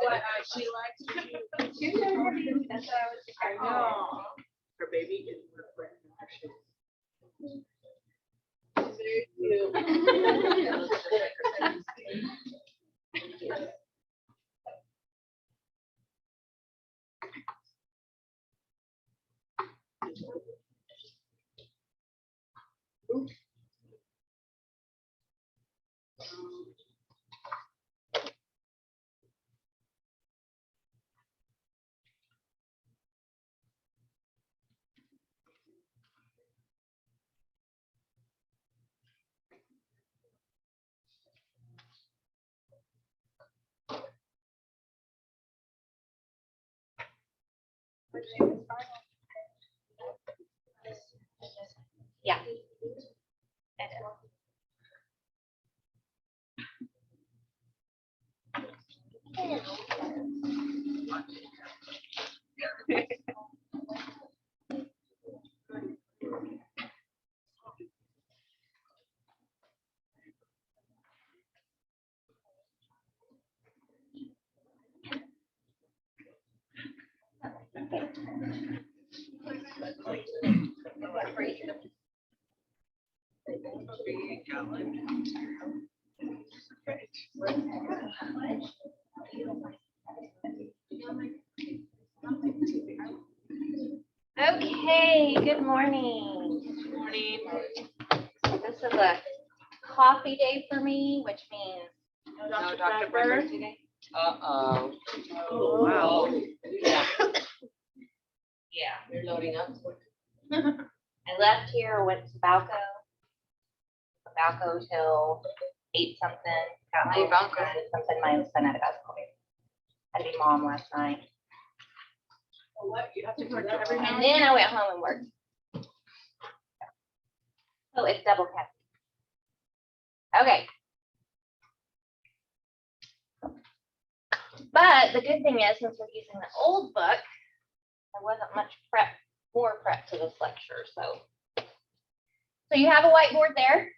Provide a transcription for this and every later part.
That's what she likes to do. That's what I was. I know. Her baby is reflecting her shoes. Very cute. Yeah. Okay, good morning. Good morning. This is a coffee day for me, which means No Dr. Bradford today. Uh-oh. Oh, wow. Yeah. Yeah. You're loading up. I left here, went to Balco till 8 something. Got Hey, home Balco. at something. My son had a basketball game. Had to be mom last night. What? You have to do that every now And and then I went home and worked. So it's double caffeine. Okay. But the good thing is, since we're using the old book, there wasn't much more prep to this lecture. So you have a whiteboard there,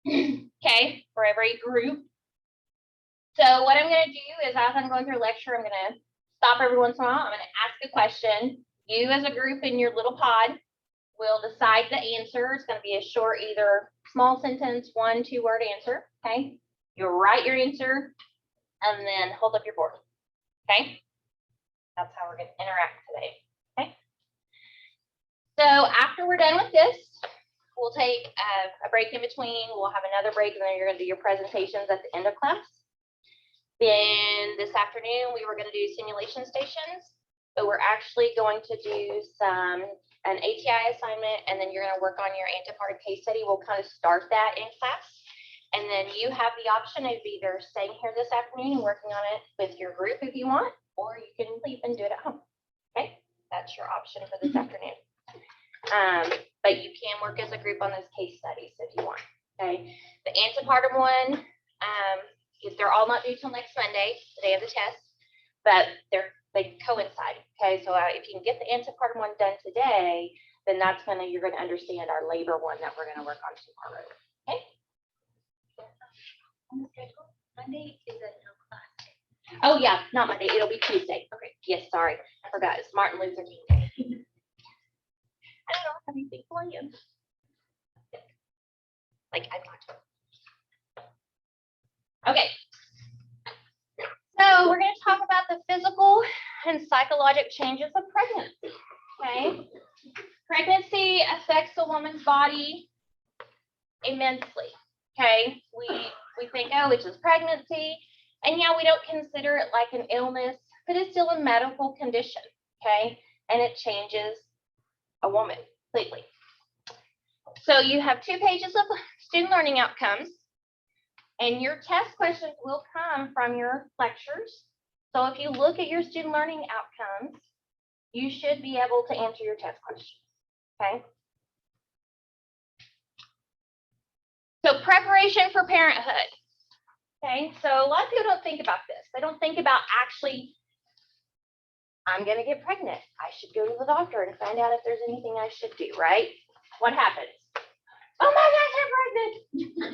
okay, for every group. So what I'm going to do is, as I'm going through a lecture, I'm going to stop every once in a while. I'm going to ask a question. You as a group in your little pod will decide the answer. It's going to be a short, either small sentence, 1, 2 word answer. Okay. You'll write your answer and then hold up your board. Okay. That's how we're going to interact today. Okay. So after we're done with this, we'll take a break in between. We'll have another break, and then you're going to do your presentations at the end of class. Then this afternoon, we were going to do simulation stations, but we're actually going to do an ATI assignment, and then you're going to work on your antiparted case study. We'll kind of start that in class. And then you have the option of either staying here this afternoon and working on it with your group if you want, or you can leave and do it at home. Okay, that's your option for this afternoon. But you can work as a group on those case studies if you want. Okay, the antepartum one, they're all not due till next Monday, the day of the test, but they coincide. Okay, so if you can get the antepartum one done today, then you're gonna understand our labor one that we're gonna work on tomorrow. Okay. On the schedule, Monday is a no class day. Oh yeah, not Monday. It'll be Tuesday. Okay. Yes, sorry, I forgot. It's Martin Luther King Day. I don't have anything for you. Like I'm not. Okay. So we're going to talk about the physical and psychological changes of pregnancy. Okay. Pregnancy affects a woman's body immensely. Okay. We think, oh, it's just pregnancy. And yeah, we don't consider it like an illness, but it's still a medical condition. Okay. And it changes a woman completely. So you have 2 pages of student learning outcomes, and your test questions will come from your lectures. So if you look at your student learning outcomes, you should be able to answer your test questions. Okay. So preparation for parenthood. Okay. So a lot of people don't think about this. They don't think about actually, I'm going to get pregnant. I should go to the doctor and find out if there's anything I should do, right? What happens? Oh my gosh, I'm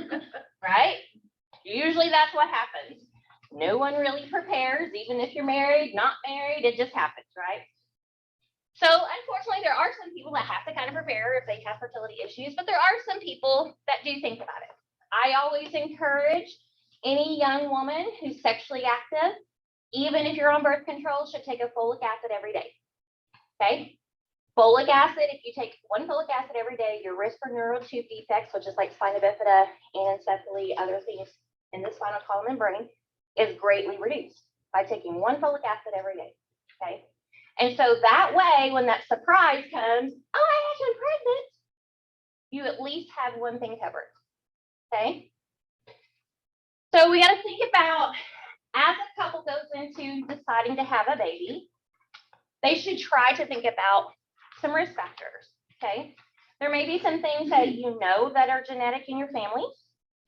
pregnant, right? Usually that's what happens. No one really prepares, even if you're married, not married, it just happens, right? So unfortunately, there are some people that have to kind of prepare if they have fertility issues, but there are some people that do think about it. I always encourage any young woman who's sexually active, even if you're on birth control, should take a folic acid every day. Okay? Folic acid, if you take 1 folic acid every day, your risk for neural tube defects, which is like spina bifida, anencephaly, other things in the spinal column and brain, is greatly reduced by taking 1 folic acid every day. Okay? And so that way, when that surprise comes, oh, I actually am pregnant, you at least have one thing covered. Okay? So we got to think about, as a couple goes into deciding to have a baby, they should try to think about some risk factors. Okay? There may be some things that you know that are genetic in your family,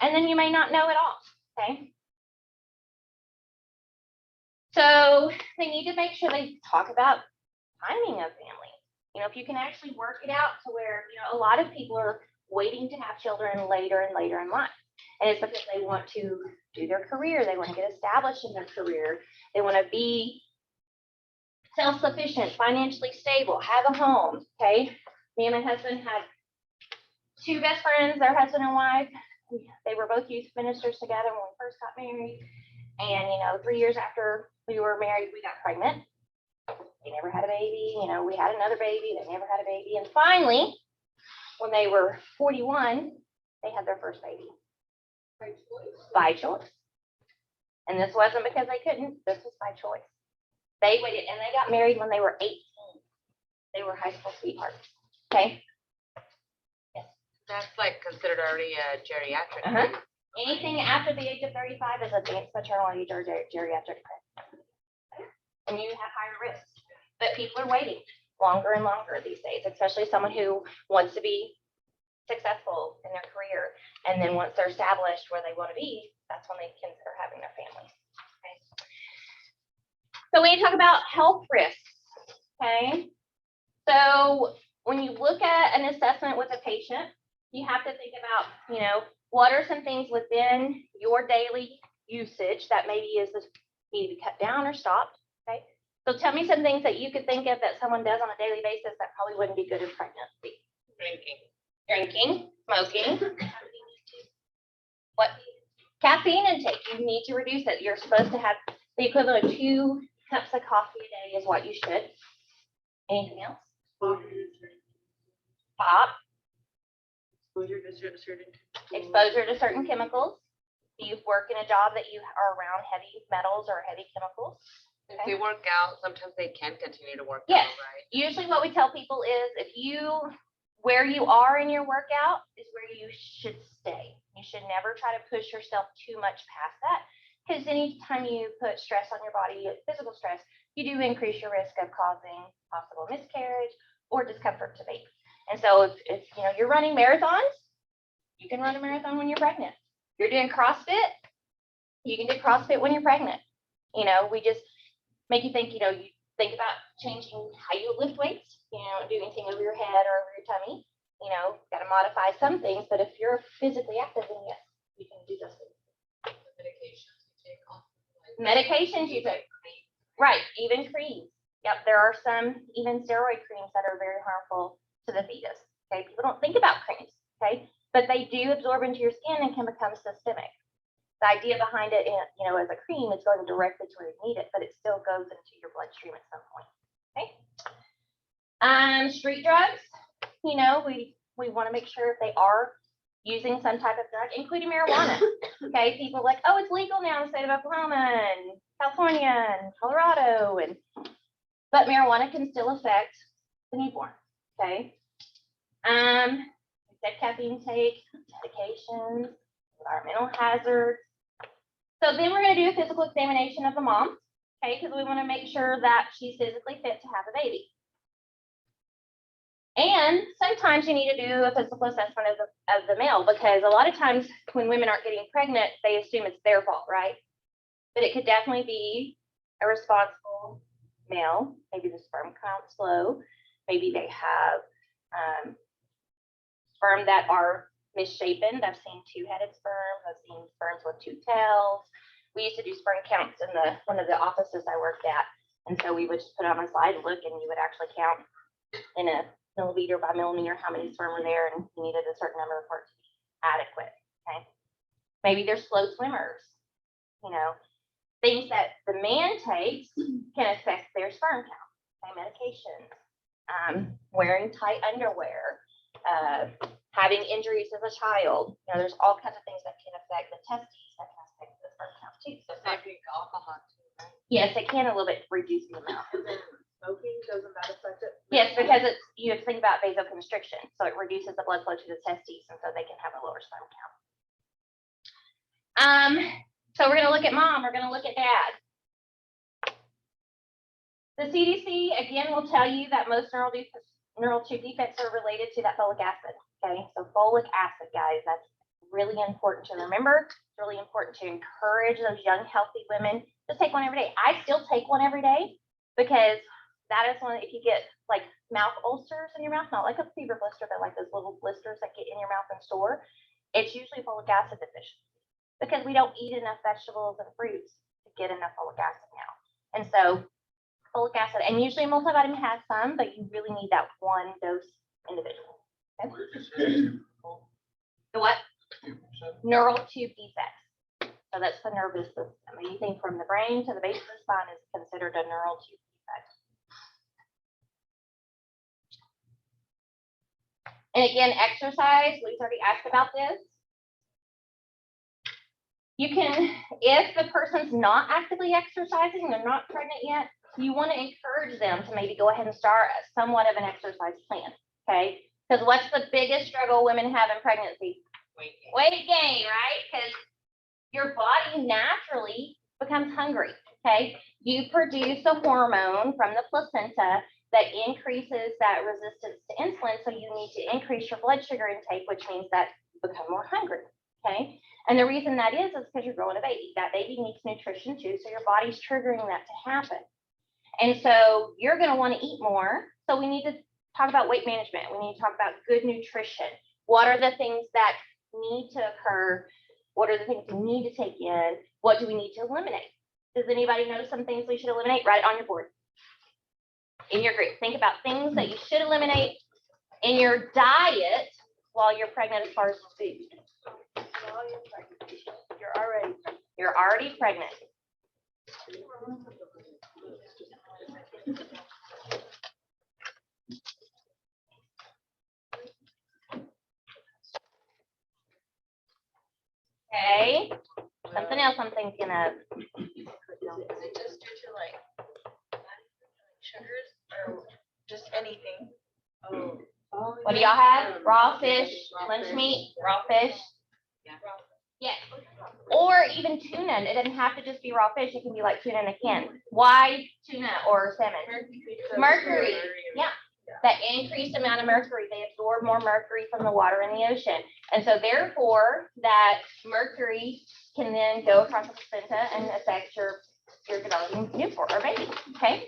and then you may not know at all. Okay? So they need to make sure they talk about timing of family. You know, if you can actually work it out to where, you know, a lot of people are waiting to have children later and later in life. And it's because they want to do their career. They want to get established in their career. They want to be self-sufficient, financially stable, have a home. Okay. Me and my husband had 2 best friends, their husband and wife. They were both youth ministers together when we first got married. And, you know, 3 years after we were married, we got pregnant. They never had a baby. You know, we had another baby. They never had a baby. And finally, when they were 41, they had their first baby. By choice. And this wasn't because they couldn't. This was by choice. They waited, and they got married when they were 18. They were high school sweethearts. Okay. Yes. That's like considered already a geriatric. Uh-huh. Anything after the age of 35 is advanced maternal age or geriatric pregnancy. And you have higher risks. But people are waiting longer and longer these days, especially someone who wants to be successful in their career. And then once they're established where they want to be, that's when they consider having their family. Okay. So we talk about health risks. Okay. So when you look at an assessment with a patient, you have to think about, you know, what are some things within your daily usage that maybe need to be cut down or stopped. Okay. So tell me some things that you could think of that someone does on a daily basis that probably wouldn't be good in pregnancy. Drinking, smoking. What? Caffeine intake, you need to reduce it. You're supposed to have the equivalent of 2 cups of coffee a day is what you should. Anything else? Pop. Exposure to certain chemicals. Do you work in a job that you are around heavy metals or heavy chemicals? If they work out, sometimes they can continue to work Yes. out, right? Usually what we tell people is where you are in your workout is where you should stay. You should never try to push yourself too much past that, because anytime you put stress on your body, physical stress, you do increase your risk of causing possible miscarriage or discomfort to baby. And so if you know you're running marathons, you can run a marathon when you're pregnant. You're doing CrossFit, you can do CrossFit when you're pregnant. You know, we just make you think, you know, you think about changing how you lift weights, you know, do anything over your head or over your tummy, you know, got to modify some things, but if you're physically active, then yes, you can do those things. Medications you take. Right, even creams. Yep, there are some even steroid creams that are very harmful to the fetus. Okay, people don't think about creams, okay, but they do absorb into your skin and can become systemic. The idea behind it, you know, as a cream, is going directly to where you need it, but it still goes into your bloodstream at some point. Okay. Street drugs, you know, we want to make sure if they are using some type of drug, including marijuana. Okay, people are like, oh, it's legal now in the state of Oklahoma and California and Colorado, but marijuana can still affect the newborn. Okay. Caffeine intake, medications, environmental hazards. So then we're going to do a physical examination of the mom, okay, because we want to make sure that she's physically fit to have a baby. And sometimes you need to do a physical assessment of the male, because a lot of times when women aren't getting pregnant, they assume it's their fault, right? But it could definitely be a responsible male. Maybe the sperm count's low. Maybe they have sperm that are misshapen. I've seen 2-headed sperms. I've seen sperms with 2 tails. we used to do sperm counts in one of the offices I worked at. And so we would just put it on a slide and look, and you would actually count in a milliliter by millimeter how many sperm were there, and you needed a certain number for it to be adequate. Okay. Maybe they're slow swimmers, things that the man takes can affect their sperm count. Okay, medications, wearing tight underwear, having injuries as a child. There's all kinds of things that can affect the testes, that can affect the sperm count too. So it's not, I think alcohol too, right? yes, it can a little bit reduce the amount. And then smoking, doesn't that affect it? Yes, because you have to think about vasoconstriction, so it reduces the blood flow to the testes, and so they can have a lower sperm count. So we're gonna look at mom, we're gonna look at dad. The CDC, again, will tell you that most neural tube defects are related to that folic acid, okay? So folic acid, guys, that's really important to remember. It's really important to encourage those young, healthy women to take one every day. I still take one every day because that is one, if you get like mouth ulcers in your mouth, not like a fever blister, but like those little blisters that get in your mouth and store, it's usually folic acid deficiency because we don't eat enough vegetables and fruits to get enough folic acid now. And so folic acid, and usually a multivitamin has some, but you really need that one dose individual. Okay? The what? Neural tube defects. So that's the nervous system. Anything from the brain to the base of the spine is considered a neural tube defect. And again, exercise, Louise already asked about this. You can, if the person's not actively exercising, they're not pregnant yet, you want to encourage them to maybe go ahead and start somewhat of an exercise plan, okay? Because what's the biggest struggle women have in pregnancy? Weight gain, right? Because your body naturally becomes hungry, okay? You produce a hormone from the placenta that increases that resistance to insulin, so you need to increase your blood sugar intake, which means that you become more hungry, okay? And the reason that is because you're growing a baby. That baby needs nutrition too, so your body's triggering that to happen. And so you're going to want to eat more. So we need to talk about weight management. We need to talk about good nutrition. What are the things that need to occur? What are the things we need to take in? What do we need to eliminate? Does anybody know some things we should eliminate? Write it on your board. In your group, think about things that you should eliminate in your diet while you're pregnant as far as food. You're already pregnant. Okay, something else I'm thinking of. Is it just due to like sugars or just anything? What do y'all have? Raw fish, lunch meat, raw fish? Yes. Or even tuna. It doesn't have to just be raw fish. It can be like tuna in a can. Why tuna or salmon? Mercury. Yeah. That increased amount of mercury. They absorb more mercury from the water in the ocean. And so therefore that mercury can then go across the placenta and affect your developing newborn or baby. Okay.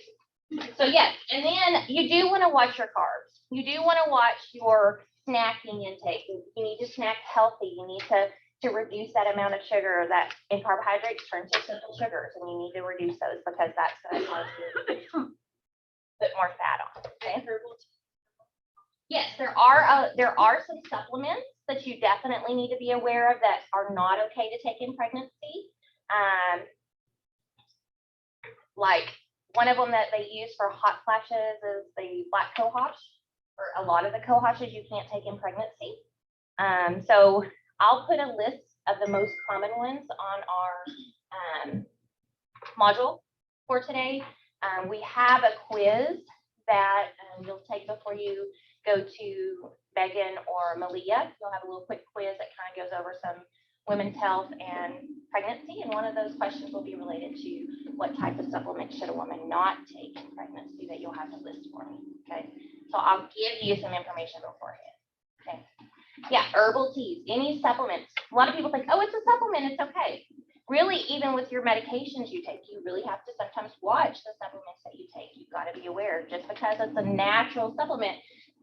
So yes, and then you do want to watch your carbs. You do want to watch your snacking intake. You need to snack healthy. You need to reduce that amount of sugar that in carbohydrates turn to simple sugars, and you need to reduce those because that's going to cause you to put more fat on. Okay. Yes, there are some supplements that you definitely need to be aware of that are not okay to take in pregnancy. Like one of them that they use for hot flashes is the black cohosh, or a lot of the cohoshes you can't take in pregnancy. So I'll put a list of the most common ones on our module for today. We have a quiz that you'll take before you go to Megan or Malia. You'll have a little quick quiz that kind of goes over some women's health and pregnancy. And one of those questions will be related to what type of supplement should a woman not take in pregnancy that you'll have to list for me. Okay. So I'll give you some information beforehand. Okay. Yeah, herbal teas, any supplements. A lot of people think, oh, it's a supplement, it's okay. Really, even with your medications you take, you really have to sometimes watch the supplements that you take. You've got to be aware. Just because it's a natural supplement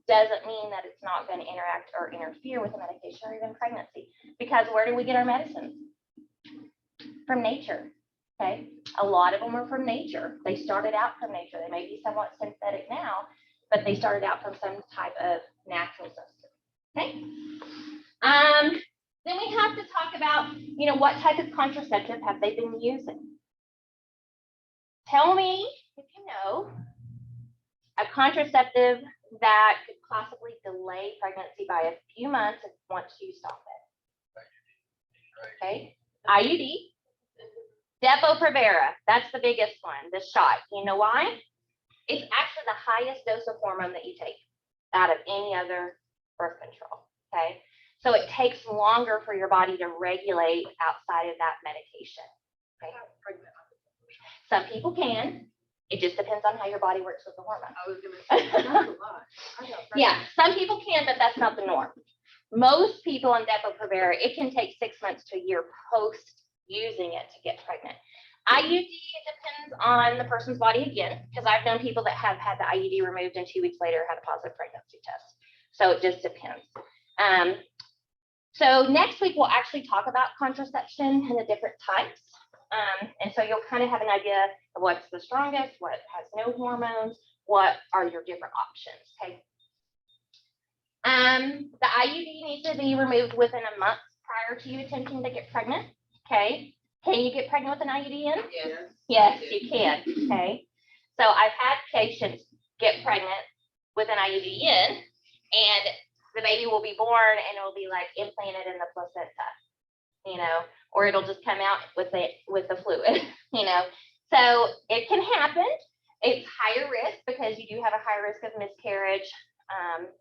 doesn't mean that it's not going to interact or interfere with the medication or even pregnancy. Because where do we get our medicines? from nature. Okay, a lot of them are from nature. They started out from nature. They may be somewhat synthetic now, but they started out from some type of natural substance. Okay. Then we have to talk about, what type of contraceptive have they been using? Tell me if you know a contraceptive that could possibly delay pregnancy by a few months once you stop it. Okay, IUD, Depo-Provera, that's the biggest one, the shot. You know why? It's actually the highest dose of hormone that you take out of any other birth control. Okay, so it takes longer for your body to regulate outside of that medication. Okay, some people can. It just depends on how your body works with the hormone. I was gonna say, that's a lot. I got Yeah, some people can, but that's not the norm. Most people on Depo-Provera, it can take 6 months to a year post using it to get pregnant. IUD, it depends on the person's body again, because I've known people that have had the IUD removed and 2 weeks later had a positive pregnancy test. So it just depends. So next week, we'll actually talk about contraception and the different types. And so you'll kind of have an idea of what's the strongest, what has no hormones, what are your different options, okay? The IUD needs to be removed within a month prior to you attempting to get pregnant, okay? Can you get pregnant with an IUD in? Yes. Yes, you can, okay? So I've had patients get pregnant with an IUD in, and the baby will be born and it will be like implanted in the placenta, or it'll just come out with the fluid, So it can happen. It's higher risk because you do have a higher risk of miscarriage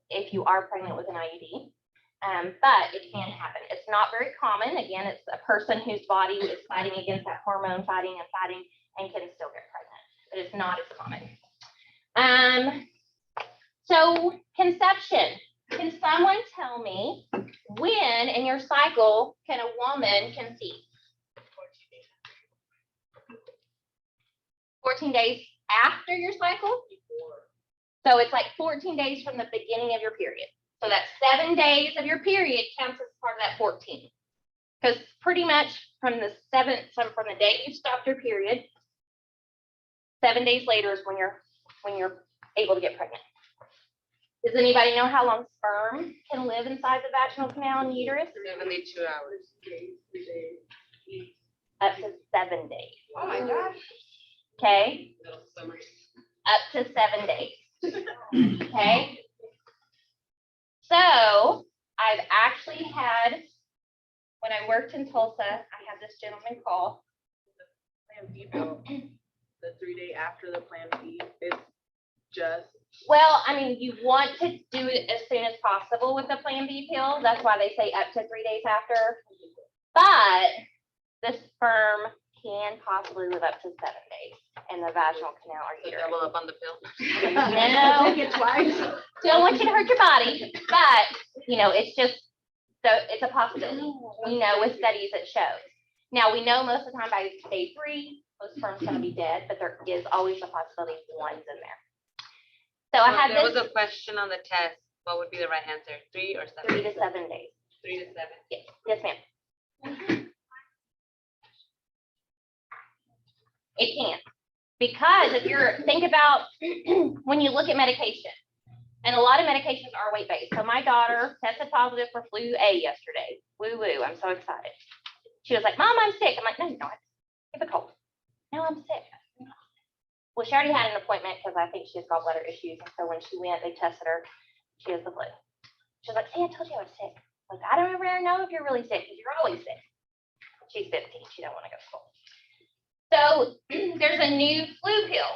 if you are pregnant with an IUD. But it can happen. It's not very common. Again, it's a person whose body is fighting against that hormone, fighting and can still get pregnant. But it's not as common. So conception. Can someone tell me when in your cycle can a woman conceive? 14 days after your cycle? So it's like 14 days from the beginning of your period. So that's 7 days of your period counts as part of that 14. Because pretty much from the day you stopped your period, 7 days later is when you're able to get pregnant. Does anybody know how long sperm can live inside the vaginal canal and uterus? 72 hours. Up to 7 days. Oh my gosh. Okay, up to 7 days. Okay. So I've actually had, when I worked in Tulsa, I had this gentleman call. Plan B bill, the 3 day after the Plan B, it's just. Well, I mean, you want to do it as soon as possible with the Plan B pill. That's why they say up to 3 days after. But the sperm can possibly live up to 7 days in the vaginal canal or So uterus. double up on the pill. No. Take it twice. Don't want you to hurt your body, but it's just it's a possibility. With studies it shows. Now we know most of the time by day 3, most sperm's gonna be dead, but there is always a possibility one's in there. So I had There was this a question on the test. What would be the right answer? 3 or 7? 3 to 7 days. 3 to 7. Yes, ma'am. It can. Because if think about when you look at medication, and a lot of medications are weight-based. So my daughter tested positive for flu A yesterday. Woo-woo, I'm so excited. She was like, Mom, I'm sick. I'm like, no, you're not. You have a cold. No, I'm sick. Well, she already had an appointment because I think she has gallbladder issues. And so when she went, they tested her. She has the flu. She was like, see, I told you I was sick. Like, I don't ever know if you're really sick because you're always sick. She's 15. She don't want to go to school. So there's a new flu pill,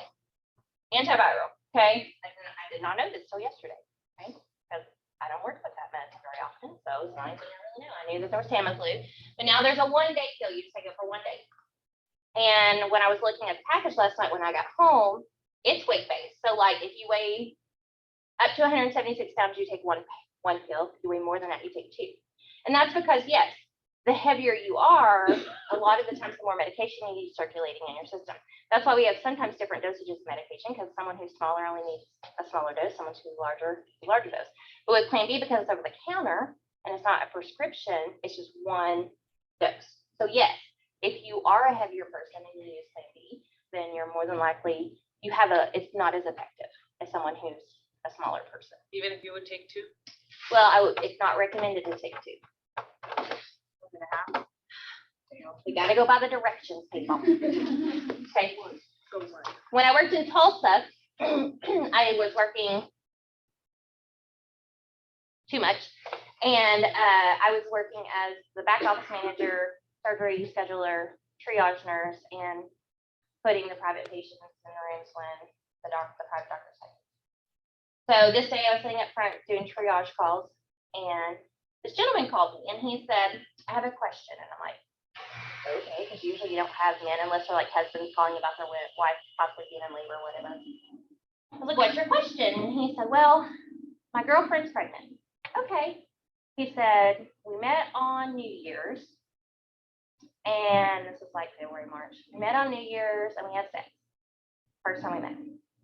antiviral. Okay. I did not know this till yesterday. Okay. Because I don't work with that medicine very often. So it's not anything I really knew. I knew that there was Tamiflu. But now there's a 1-day pill. You just take it for 1 day. And when I was looking at the package last night when I got home, it's weight-based. So like if you weigh up to 176 pounds, you take one pill. If you weigh more than that, you take 2. And that's because, yes, the heavier you are, a lot of the times the more medication you need circulating in your system. That's why we have sometimes different dosages of medication, because someone who's smaller only needs a smaller dose, someone who's larger, a larger dose. But with Plan B, because it's over the counter and it's not a prescription, it's just 1 dose. So yes, If you are a heavier person and you use Plan B, then you're more than likely, it's not as effective as someone who's a smaller person. Even if you would take 2? Well, it's not recommended to take 2. We gotta go by the directions, people. Okay. When I worked in Tulsa, I was working too much, and I was working as the back office manager, surgery scheduler, triage nurse, and putting the private patients in the rooms when the private doctor's had. So this day I was sitting up front doing triage calls, and this gentleman called me and he said, I have a question. And I'm like, okay, because usually you don't have men unless they're like husbands calling about their wife possibly being in labor or whatever. I was like, what's your question? And he said, well, my girlfriend's pregnant. Okay. He said, we met on New Year's, and this was like February, March. We met on New Year's and we had sex. First time we met.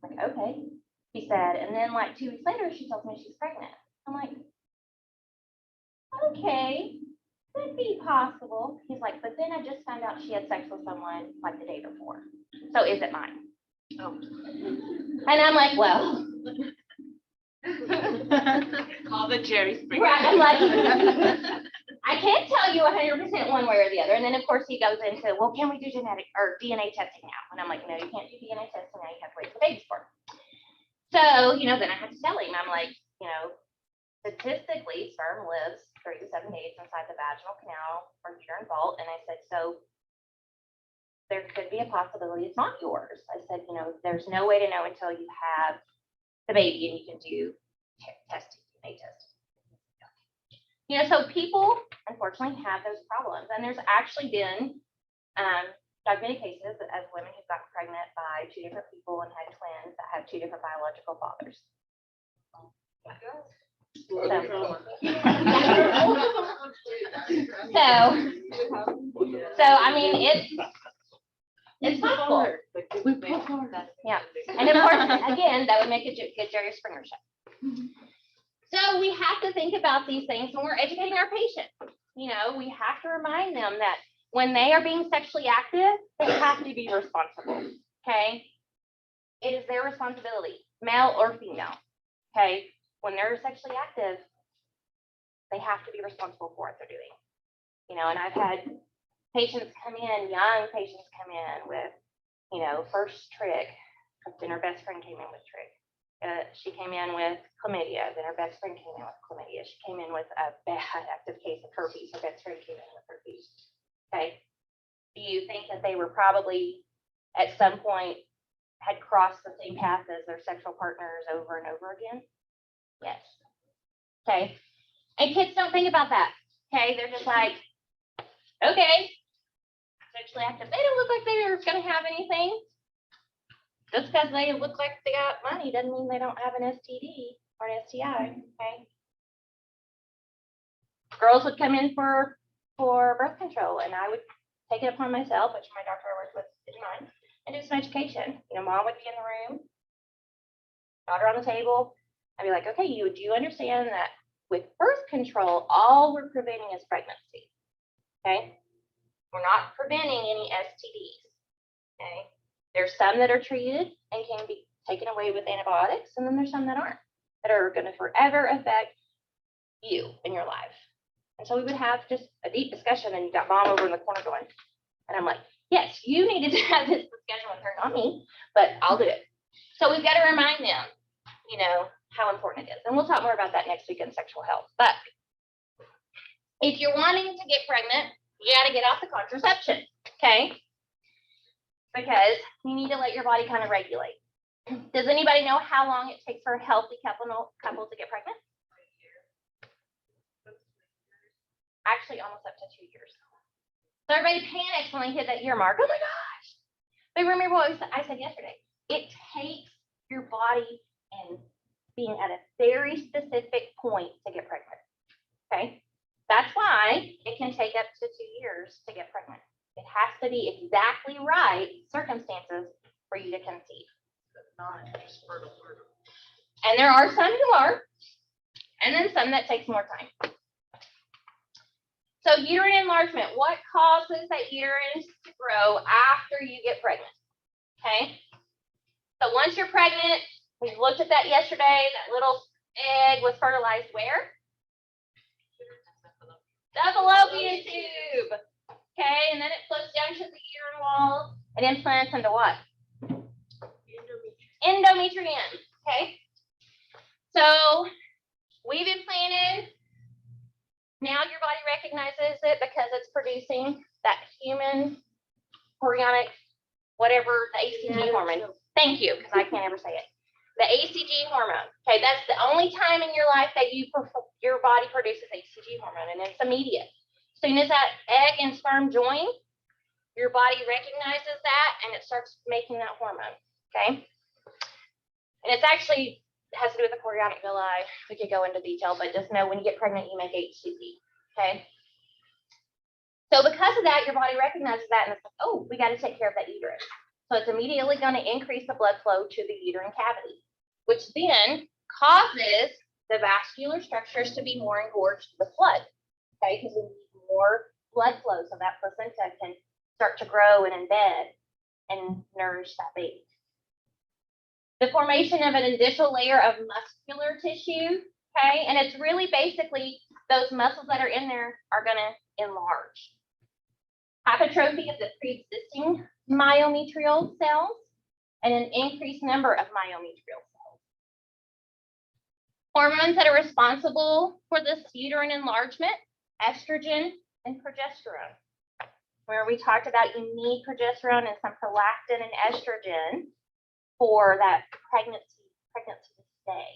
I'm like, okay. He said, and then like 2 weeks later, she tells me she's pregnant. I'm like, okay, could be possible. He's like, but then I just found out she had sex with someone like the day before. So is it mine? Oh. And I'm like, well. Call the Jerry Springer. Right, I'm like, I can't tell you 100% one way or the other. And then of course he goes into, well, can we do genetic or DNA testing now? And I'm like, no, you can't do DNA testing now. You have to wait for baby's born. So, then I had to tell him, I'm like, statistically, sperm lives 3 to 7 days inside the vaginal canal or uterine vault. And I said, so there could be a possibility it's not yours. I said, there's no way to know until you have the baby and you can do testing, DNA testing. So people unfortunately have those problems. And there's actually been documented cases of women who've gotten pregnant by 2 different people and had twins that have 2 different biological fathers. So I mean, it's possible. Yeah. And of course, again, that would make a good Jerry Springer show. So we have to think about these things when we're educating our patients. We have to remind them that when they are being sexually active, they have to be responsible. Okay. It is their responsibility, male or female. Okay. When they're sexually active, they have to be responsible for what they're doing. And I've had patients come in, young patients come in with, first trig, then her best friend came in with trig. She came in with chlamydia, then her best friend came in with chlamydia. She came in with a bad active case of herpes. Her best friend came in with herpes. Okay. Do you think that they were probably at some point had crossed the same path as their sexual partners over and over again? Yes. Okay. And kids don't think about that. Okay. They're just like, okay, sexually active. They don't look like they're going to have anything. Just because they look like they got money doesn't mean they don't have an STD or an STI. Okay. Girls would come in for birth control, and I would take it upon myself, which my doctor I worked with did mine, and do some education. Mom would be in the room, daughter on the table. I'd be like, okay, do you understand that with birth control, all we're preventing is pregnancy? Okay. We're not preventing any STDs. Okay. There's some that are treated and can be taken away with antibiotics, and then there's some that aren't, that are going to forever affect you in your life. And so we would have just a deep discussion, and you got Mom over in the corner going, and I'm like, yes, you needed to have this discussion with her, not me, but I'll do it. So we've got to remind them, how important it is. And we'll talk more about that next week in sexual health. But if you're wanting to get pregnant, you got to get off the contraception, okay? Because you need to let your body kind of regulate. Does anybody know how long it takes for a healthy couple to get pregnant? Actually, almost up to 2 years. So everybody panics when they hit that year mark. Oh my gosh. But remember what I said yesterday. It takes your body and being at a very specific point to get pregnant. Okay. That's why it can take up to 2 years to get pregnant. It has to be exactly right circumstances for you to conceive. And there are some who are, and then some that takes more time. So uterine enlargement, what causes that uterus to grow after you get pregnant? Okay. So once you're pregnant, we looked at that yesterday, that little egg was fertilized where? The fallopian tube. Okay, and then it floats down to the uterine wall and implants into what? Endometrium. Okay. So we've implanted. Now your body recognizes it because it's producing that human chorionic, whatever, the ACG hormone. Thank you, because I can't ever say it. The ACG hormone. Okay, that's the only time in your life that your body produces ACG hormone, and it's immediate. As soon as that egg and sperm join, your body recognizes that and it starts making that hormone. Okay, and it's actually has to do with the chorionic villi. We could go into detail, but just know when you get pregnant, you make HCG. Okay. So because of that, your body recognizes that and it's like, oh, we got to take care of that uterus. So it's immediately going to increase the blood flow to the uterine cavity, which then causes the vascular structures to be more engorged with blood. Okay, because we need more blood flow so that placenta can start to grow and embed and nourish that baby. The formation of an additional layer of muscular tissue, okay, and it's really basically those muscles that are in there are going to enlarge. Hypertrophy of the pre-existing myometrial cells and an increased number of myometrial cells. Hormones that are responsible for this uterine enlargement, estrogen and progesterone. Where we talked about you need progesterone and some prolactin and estrogen for that pregnancy to stay.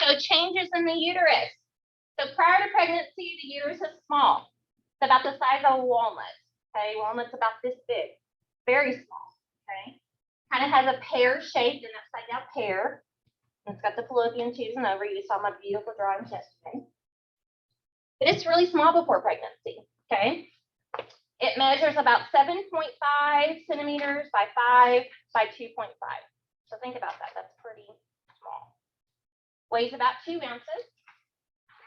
Okay. So changes in the uterus. So prior to pregnancy, the uterus is small. It's about the size of a walnut. Okay, walnut's about this big, very small. Okay, kind of has a pear shaped, an upside down pear. It's got the fallopian tubes and ovaries. You saw my beautiful drawings yesterday. But it's really small before pregnancy. Okay. It measures about 7.5 centimeters by 5 by 2.5. So think about that. That's pretty small. Weighs about 2 ounces.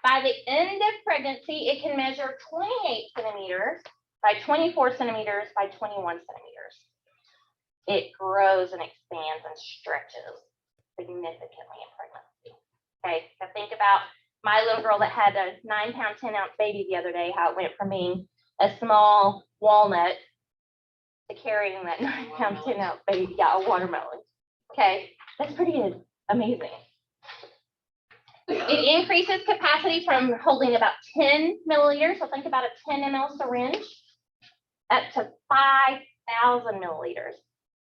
By the end of pregnancy, it can measure 28 centimeters by 24 centimeters by 21 centimeters. It grows and expands and stretches significantly in pregnancy. Okay, so think about my little girl that had a 9-pound, 10-ounce baby the other day, how it went from being a small walnut to carrying that 9-pound, 10-ounce baby, yeah, a watermelon. Okay, that's pretty amazing. It increases capacity from holding about 10 milliliters, so think about a 10 ml syringe, up to 5,000 milliliters.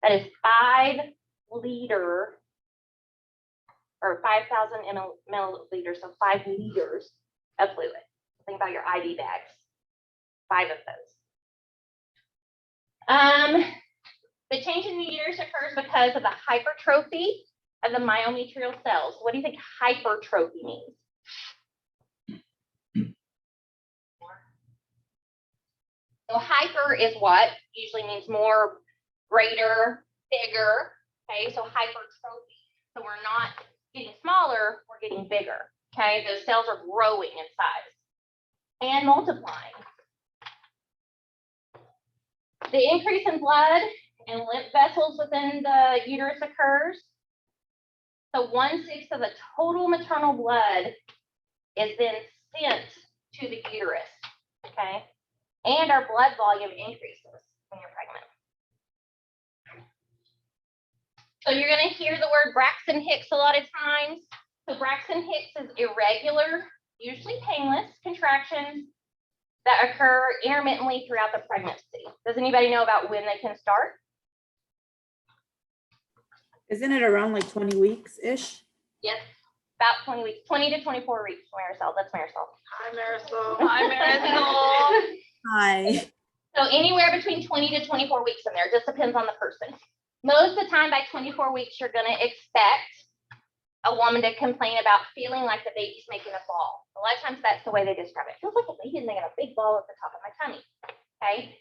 That is 5 liter, or 5,000 milliliters, so 5 liters of fluid. Think about your IV bags, 5 of those. The change in the uterus occurs because of the hypertrophy of the myometrial cells. What do you think hypertrophy means? So hyper is what usually means more, greater, bigger. Okay, so hypertrophy. So we're not getting smaller, we're getting bigger. Okay, those cells are growing in size and multiplying. The increase in blood and lymph vessels within the uterus occurs. So 1/6 of the total maternal blood is then sent to the uterus. Okay, and our blood volume increases when you're pregnant. So you're going to hear the word Braxton Hicks a lot of times. So Braxton Hicks is irregular, usually painless contractions that occur intermittently throughout the pregnancy. Does anybody know about when they can start? Isn't it around like 20 weeks-ish? Yes, about 20 weeks, 20 to 24 weeks. Marisol, that's Marisol. Hi, Marisol. Hi, Marisol. Hi. So anywhere between 20 to 24 weeks in there, just depends on the person. Most of the time by 24 weeks, you're going to expect a woman to complain about feeling like the baby's making a ball. A lot of times that's the way they describe it. It feels like a baby's making a big ball at the top of my tummy. Okay,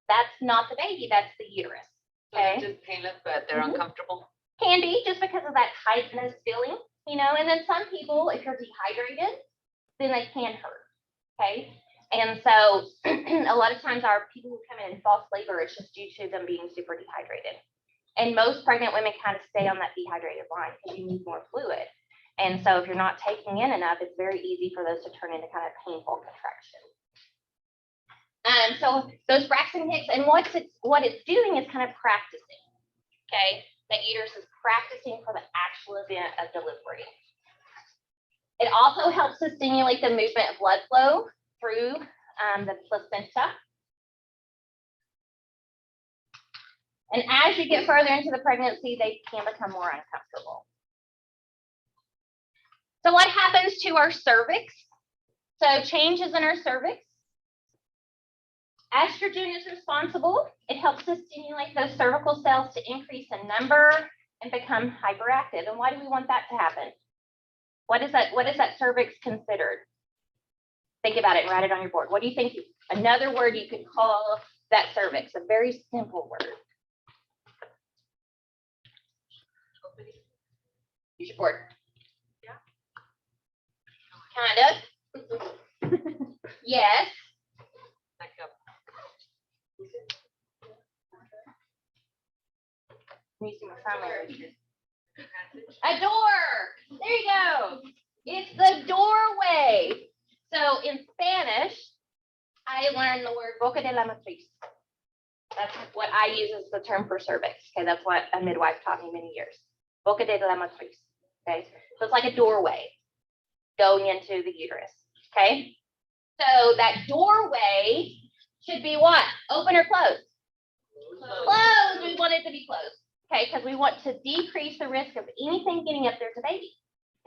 that's not the baby, that's the uterus. Okay, Just painless, but they're uncomfortable. can be just because of that tightness feeling, you know. And then some people, if you're dehydrated, then they can hurt. Okay. And so a lot of times our people who come in false labor, it's just due to them being super dehydrated. And most pregnant women kind of stay on that dehydrated line because you need more fluid. And so if you're not taking in enough, it's very easy for those to turn into kind of painful contractions. So those Braxton Hicks, and what it's doing is kind of practicing. Okay, the uterus is practicing for the actual event of delivery. It also helps to stimulate the movement of blood flow through the placenta. And as you get further into the pregnancy, they can become more uncomfortable. So what happens to our cervix? So changes in our cervix. Estrogen is responsible. It helps to stimulate those cervical cells to increase in number and become hyperactive. And why do we want that to happen? What is that cervix considered? Think about it and write it on your board. What do you think? Another word you could call that cervix, a very simple word. Use your board. Kind of. Yes. Back up. Let me see my sign language. A door. There you go. It's the doorway. So in Spanish, I learned the word boca de la matriz. That's what I use as the term for cervix. Okay, that's what a midwife taught me many years. Boca de la matriz. Okay, so it's like a doorway going into the uterus. Okay, so that doorway should be what? Open or closed? Closed. We want it to be closed. Okay, because we want to decrease the risk of anything getting up there to baby.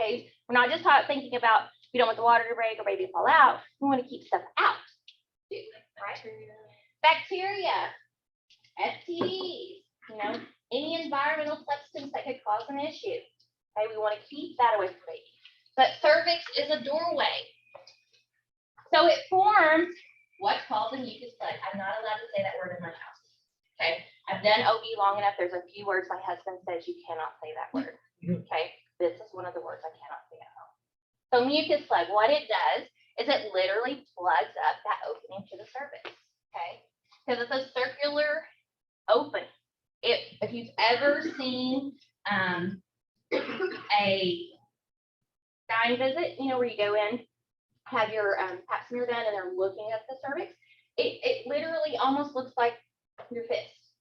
Okay, we're not just thinking about we don't want the water to break or baby to fall out. We want to keep stuff out. Right? Bacteria, STDs, any environmental substance that could cause an issue. Okay, we want to keep that away from baby. But cervix is a doorway. So it forms what's called a mucus plug. I'm not allowed to say that word in my house. Okay, I've done OB long enough. There's a few words my husband says you cannot say that word. Okay, this is one of the words I cannot say at home. So mucus plug, what it does is it literally plugs up that opening to the cervix. Okay, because it's a circular opening. If you've ever seen a gyne visit, where you go in, have your pap smear done, and they're looking at the cervix, it literally almost looks like your fist,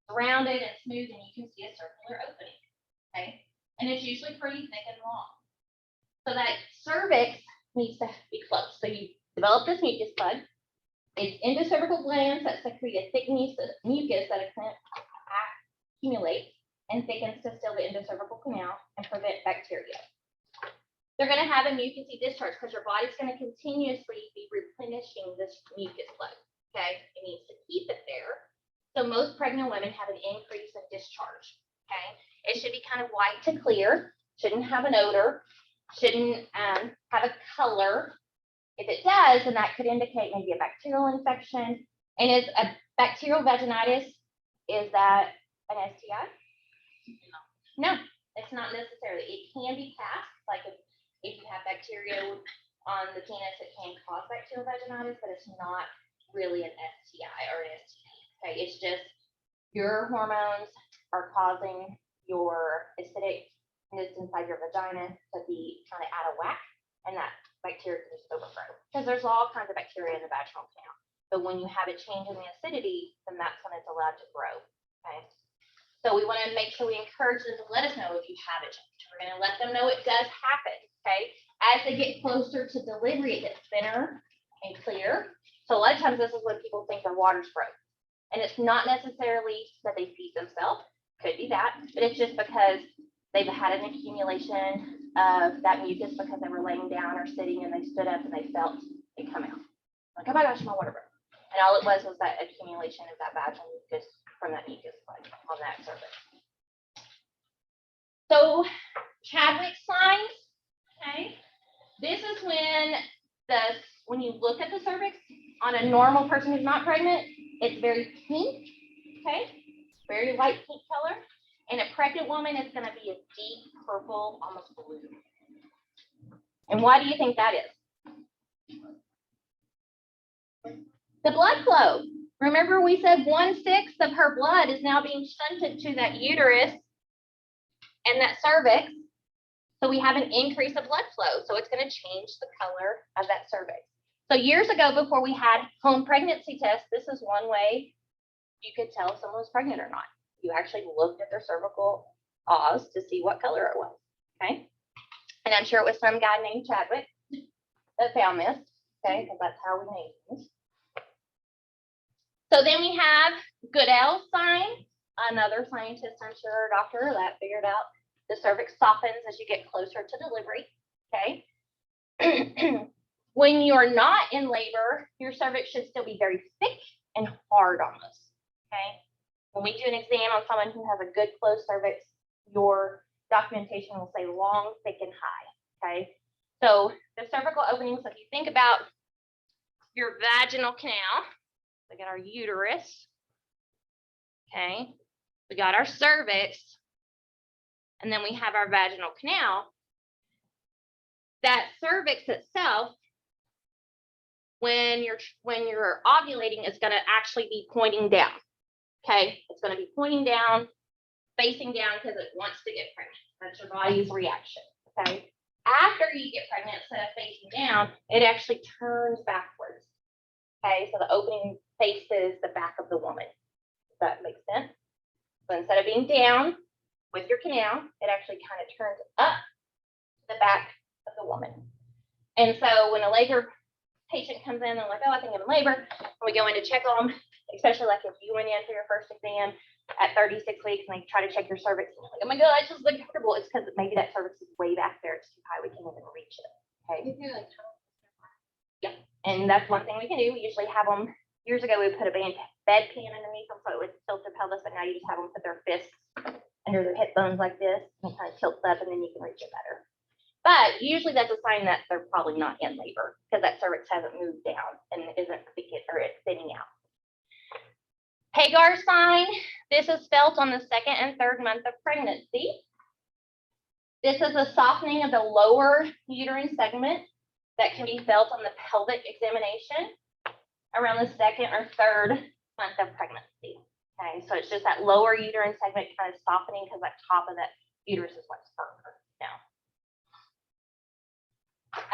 rounded and smooth, and you can see a circular opening. Okay, and it's usually pretty thick and long. So that cervix needs to be closed. So you develop this mucus plug. It's endocervical glands that secrete a thick mucus that accumulates and thickens to still the endocervical canal and prevent bacteria. They're going to have a mucousy discharge because your body's going to continuously be replenishing this mucus plug. Okay, it needs to keep it there. So most pregnant women have an increase in discharge. Okay, it should be kind of white to clear, shouldn't have an odor, shouldn't have a color. If it does, then that could indicate maybe a bacterial infection. And is a bacterial vaginitis, is that an STI? No, it's not necessarily. It can be passed, like if you have bacteria on the penis, it can cause bacterial vaginitis, but it's not really an STI or an STD. Okay, it's just your hormones are causing your acidicness inside your vagina to be kind of out of whack, and that bacteria can just overgrow because there's all kinds of bacteria in the vaginal canal. But when you have a change in the acidity, then that's when it's allowed to grow. Okay, so we want to make sure we encourage them to let us know if you have a change. We're going to let them know it does happen. Okay, as they get closer to delivery, it gets thinner and clear. So a lot of times this is when people think their water's broke. And it's not necessarily that they feed themselves, could be that, but it's just because they've had an accumulation of that mucus because they were laying down or sitting and they stood up and they felt it come out. Like, oh my gosh, my water broke. And all it was that accumulation of that vaginal mucus from that mucus plug on that cervix. So Chadwick's signs, okay? This is when you look at the cervix on a normal person who's not pregnant, it's very pink, okay? Very light pink color. And a pregnant woman is going to be a deep purple, almost blue. And why do you think that is? The blood flow. Remember we said 1/6 of her blood is now being shunted to that uterus and that cervix. So we have an increase of blood flow. So it's going to change the color of that cervix. So years ago, before we had home pregnancy tests, this is one way you could tell if someone was pregnant or not. You actually looked at their cervical Oz to see what color it was. Okay. And I'm sure it was some guy named Chadwick that found this. Okay, because that's how we name things. So then we have Goodell's sign, another scientist, I'm sure, doctor that figured out the cervix softens as you get closer to delivery. Okay. When you're not in labor, your cervix should still be very thick and hard almost. Okay. When we do an exam on someone who has a good closed cervix, your documentation will say long, thick, and high. Okay. So the cervical opening, so if you think about your vaginal canal, we got our uterus. Okay. We got our cervix. And then we have our vaginal canal. That cervix itself, when you're ovulating, is going to actually be pointing down. Okay, it's going to be pointing down, facing down because it wants to get pregnant. That's your body's reaction. Okay, after you get pregnant, instead of facing down, it actually turns backwards. Okay, so the opening faces the back of the woman. Does that make sense? So instead of being down with your canal, it actually kind of turns up the back of the woman. And so when a labor patient comes in, they're like, oh, I think I'm in labor. And we go in to check them, especially like if you went in for your first exam at 36 weeks and they try to check your cervix. And you're like, oh my God, I just look comfortable. It's because maybe that cervix is way back there. It's too high. We can't even reach it. Okay. Yeah. And that's one thing we can do. We usually have them, years ago, we put a bed pan underneath them so it would tilt their pelvis, but now you just have them put their fists under their hip bones like this and it kind of tilts up and then you can reach it better. But usually that's a sign that they're probably not in labor because that cervix hasn't moved down and isn't it's thinning out. Hagar sign, this is felt on the 2nd and 3rd month of pregnancy. This is a softening of the lower uterine segment that can be felt on the pelvic examination around the 2nd or 3rd month of pregnancy. Okay, so it's just that lower uterine segment kind of softening because that top of that uterus is what's firmer now.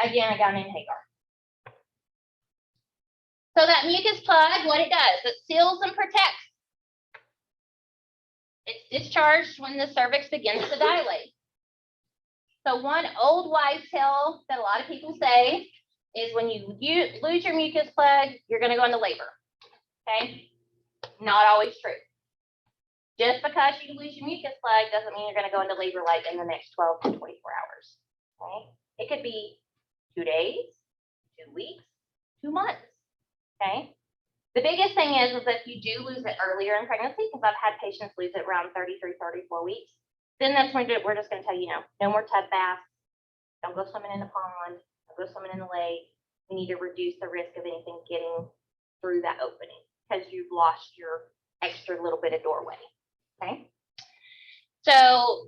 Again, a guy named Hagar. So that mucus plug, what it does, it seals and protects. It's discharged when the cervix begins to dilate. So one old wives' tale that a lot of people say is when you lose your mucus plug, you're going to go into labor. Okay? Not always true. Just because you lose your mucus plug doesn't mean you're going to go into labor like in the next 12 to 24 hours. Okay? It could be 2 days, 2 weeks, 2 months. Okay. The biggest thing is if you do lose it earlier in pregnancy, because I've had patients lose it around 33, 34 weeks, then that's when we're just going to tell you, no more tub baths. Don't go swimming in the pond. Don't go swimming in the lake. You need to reduce the risk of anything getting through that opening because you've lost your extra little bit of doorway. Okay. So,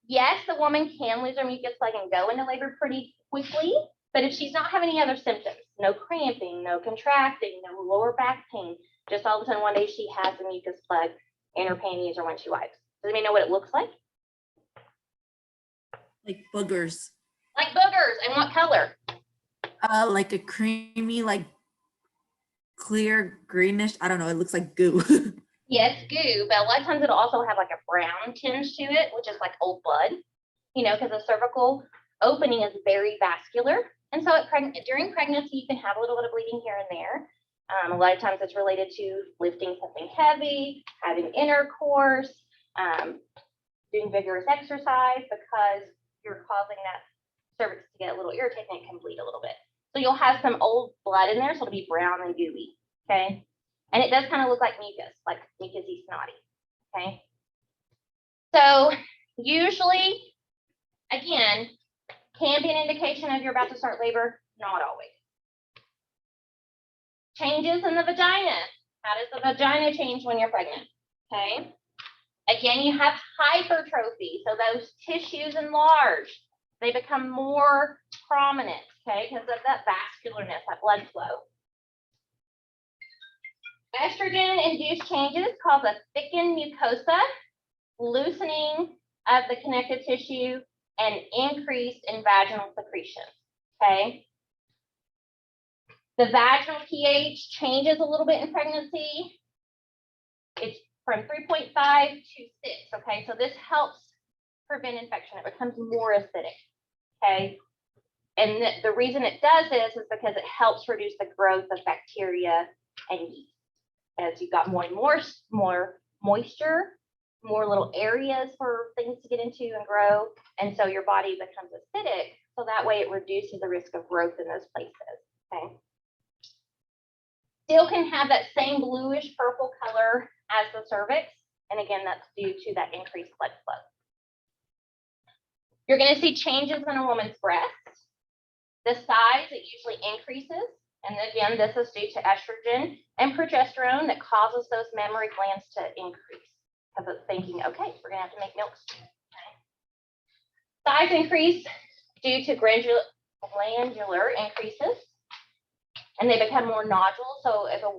yes, the woman can lose her mucus plug and go into labor pretty quickly, but if she's not having any other symptoms, no cramping, no contracting, no lower back pain, just all of a sudden one day she has a mucus plug in her panties or when she wipes. Does anybody know what it looks like? Like boogers. Like boogers. And what color? Like a creamy, like clear greenish. I don't know. It looks like goo. Yes, goo, but a lot of times it'll also have like a brown tinge to it, which is like old blood, because the cervical opening is very vascular. And so during pregnancy, you can have a little bit of bleeding here and there. A lot of times it's related to lifting something heavy, having intercourse, doing vigorous exercise because you're causing that cervix to get a little irritated and it can bleed a little bit. So you'll have some old blood in there, so it'll be brown and gooey, okay? And it does kind of look like mucusy snotty, okay? So usually, again, can be an indication of you're about to start labor, not always. Changes in the vagina. How does the vagina change when you're pregnant? Okay. Again, you have hypertrophy. So those tissues enlarge. They become more prominent, okay, because of that vascularness, that blood flow. Estrogen-induced changes cause a thickened mucosa, loosening of the connective tissue, and increase in vaginal secretion. Okay. The vaginal pH changes a little bit in pregnancy. It's from 3.5 to 6. Okay, so this helps prevent infection. It becomes more acidic. Okay. And the reason it does this is because it helps reduce the growth of bacteria and yeast. As you've got more moisture, more little areas for things to get into and grow. And so your body becomes acidic. So that way it reduces the risk of growth in those places. Okay. Still can have that same bluish purple color as the cervix. And again, that's due to that increased blood flow. You're going to see changes in a woman's breast. The size, it usually increases. And again, this is due to estrogen and progesterone that causes those mammary glands to increase. Because it's thinking, okay, we're going to have to make milk. Okay. Size increase due to glandular increases. And they become more nodules. So if a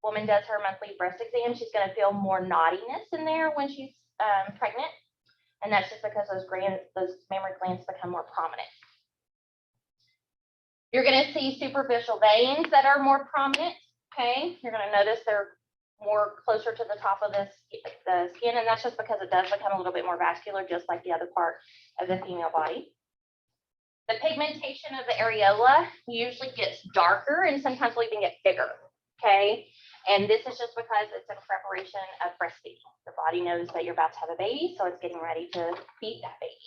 woman does her monthly breast exam, she's going to feel more knottiness in there when she's pregnant. And that's just because those mammary glands become more prominent. You're going to see superficial veins that are more prominent. Okay, you're going to notice they're more closer to the top of the skin, and that's just because it does become a little bit more vascular, just like the other part of the female body. The pigmentation of the areola usually gets darker, and sometimes will even get bigger. Okay, and this is just because it's in preparation of breastfeeding. The body knows that you're about to have a baby, so it's getting ready to feed that baby.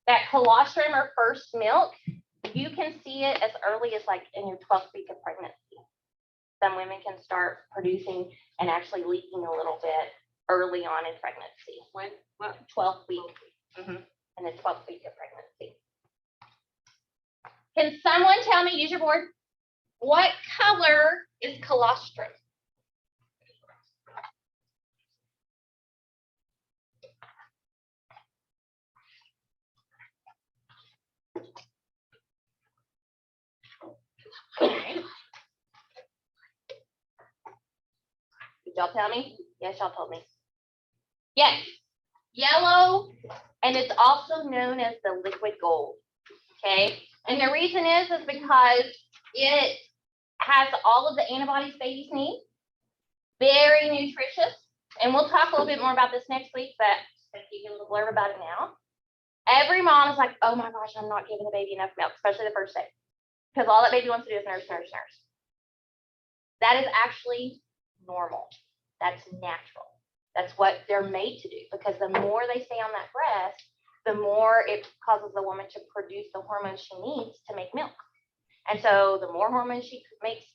That colostrum or first milk, you can see it as early as like in your 12th week of pregnancy. Some women can start producing and actually leaking a little bit early on in pregnancy. When? What? 12th week. In the 12th week of pregnancy. Can someone tell me, use your board, what color is colostrum? Okay. Did y'all tell me? Yes, y'all told me. Yes, yellow, and it's also known as the liquid gold. Okay, and the reason is because it has all of the antibodies babies need, very nutritious, and we'll talk a little bit more about this next week, but I'm going to give you a little blurb about it now. Every mom is like, oh my gosh, I'm not giving the baby enough milk, especially the first day, because all that baby wants to do is nurse, nurse, nurse. That is actually normal. That's natural. That's what they're made to do, because the more they stay on that breast, the more it causes the woman to produce the hormones she needs to make milk. And so the more hormones she makes,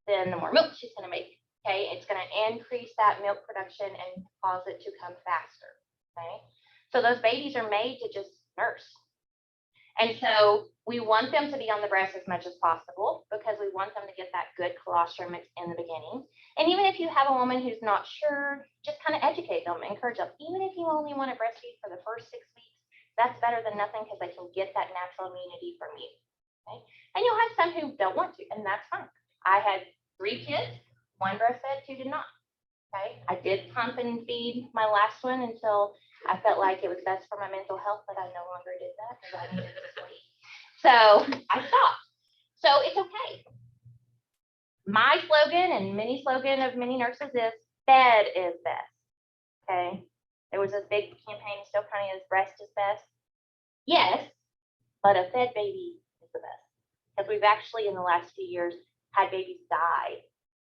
then the more milk she's going to make. Okay, it's going to increase that milk production and cause it to come faster. Okay, so those babies are made to just nurse. And so we want them to be on the breast as much as possible, because we want them to get that good colostrum mix in the beginning. And even if you have a woman who's not sure, just kind of educate them, encourage them. Even if you only want to breastfeed for the first 6 weeks, that's better than nothing, because they can get that natural immunity from you. Okay? And you'll have some who don't want to, and that's fine. I had 3 kids, 1 breastfed, 2 did not. Okay, I did pump and feed my last one until I felt like it was best for my mental health, but I no longer did that because I needed to sleep. So I stopped. So it's okay. My slogan and mini slogan of many nurses is fed is best. Okay. There was this big campaign in Stoke County, is breast is best. Yes, but a fed baby is the best. Because we've actually in the last few years had babies die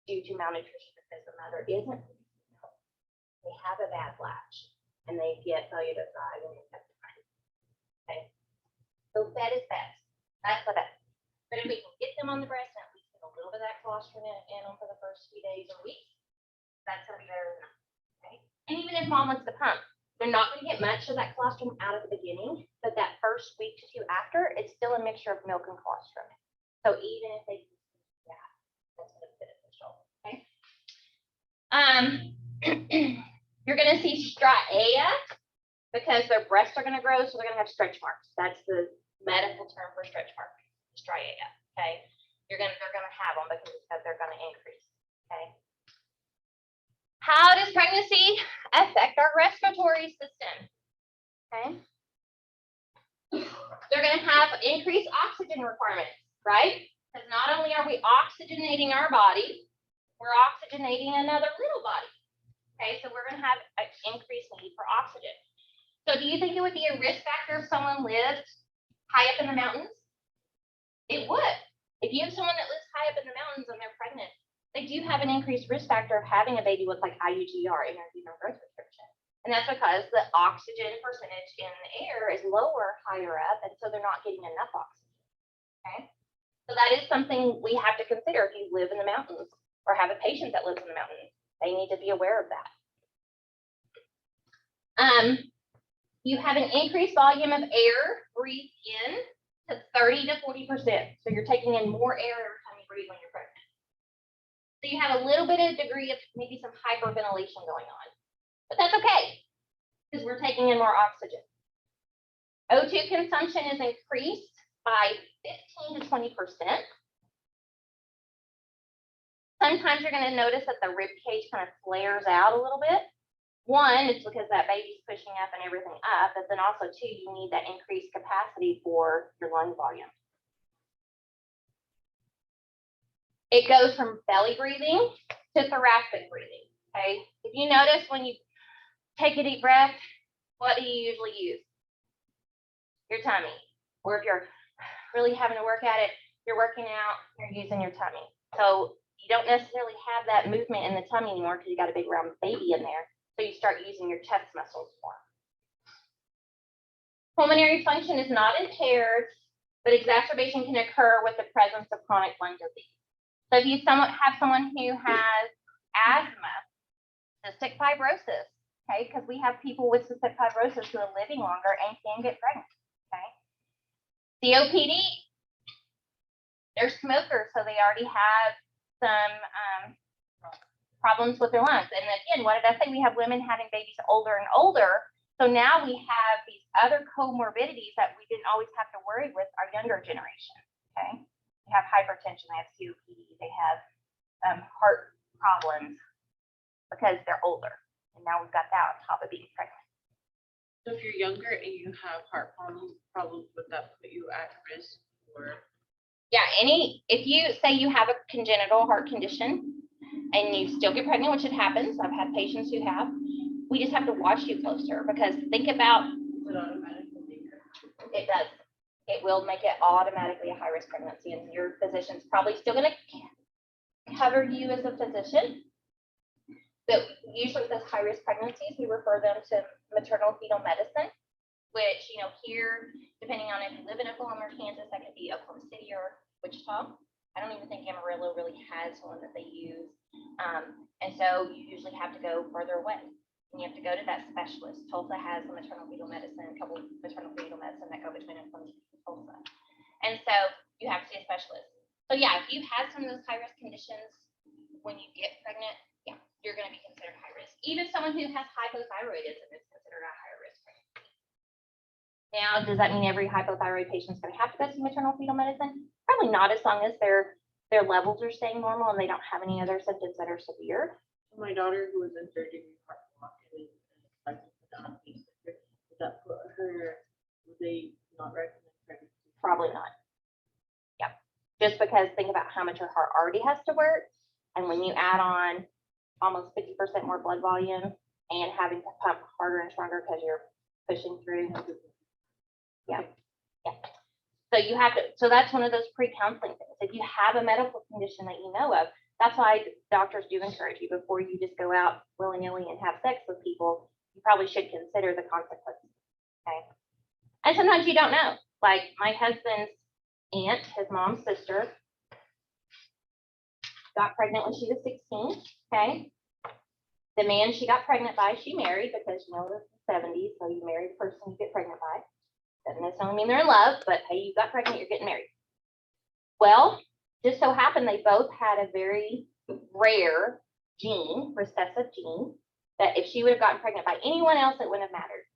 due to malnutrition because the mother isn't. They have a bad latch and they get failure to thrive and intestine. Okay. So fed is best. That's the best. But if we can get them on the breast and at least get a little bit of that colostrum in them for the first few days or weeks, that's going to be better than that. Okay. And even if mom wants to pump, they're not going to get much of that colostrum out at the beginning, but that first week to 2 after, it's still a mixture of milk and colostrum. So even if they do that, that's going to be beneficial. Okay. You're going to see striaea because their breasts are going to grow, so they're going to have stretch marks. That's the medical term for stretch mark, striaea. Okay, they're going to have them because they're going to increase. Okay. How does pregnancy affect our respiratory system? Okay. They're going to have increased oxygen requirements, right? Because not only are we oxygenating our body, we're oxygenating another little body. Okay, so we're going to have an increased need for oxygen. So do you think it would be a risk factor if someone lived high up in the mountains? It would. If you have someone that lives high up in the mountains and they're pregnant, they do have an increased risk factor of having a baby with like IUGR, intrauterine growth restriction. And that's because the oxygen percentage in the air is lower higher up, and so they're not getting enough oxygen. Okay, so that is something we have to consider if you live in the mountains or have a patient that lives in the mountains. They need to be aware of that. You have an increased volume of air breathed in to 30 to 40%. So you're taking in more air every time you breathe when you're pregnant. So you have a little bit of degree of maybe some hyperventilation going on, but that's okay because we're taking in more oxygen. O2 consumption is increased by 15 to 20%. Sometimes you're going to notice that the rib cage kind of flares out a little bit. One, it's because that baby's pushing up and everything up, but then also two, you need that increased capacity for your lung volume. It goes from belly breathing to thoracic breathing, okay? If you notice when you take a deep breath, what do you usually use? Your tummy. Or if you're really having to work at it, you're working out, you're using your tummy. So you don't necessarily have that movement in the tummy anymore because you got a big round baby in there. So you start using your chest muscles more. Pulmonary function is not impaired, but exacerbation can occur with the presence of chronic lung disease. So if you have someone who has asthma, cystic fibrosis, okay, because we have people with cystic fibrosis who are living longer and can get pregnant, okay. COPD, they're smokers, so they already have some problems with their lungs. And again, what did I say? We have women having babies older and older. So now we have these other comorbidities that we didn't always have to worry with our younger generation. Okay. They have hypertension, they have COPD, they have heart problems because they're older. And now we've got that on top of being pregnant. So if you're younger and you have heart problems, would that put you at risk for? Yeah, if you say you have a congenital heart condition and you still get pregnant, which it happens, I've had patients who have, we just have to watch you closer because think about, it does. It will make it automatically a high-risk pregnancy, and your physician's probably still going to cover you as a physician. But usually those high-risk pregnancies, we refer them to maternal fetal medicine, which, here, depending on if you live in Oklahoma or Kansas, that could be Oklahoma City or Wichita. I don't even think Amarillo really has one that they use. And so you usually have to go further away. And you have to go to that specialist. Tulsa has a maternal fetal medicine, a couple of maternal fetal medicine that go between Oklahoma and Tulsa. And so you have to see a specialist. So yeah, if you've had some of those high-risk conditions when you get pregnant, yeah, you're going to be considered high risk. Even someone who has hypothyroidism is considered a higher risk pregnancy. Now, does that mean every hypothyroid patient is going to have to go see maternal fetal medicine? Probably not, as long as their levels are staying normal and they don't have any other symptoms that are severe. My daughter, who was in third degree heart block, and does that put her? Would they not recommend pregnancy? Probably not. Yeah, just because think about how much your heart already has to work, and when you add on almost 50% more blood volume and having to pump harder and stronger because you're pushing through. Yeah. So you have to, so that's one of those pre-counseling things. If you have a medical condition that you know of, that's why doctors do encourage you before you just go out willy-nilly and have sex with people, you probably should consider the consequences. Okay. And sometimes you don't know. Like my husband's aunt, his mom's sister, got pregnant when she was 16. Okay. The man she got pregnant by, she married because, it was the 70s. So you marry the person you get pregnant by. Doesn't necessarily mean they're in love, but hey, you got pregnant, you're getting married. Well, just so happened they both had a very rare gene, recessive gene, that if she would have gotten pregnant by anyone else, it wouldn't have mattered.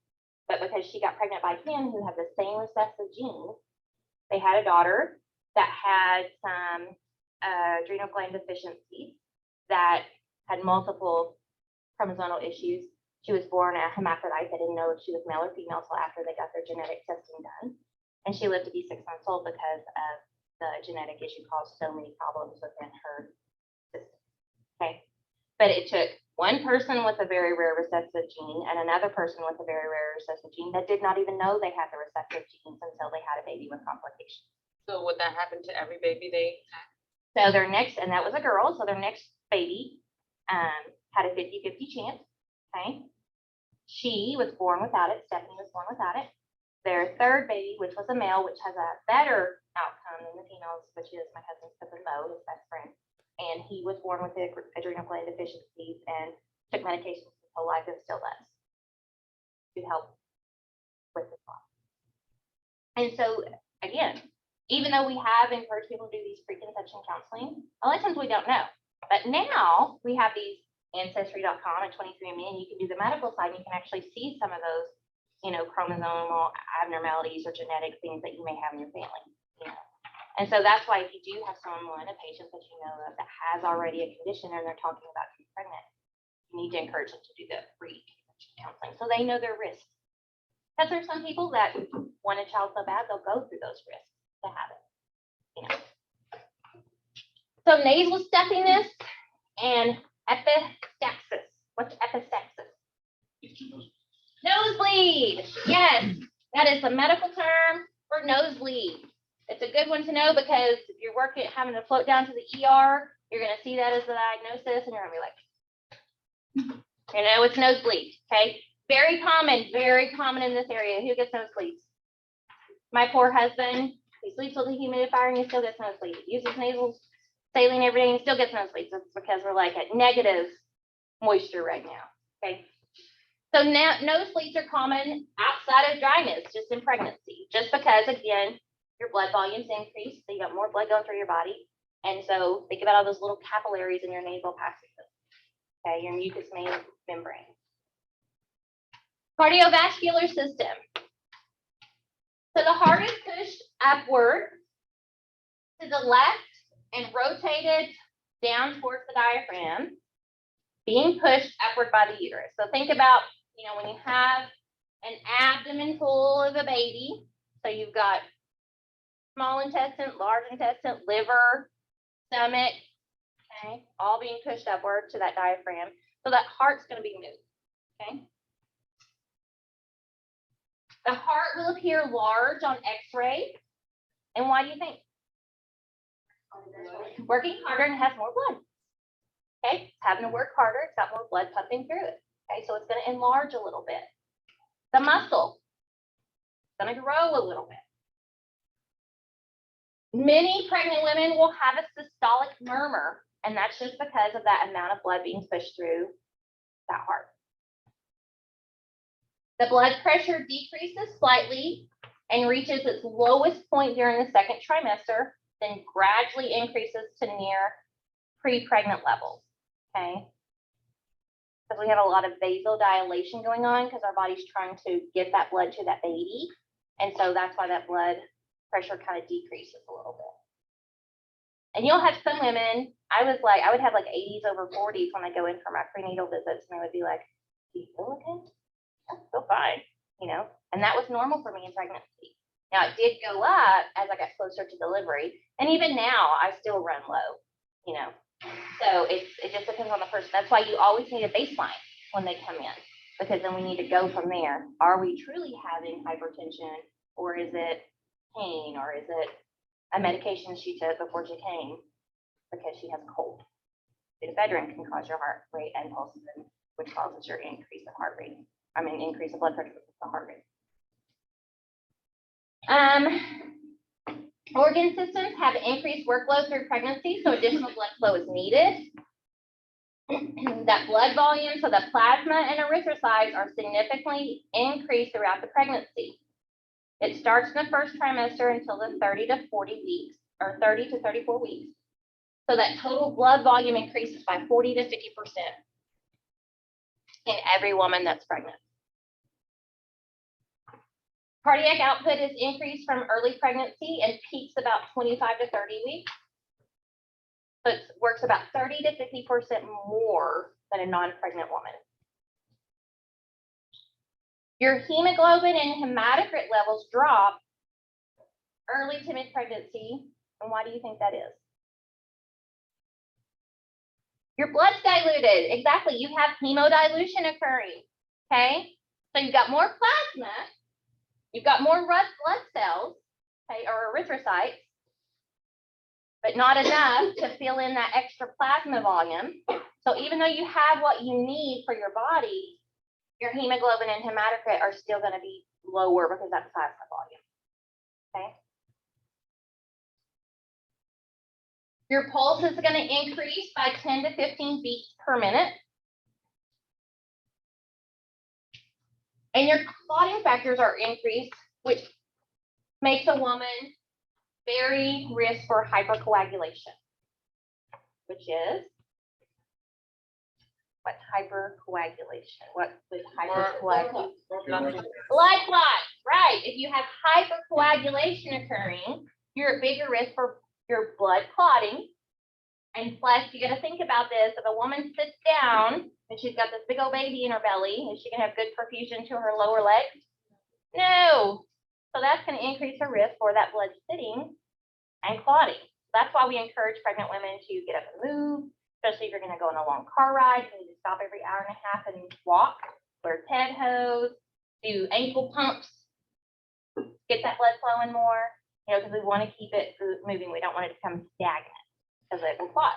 But because she got pregnant by him, who had the same recessive gene, they had a daughter that had some adrenal gland deficiency. that had multiple chromosomal issues. She was born a hermaphrodite. They didn't know if she was male or female until after they got their genetic testing done. And she lived to be 6 months old because of the genetic issue caused so many problems within her system. Okay. But it took one person with a very rare recessive gene and another person with a very rare recessive gene that did not even know they had the recessive genes until they had a baby with complications. So would that happen to every baby they had? So their next, and that was a girl, so their next baby had a 50-50 chance, okay? She was born without it, Stephanie was born without it. Their third baby, which was a male, which has a better outcome than the females, which is my husband's cousin Mo, his best friend. And he was born with adrenal gland deficiencies and took medications his whole life and still does to help with the clot. And so, again, even though we have encouraged people to do these preconception counseling, a lot of times we don't know. But now we have these Ancestry.com and 23andMe, and you can do the medical side, and you can actually see some of those, chromosomal abnormalities or genetic things that you may have in your family, And so that's why if you do have someone, a patient that you know that has already a condition and they're talking about getting pregnant, you need to encourage them to do the preconception counseling so they know their risks. Because there's some people that want a child so bad, they'll go through those risks to have it, So nasal stuffiness and epistaxis. What's epistaxis? Nosebleed. Yes, that is the medical term for nosebleed. It's a good one to know because if you're having to float down to the ER, you're going to see that as the diagnosis and you're going to be like, it's nosebleed. Okay. Very common in this area. Who gets nosebleeds? My poor husband, he sleeps with a humidifier and he still gets nosebleeds. He uses nasal saline every day and he still gets nosebleeds. It's because we're like at negative moisture right now. Okay. So now nosebleeds are common outside of dryness, just in pregnancy, just because, again, your blood volumes increase, so you got more blood going through your body. And so think about all those little capillaries in your nasal passages, okay, your mucous membrane. Cardiovascular system. So the heart is pushed upward to the left and rotated down towards the diaphragm, being pushed upward by the uterus. So think about, when you have an abdomen full of a baby, so you've got small intestine, large intestine, liver, stomach, okay, all being pushed upward to that diaphragm. So that heart's going to be moved, okay? The heart will appear large on x-ray. And why do you think? Working harder and has more blood. Okay, it's having to work harder, it's got more blood pumping through it. Okay, so it's going to enlarge a little bit. The muscle is going to grow a little bit. Many pregnant women will have a systolic murmur, and that's just because of that amount of blood being pushed through that heart. The blood pressure decreases slightly and reaches its lowest point during the second trimester, then gradually increases to near pre-pregnant levels, okay? Because we have a lot of vasodilation going on because our body's trying to get that blood to that baby. And so that's why that blood pressure kind of decreases a little bit. And you'll have some women, I would have like 80s over 40s when I go in for my prenatal visits, and I would be like, do you feel okay? I feel fine, and that was normal for me in pregnancy. Now it did go up as I got closer to delivery. And even now I still run low, So it just depends on the person. That's why you always need a baseline when they come in, because then we need to go from there. Are we truly having hypertension, or is it pain, or is it a medication she took before she came because she has a cold? Ephedrine can cause your heart rate and pulse, which causes your increase of heart rate. Increase of blood pressure with the heart rate. Organ systems have increased workload through pregnancy, so additional blood flow is needed. That blood volume, so the plasma and erythrocytes are significantly increased throughout the pregnancy. It starts in the first trimester until the 30 to 40 weeks, or 30 to 34 weeks. So that total blood volume increases by 40 to 50% in every woman that's pregnant. Cardiac output is increased from early pregnancy and peaks about 25 to 30 weeks. So it works about 30 to 50% more than a non-pregnant woman. Your hemoglobin and hematocrit levels drop early to mid-pregnancy. And why do you think that is? Your blood's diluted. Exactly. You have hemodilution occurring. Okay. So you've got more plasma. You've got more red blood cells, okay, or erythrocytes, but not enough to fill in that extra plasma volume. So even though you have what you need for your body, your hemoglobin and hematocrit are still going to be lower because that's plasma volume. Okay. Your pulse is going to increase by 10 to 15 beats per minute. And your clotting factors are increased, which makes a woman very risk for hypercoagulation, which is what hypercoagulation? What is hypercoagulation? Blood clot, right. If you have hypercoagulation occurring, you're at bigger risk for your blood clotting. And plus, you got to think about this. If a woman sits down and she's got this big old baby in her belly, is she going to have good perfusion to her lower legs? No. So that's going to increase her risk for that blood sitting and clotting. That's why we encourage pregnant women to get up and move, especially if you're going to go on a long car ride. You need to stop every hour and a half and walk, wear TED hose, do ankle pumps, get that blood flowing more, you know, because we want to keep it moving. We don't want it to become stagnant because it will clot.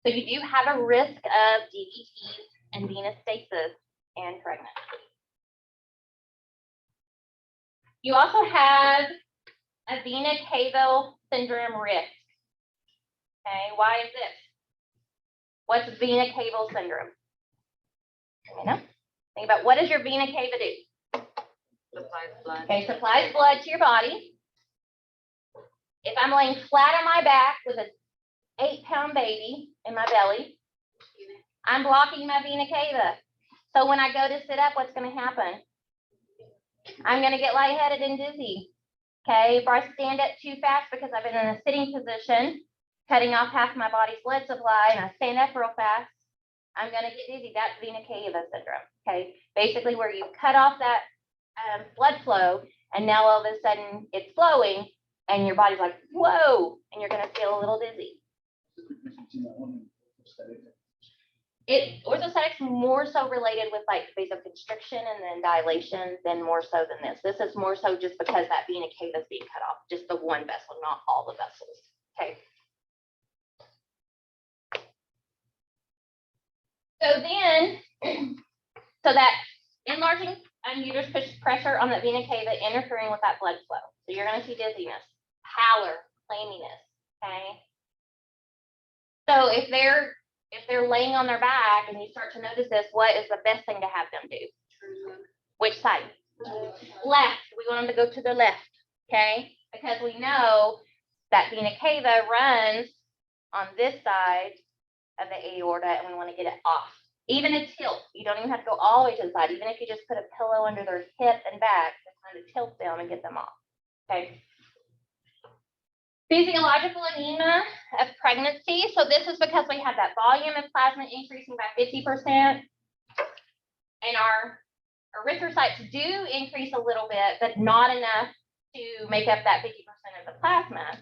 So you do have a risk of DVTs and venous stasis in pregnancy. You also have a vena cava syndrome risk. Okay, why is this? What's vena cava syndrome? You know, think about what does your vena cava do? Supplies blood. Okay, supplies blood to your body. If I'm laying flat on my back with an 8-pound baby in my belly, I'm blocking my vena cava. So when I go to sit up, what's going to happen? I'm going to get lightheaded and dizzy. Okay, if I stand up too fast because I've been in a sitting position, cutting off half my body's blood supply, and I stand up real fast, I'm going to get dizzy. That's vena cava syndrome. Okay, basically where you cut off that blood flow, and now all of a sudden it's flowing, and your body's like, whoa, and you're going to feel a little dizzy. Orthostatic's more so related with like vasoconstriction and then dilation than more so than this. This is more so just because that vena cava is being cut off, just the one vessel, not all the vessels. Okay. So then, so that enlarging uterus push pressure on the vena cava interfering with that blood flow. So you're going to see dizziness, pallor, clamminess. Okay. So if they're laying on their back and you start to notice this, what is the best thing to have them do? Which side? Left. We want them to go to the left. Okay. Because we know that vena cava runs on this side of the aorta, and we want to get it off. Even a tilt, you don't even have to go all the way to the side. Even if you just put a pillow under their hip and back, to kind of tilt them and get them off. Okay. Physiological anemia of pregnancy. So this is because we have that volume of plasma increasing by 50%, and our erythrocytes do increase a little bit, but not enough to make up that 50% of the plasma.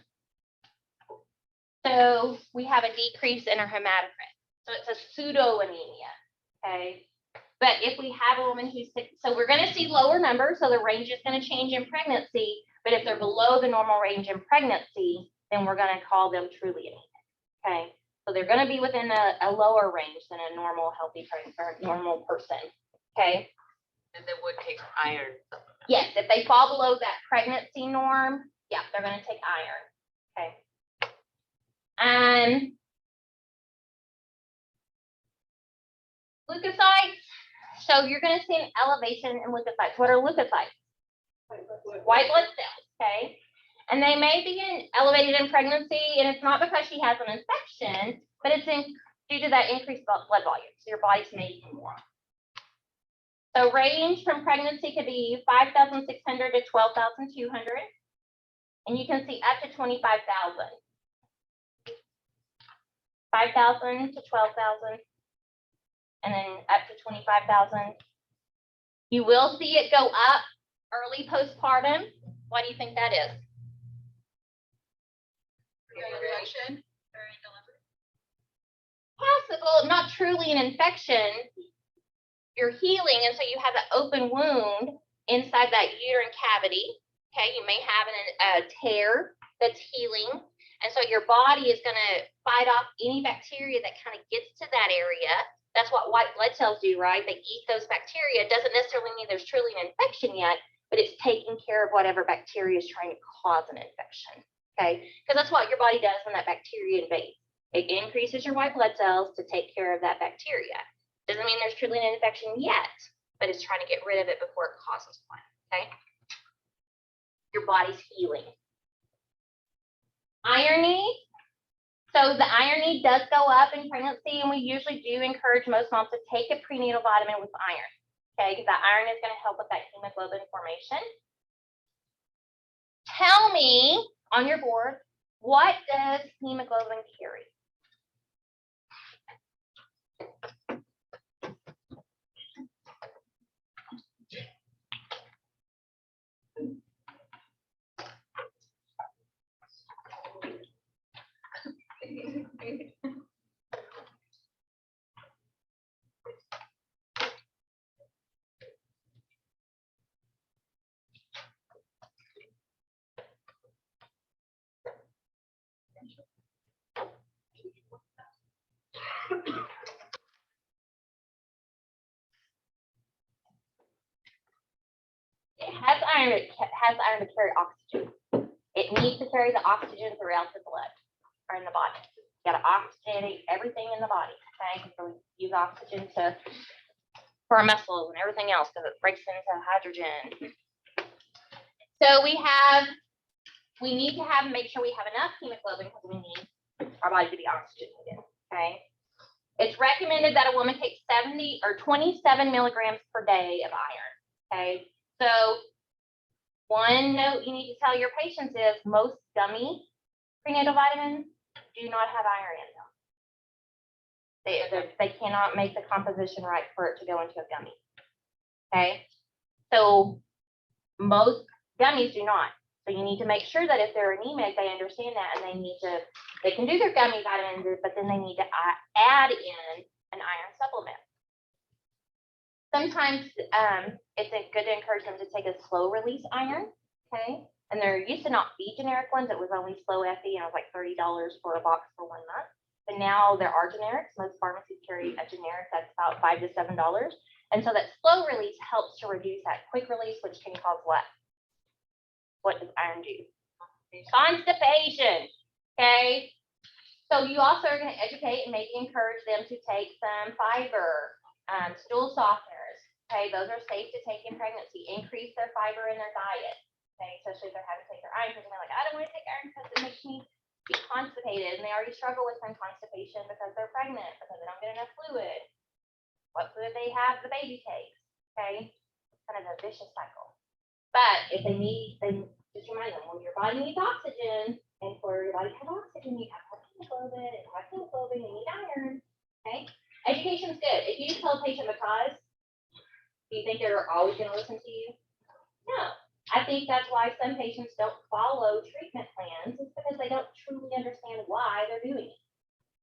So we have a decrease in our hematocrit. So it's a pseudoanemia, okay? But if we have a woman who's sick, so we're going to see lower numbers, so the range is going to change in pregnancy. But if they're below the normal range in pregnancy, then we're going to call them truly anemic, okay? So they're going to be within a lower range than a normal healthy pregnant or normal person, okay? And they would take iron. Yes, if they fall below that pregnancy norm, yeah, they're going to take iron, okay? Leukocytes. So you're going to see an elevation in leukocytes. What are leukocytes? White blood cells, okay? And they may be elevated in pregnancy, and it's not because she has an infection, but it's due to that increased blood volume. So your body's making more. So range from pregnancy could be 5,600 to 12,200. And you can see up to 25,000 5,000 to 12,000, and then up to 25,000. You will see it go up early postpartum. Why do you think that is? Infection during delivery. Possible, not truly an infection. You're healing, and so you have an open wound inside that uterine cavity. Okay, you may have a tear that's healing, and so your body is going to fight off any bacteria that kind of gets to that area. That's what white blood cells do, right? They eat those bacteria. It doesn't necessarily mean there's truly an infection yet, but it's taking care of whatever bacteria is trying to cause an infection. Okay, because that's what your body does when that bacteria invades. It increases your white blood cells to take care of that bacteria. Doesn't mean there's truly an infection yet, but it's trying to get rid of it before it causes one. Okay, your body's healing. Iron need. So the iron need does go up in pregnancy, and we usually do encourage most moms to take a prenatal vitamin with iron. Okay, because that iron is going to help with that hemoglobin formation. Tell me on your board, what does hemoglobin carry? It has iron, it has iron to carry oxygen. It needs to carry the oxygen throughout the blood or in the body. You gotta oxygenate everything in the body, okay? So we use oxygen for our muscles and everything else because it breaks into hydrogen. So we need to make sure we have enough hemoglobin because we need our body to be oxygenated, okay? It's recommended that a woman take 70 or 27 milligrams per day of iron, okay? So one note you need to tell your patients is most gummy prenatal vitamins do not have iron in them. They cannot make the composition right for it to go into a gummy. Okay, so most gummies do not. So you need to make sure that if they're anemic, they understand that, and they can do their gummy vitamins, but then they need to add in an iron supplement. Sometimes it's good to encourage them to take a slow release iron, okay? And there used to not be generic ones. It was only slow FE, and it was like $30 for a box for 1 month. But now there are generics. Most pharmacies carry a generic that's about $5 to $7. And so that slow release helps to reduce that quick release, which can cause what? What does iron do? Constipation, okay? So you also are going to educate and maybe encourage them to take some fiber, stool softeners, okay? Those are safe to take in pregnancy. Increase their fiber in their diet, okay? Especially if they're having to take their iron, because they're like, I don't want to take iron because it makes me be constipated, and they already struggle with some constipation because they're pregnant, because they don't get enough fluid. What fluid they have, the baby takes, okay? Kind of a vicious cycle. But if they need, then just remind them, well, your body needs oxygen, and for your body to have oxygen, you have to have hemoglobin, and for hemoglobin, you need iron, okay? Education's good. If you just tell a patient because, do you think they're always going to listen to you? No. I think that's why some patients don't follow treatment plans, is because they don't truly understand why they're doing it.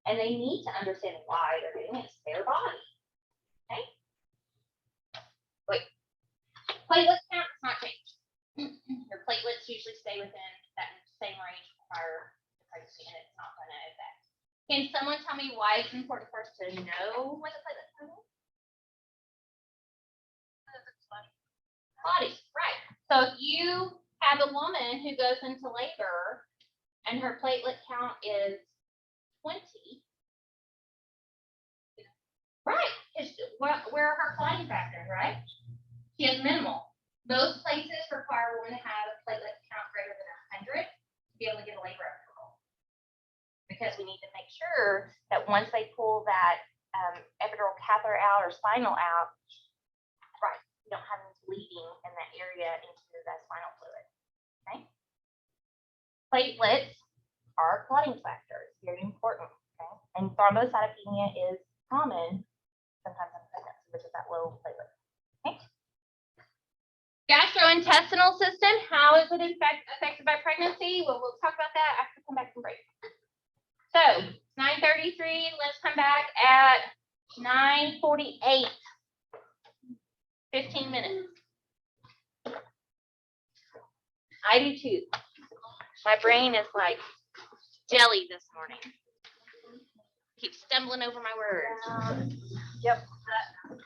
And they need to understand why they're doing it. It's their body. Okay? Wait. Platelet count does not change. Your platelets usually stay within that same range prior to pregnancy, and it's not going to affect. Can someone tell me why it's important for us to know what the platelet count is? Bodies, right. So if you have a woman who goes into labor and her platelet count is 20, right, where are her clotting factors, right? She has minimal. Those places require a woman to have a platelet count greater than 100 to be able to get a labor epidural. Because we need to make sure that once they pull that epidural catheter out or spinal out, right, you don't have any bleeding in that area into the spinal fluid. Okay. Platelets are clotting factors, very important. Okay. And thrombocytopenia is common sometimes in pregnancy, which is that low platelet. Okay. Gastrointestinal system, how is it affected by pregnancy? Well, we'll talk about that after we come back from break. So 9:33, let's come back at 9:48. 15 minutes. I do too. My brain is like jelly this morning. Keep stumbling over my words. Yep. I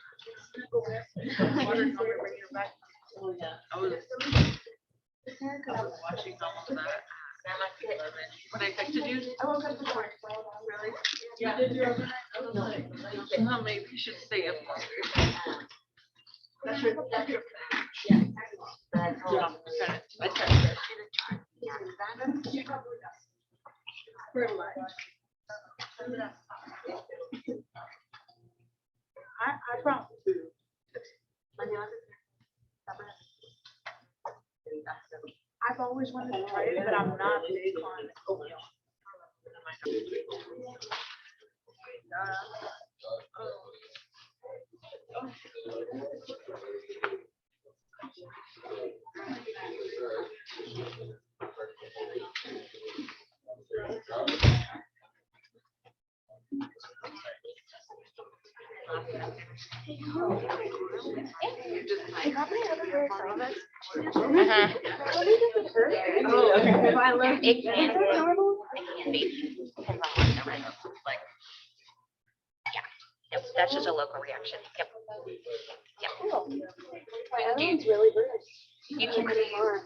was watching all of that. When I texted you. I woke up this morning. Really? Yeah. Did you overnight? I was like, oh, maybe you should stay up longer. That's your. Yeah. I texted her. I brought food. I've always wanted to try it, but I'm not big on oatmeal. It can be. Depends on what the result looks like. Yeah, yep, that's just a local reaction. Yep. Yep. Really bruised. You can do, oh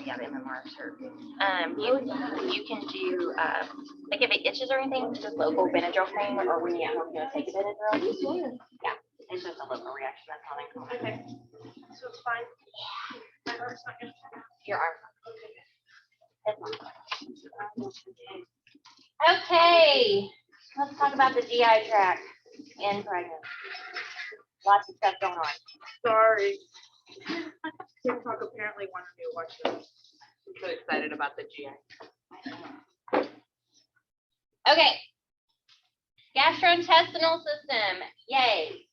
yeah, the MMR, sure. You can do, like if it itches or anything, just local Benadryl cream, or when you at home, you know, take a Benadryl. Yeah, it's just a local reaction, that's not uncommon. Okay. So it's fine. My arm's not gonna. Your arm. Okay, let's talk about the GI tract in pregnancy. Lots of stuff going on. Sorry. TikTok apparently wanted me to watch this. I'm so excited about the GI. Okay. Gastrointestinal system, yay.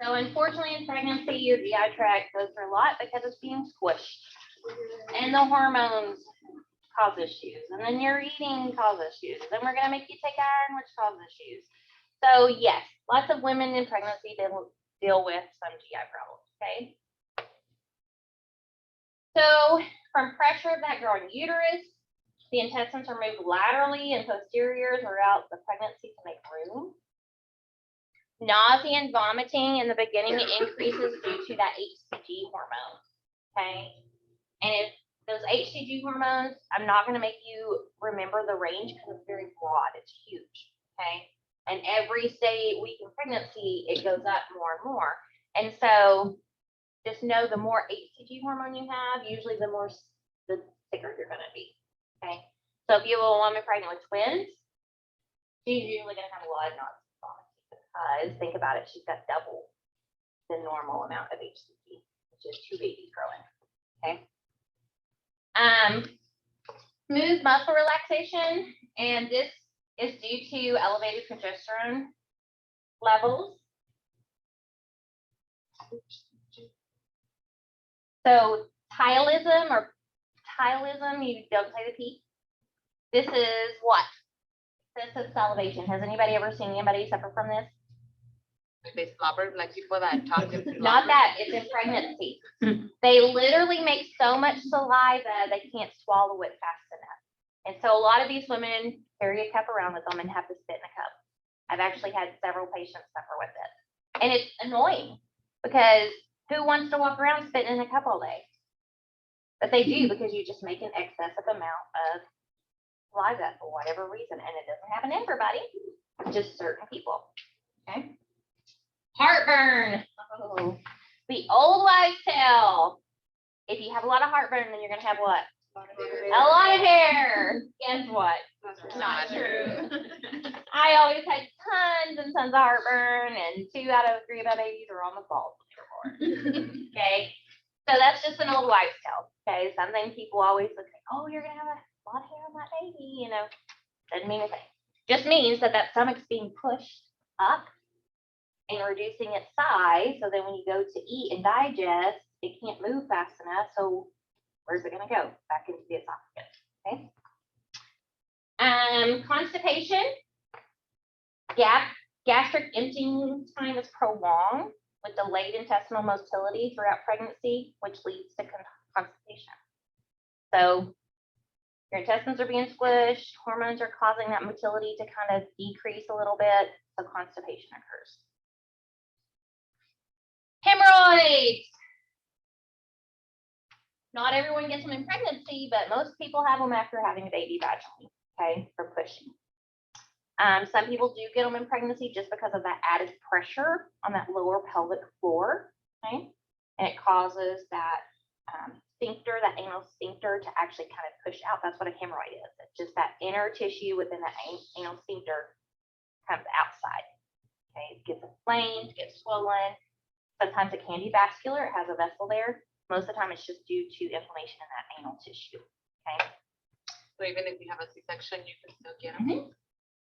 So unfortunately in pregnancy, your GI tract goes through a lot because it's being squished. And the hormones cause issues. And then your eating causes issues. Then we're gonna make you take iron, which causes issues. So yes, lots of women in pregnancy deal with some GI problems, okay? So from pressure of that growing uterus, the intestines are moved laterally and posterior throughout the pregnancy to make room. Nausea and vomiting in the beginning increases due to that HCG hormone, okay? And if those HCG hormones, I'm not gonna make you remember the range because it's very broad, it's huge, okay? And every week in pregnancy, it goes up more and more. And so just know the more HCG hormone you have, usually the sicker you're gonna be, okay? So if you have a woman pregnant with twins, she's usually gonna have a lot of nausea and vomiting because think about it, she's got double the normal amount of HCG, which is 2 babies growing, okay? Smooth muscle relaxation, and this is due to elevated progesterone levels. So tylism, you don't say the P. This is what? Excessive salivation. Has anybody ever seen anybody suffer from this? They slobber, like people that talk. Not that, it's in pregnancy. They literally make so much saliva, they can't swallow it fast enough. And so a lot of these women carry a cup around with them and have to spit in a cup. I've actually had several patients suffer with it. And it's annoying because who wants to walk around spitting in a cup all day? But they do because you just make an excessive amount of saliva for whatever reason. And it doesn't happen to everybody, just certain people. Okay. Heartburn. Oh, the old wives' tale. If you have a lot of heartburn, then you're gonna have what? A lot of hair. Guess what? Not true. I always had tons and tons of heartburn, and 2 out of 3 of my babies are on the balls when they were born. Okay, so that's just an old wives' tale. Okay, something people always look like, oh, you're gonna have a lot of hair on that baby, you know, doesn't mean a thing. Just means that that stomach's being pushed up and reducing its size. So then when you go to eat and digest, it can't move fast enough. So where's it going to go? Back into the esophagus. Okay. Constipation. Gastric emptying time is prolonged with delayed intestinal motility throughout pregnancy, which leads to constipation. So your intestines are being squished, hormones are causing that motility to kind of decrease a little bit, so constipation occurs. Hemorrhoids. Not everyone gets them in pregnancy, but most people have them after having a baby vaginally, okay, for pushing. Some people do get them in pregnancy just because of that added pressure on that lower pelvic floor, okay? And it causes that sphincter, that anal sphincter to actually kind of push out. That's what a hemorrhoid is. It's just that inner tissue within that anal sphincter comes outside, okay? It gets inflamed, gets swollen. Sometimes it can be vascular. It has a vessel there. Most of the time it's just due to inflammation in that anal tissue, okay? So even if you have a C-section, you can still get them.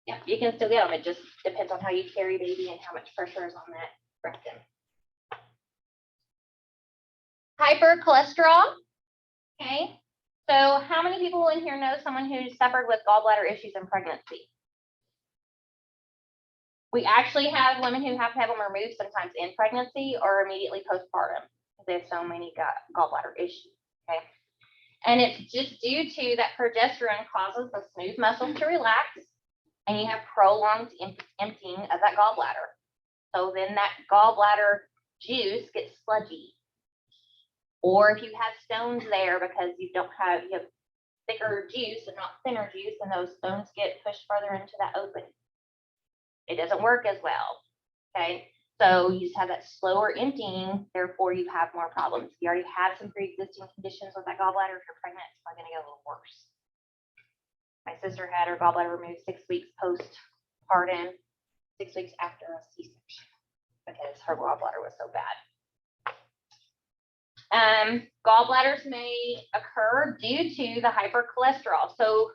Yeah, you can still get them. It just depends on how you carry baby and how much pressure is on that rectum. Hypercholesterol. Okay. So how many people in here know someone who suffered with gallbladder issues in pregnancy? We actually have women who have to have them removed sometimes in pregnancy or immediately postpartum because they have so many gallbladder issues. Okay. And it's just due to that progesterone causes the smooth muscles to relax. And you have prolonged emptying of that gallbladder. So then that gallbladder juice gets sludgy. Or if you have stones there because you have thicker juice and not thinner juice, and those stones get pushed further into that opening. It doesn't work as well. Okay. So you just have that slower emptying, therefore you have more problems. If you already have some pre-existing conditions with that gallbladder, if you're pregnant, it's probably gonna get a little worse. My sister had her gallbladder removed 6 weeks postpartum, 6 weeks after a C-section because her gallbladder was so bad. Gallbladders may occur due to the hypercholesterol. So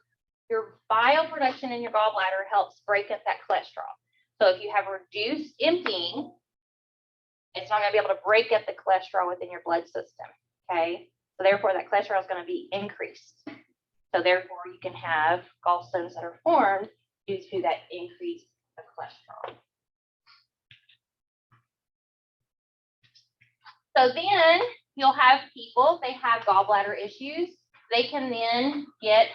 your bile production in your gallbladder helps break up that cholesterol. So if you have reduced emptying, it's not going to be able to break up the cholesterol within your blood system. Okay. So therefore that cholesterol is going to be increased. So therefore, you can have gallstones that are formed due to that increase of cholesterol. So then you'll have people, they have gallbladder issues. They can then get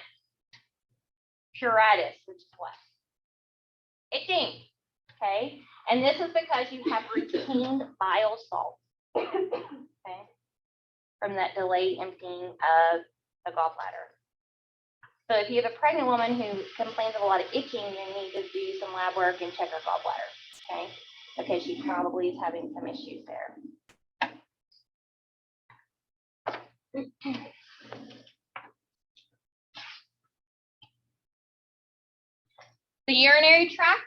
pruritus, which is what? Itching, okay? And this is because you have retained bile salt, okay? From that delayed emptying of the gallbladder. So if you have a pregnant woman who complains of a lot of itching, you need to do some lab work and check her gallbladder, okay? Because she probably is having some issues there. The urinary tract.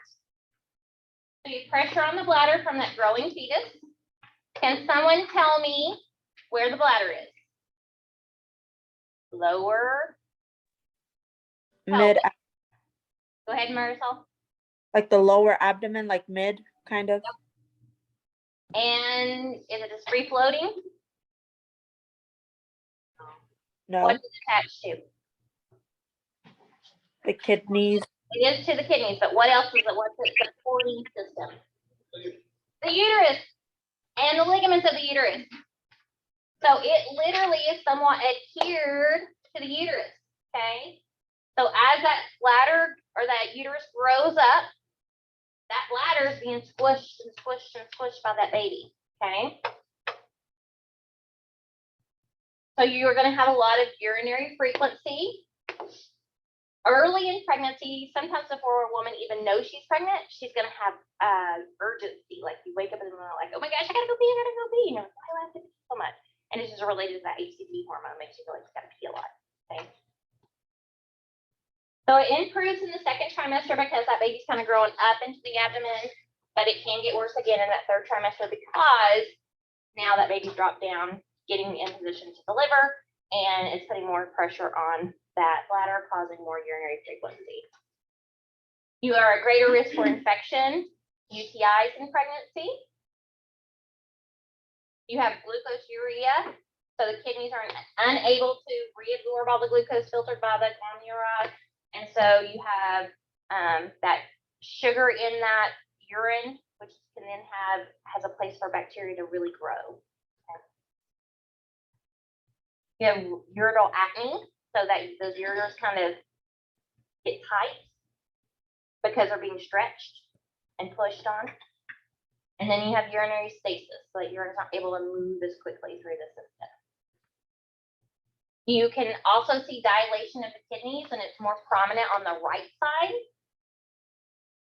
So you pressure on the bladder from that growing fetus. Can someone tell me where the bladder is? Lower. Mid, Go ahead, Marisol. like the lower abdomen, like mid, kind of. And is it just free floating? No, What is it attached to? the kidneys. It is to the kidneys, but what else is it? What's the supporting system? The uterus and the ligaments of the uterus. So it literally is somewhat adhered to the uterus, okay? So as that bladder or that uterus grows up, that bladder is being squished and squished and squished by that baby, okay? So you are going to have a lot of urinary frequency. Early in pregnancy, sometimes before a woman even knows she's pregnant, she's going to have urgency. Like you wake up in the morning like, oh my gosh, I got to go pee, I got to go pee. You know, why do I have to pee so much? And it's just related to that HCG hormone, makes you feel like you got to pee a lot, okay? So it improves in the second trimester because that baby's kind of growing up into the abdomen, but it can get worse again in that third trimester because now that baby's dropped down, getting in position to deliver, and it's putting more pressure on that bladder, causing more urinary frequency. You are at greater risk for infection, UTIs in pregnancy. You have glucosuria, so the kidneys are unable to reabsorb all the glucose filtered by the glomeruli. And so you have that sugar in that urine, which can then has a place for bacteria to really grow. You have ureteral acne, so that those ureters kind of get tight because they're being stretched and pushed on. And then you have urinary stasis, so that urine's not able to move as quickly through the system. You can also see dilation of the kidneys, and it's more prominent on the right side.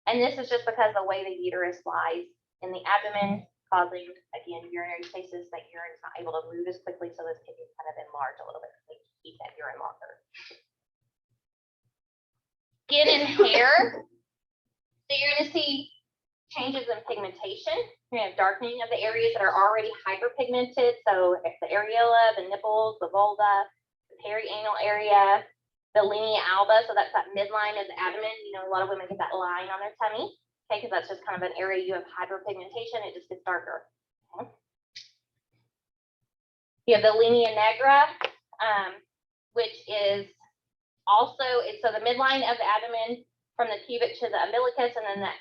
And this is just because the way the uterus lies in the abdomen, causing, again, urinary stasis, that urine's not able to move as quickly, so those kidneys kind of enlarge a little bit to keep that urine longer. Skin and hair. So you're going to see changes in pigmentation. You're going to have darkening of the areas that are already hyperpigmented. So the areola, the nipples, the vulva, the perianal area, the linea alba. So that's that midline of the abdomen. You know, a lot of women get that line on their tummy. Okay, because that's just kind of an area you have hyperpigmentation. It just gets darker. Okay. You have the linea nigra, which is also, so the midline of the abdomen from the pubic to the umbilicus, and then that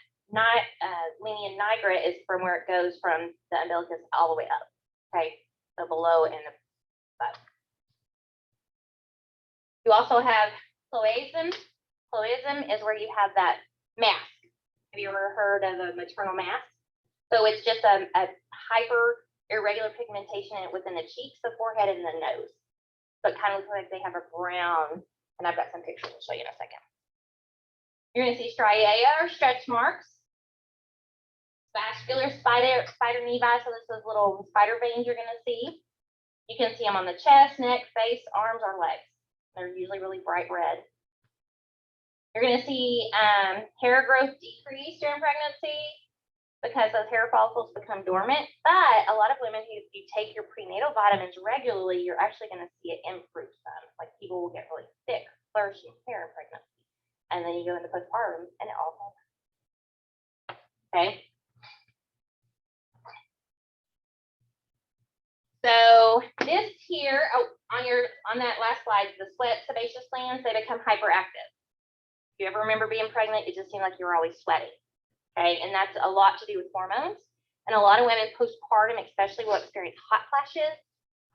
linea nigra is from where it goes from the umbilicus all the way up. Okay, so below and above. You also have chloasm. Chloasm is where you have that mask. Have you ever heard of a maternal mask? So it's just a hyper irregular pigmentation within the cheeks, the forehead, and the nose. So it kind of looks like they have a brown, and I've got some pictures I'll show you in a second. You're going to see striaea or stretch marks. Vascular spider nevi, so this is little spider veins you're going to see. You can see them on the chest, neck, face, arms, or legs. They're usually really bright red. You're going to see hair growth decrease during pregnancy because those hair follicles become dormant. But a lot of women who you take your prenatal vitamins regularly, you're actually going to see it improve some. Like people will get really thick, flourishing hair in pregnancy. And then you go into postpartum and it all falls out. Okay. So this here, on that last slide, the sweat sebaceous glands, they become hyperactive. If you ever remember being pregnant, it just seemed like you were always sweating. Okay, and that's a lot to do with hormones. And a lot of women postpartum especially will experience hot flashes,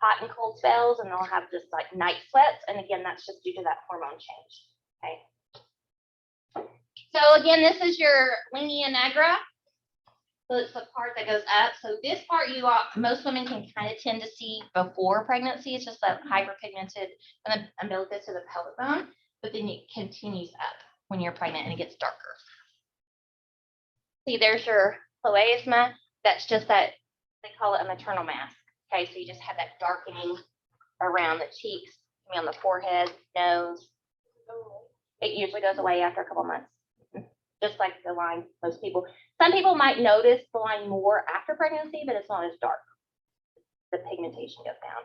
hot and cold spells, and they'll have just like night sweats. And again, that's just due to that hormone change. Okay. So again, this is your linea nigra. So it's the part that goes up. So this part most women can kind of tend to see before pregnancy. It's just that hyperpigmented from the umbilicus to the pelvic bone, but then it continues up when you're pregnant and it gets darker. See, there's your chloasma. That's just that, they call it a maternal mask. Okay, so you just have that darkening around the cheeks, on the forehead, nose. It usually goes away after a couple months. Just like the line, most people. Some people might notice the line more after pregnancy, but it's not as dark. The pigmentation goes down.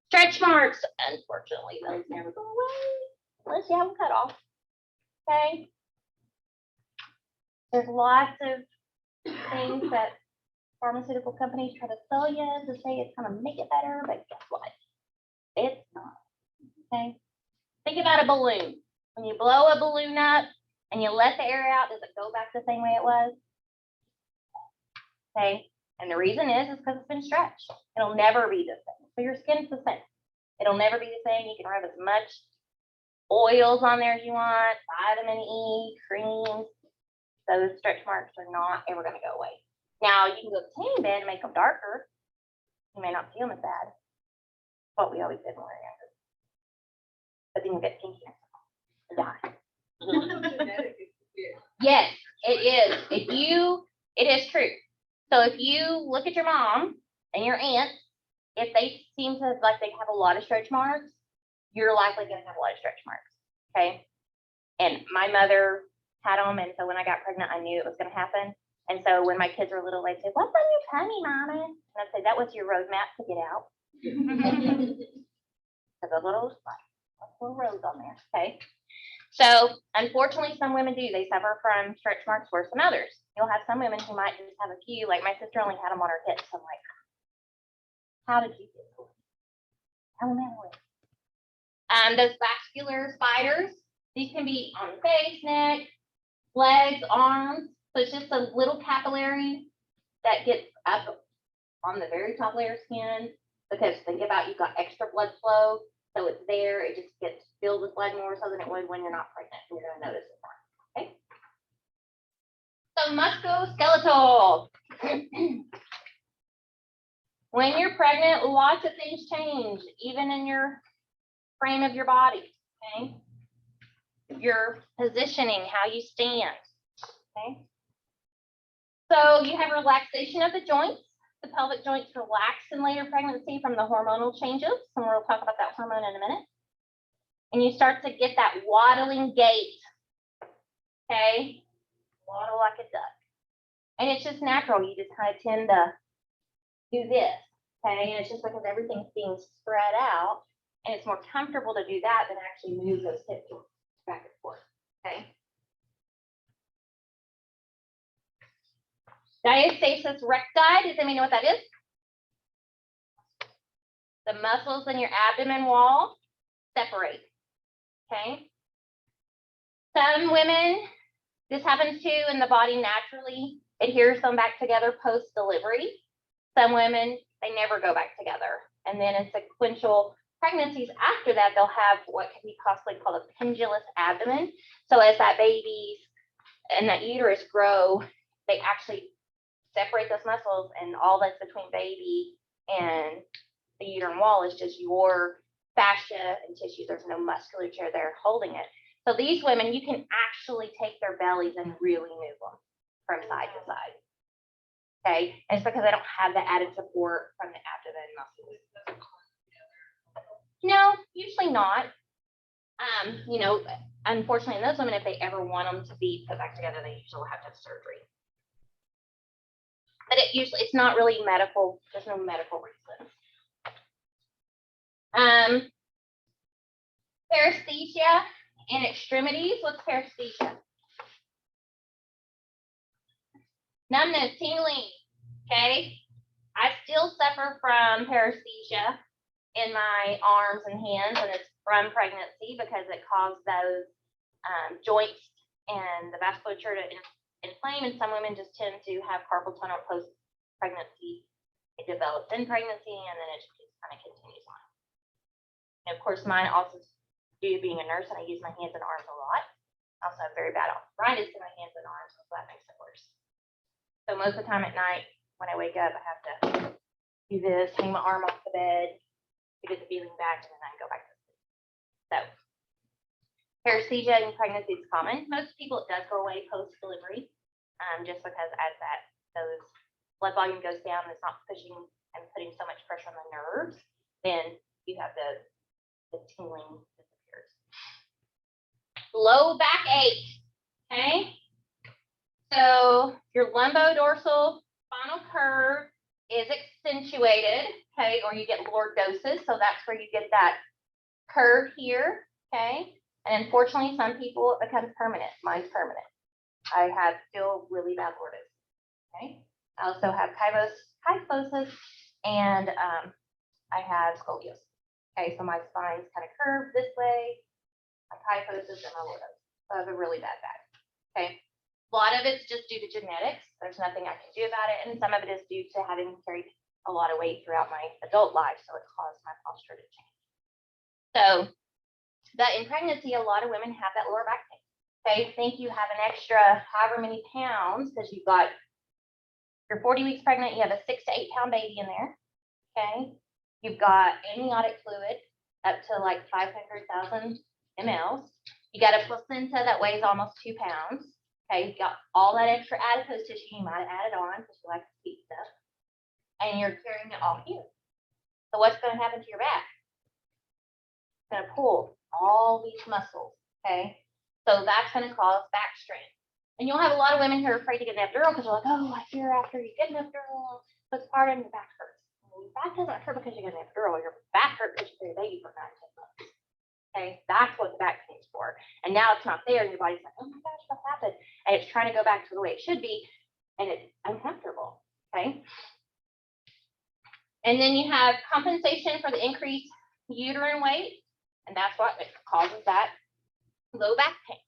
Stretch marks, unfortunately, those never go away unless you have them cut off. Okay. There's lots of things that pharmaceutical companies try to sell you to say it's going to make it better, but guess what? It's not. Okay. Think about a balloon. When you blow a balloon up, and you let the air out, does it go back the same way it was? Okay, and the reason is because it's been stretched. It'll never be the same. So your skin's the same. It'll never be the same. You can rub as much oils on there as you want, vitamin E, creams. Those stretch marks are not ever going to go away. Now, you can go to the tanning bed and make them darker. You may not see them as bad, but we always did when we were younger. But then you get pink cancer and die. Yes, it is. It is true. So if you look at your mom and your aunt, if they seem to like they have a lot of stretch marks, you're likely going to have a lot of stretch marks. Okay. And my mother had them, and so when I got pregnant, I knew it was going to happen. And so when my kids were little, they'd say, "What's on your tummy, Mama?" And I'd say, "That was your roadmap to get out." Because those little roads on there. Okay. So unfortunately, some women do. They suffer from stretch marks worse than others. You'll have some women who might just have a few, like my sister only had them on her hips. I'm like, how did you get those? How in that way? Those vascular spiders, these can be on the face, neck, legs, arms. So it's just a little capillary that gets up on the very top layer of skin, because think about, you've got extra blood flow. So it's there, it just gets filled with blood more so than it would when you're not pregnant. You're gonna notice it more, okay? So musculoskeletal. When you're pregnant, lots of things change, even in your frame of your body, okay? Your positioning, how you stand, okay? So you have relaxation of the joints. The pelvic joints relax in later pregnancy from the hormonal changes, and we'll talk about that hormone in a minute. And you start to get that waddling gait, okay? Waddle like a duck. And it's just natural. You just kind of tend to do this, okay? And it's just because everything's being spread out, and it's more comfortable to do that than actually move those hip joints back and forth, okay? Diastasis recti, does anybody know what that is? The muscles in your abdomen wall separate, okay? Some women, this happens too, and the body naturally adheres them back together post-delivery. Some women, they never go back together. And then in sequential pregnancies after that, they'll have what can be possibly called a pendulous abdomen. So as that baby and that uterus grow, they actually separate those muscles, and all that's between baby and the uterine wall is just your fascia and tissue. There's no musculature there holding it. So these women, you can actually take their bellies and really move them from side to side. Okay, and it's because they don't have the added support from the abdomen muscles. No, usually not. You know, unfortunately, in those women, if they ever want them to be put back together, they usually have to have surgery. But it's not really medical. There's no medical reason. Paresthesia in extremities. What's paresthesia? Numbness, tingling. Okay, I still suffer from paresthesia in my arms and hands, and it's from pregnancy because it caused those joints and the vasculature to inflame, and some women just tend to have carpal tunnel post-pregnancy. It develops in pregnancy, and then it just kind of continues on. And of course, mine also, due to being a nurse, and I use my hands and arms a lot, I also have very bad arthritis in my hands and arms, so that makes it worse. So most of the time at night, when I wake up, I have to do this, hang my arm off the bed, get the feeling back, and then I go back to sleep. So paresthesia in pregnancy is common. Most people, it does go away post-delivery, just because as those blood volume goes down, it's not pushing and putting so much pressure on the nerves, then you have the tingling disappears. Low back ache, okay? So your lumbodorsal spinal curve is accentuated, okay, or you get lordosis, so that's where you get that curve here, okay? And unfortunately, some people, it becomes permanent. Mine's permanent. I have still really bad lordosis, okay? I also have kyphosis, and I have scoliosis. Okay, so my spine's kind of curved this way, my kyphosis and my lordosis. So I have a really bad back, okay? A lot of it's just due to genetics. There's nothing I can do about it, and some of it is due to having carried a lot of weight throughout my adult life, so it caused my posture to change. So that in pregnancy, a lot of women have that lower back pain. Okay, think you have an extra however many pounds because you've got, you're 40 weeks pregnant, you have a 6 to 8 pound baby in there. Okay, you've got amniotic fluid up to like 500,000 mLs. You got a placenta that weighs almost 2 pounds. Okay, you've got all that extra adipose tissue you might have added on because you like to eat stuff, and you're carrying it all here. So what's going to happen to your back? It's going to pull all these muscles. Okay, so that's going to cause back strain. And you'll have a lot of women who are afraid to get an epidural because they're like, oh, I fear after you get an epidural, postpartum, your back hurts. Well, your back doesn't hurt because you get an epidural. Your back hurts because you carry a baby for 9 to 10 months. Okay, that's what the back pain's for. And now it's not there, and your body's like, oh my gosh, what happened? And it's trying to go back to the way it should be, and it's uncomfortable. Okay. And then you have compensation for the increased uterine weight, and that's what causes that low back pain.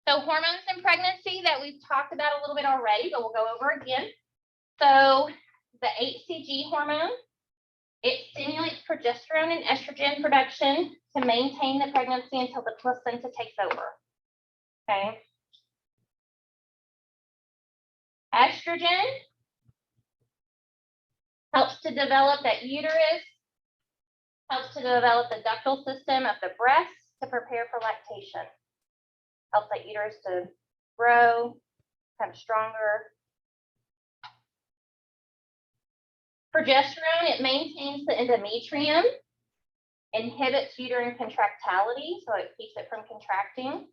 So hormones in pregnancy that we've talked about a little bit already, but we'll go over again. So the HCG hormone, it stimulates progesterone and estrogen production to maintain the pregnancy until the placenta takes over. Okay. Estrogen helps to develop that uterus, helps to develop the ductal system of the breast to prepare for lactation. Helps that uterus to grow, become stronger. Progesterone, it maintains the endometrium, inhibits uterine contractility, so it keeps it from contracting.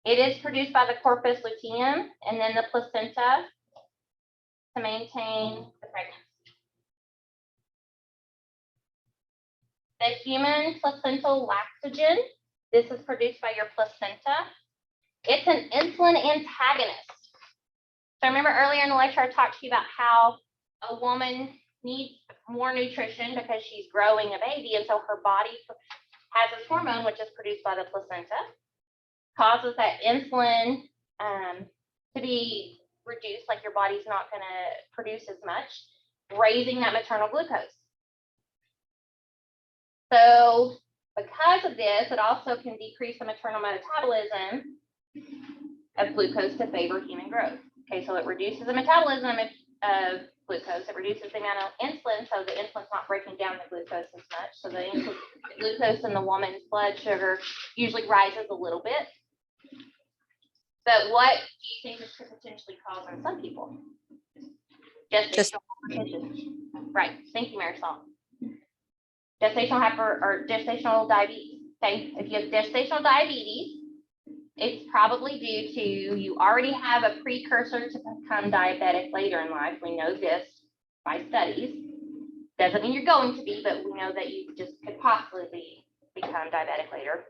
It is produced by the corpus luteum and then the placenta to maintain the pregnancy. The human placental lactogen, this is produced by your placenta. It's an insulin antagonist. So remember earlier in the lecture, I talked to you about how a woman needs more nutrition because she's growing a baby, and so her body has this hormone, which is produced by the placenta, causes that insulin to be reduced, like your body's not going to produce as much, raising that maternal glucose. So because of this, it also can decrease the maternal metabolism of glucose to favor human growth. Okay, so it reduces the metabolism of glucose. It reduces the amount of insulin, so the insulin's not breaking down the glucose as much. So the glucose in the woman's blood sugar usually rises a little bit. But what do you think this could potentially cause in some people? Gestational hypertension. Right. Thank you, Marisol. Gestational diabetes. Okay, if you have gestational diabetes, it's probably due to you already have a precursor to become diabetic later in life. We know this by studies. Doesn't mean you're going to be, but we know that you just could possibly become diabetic later.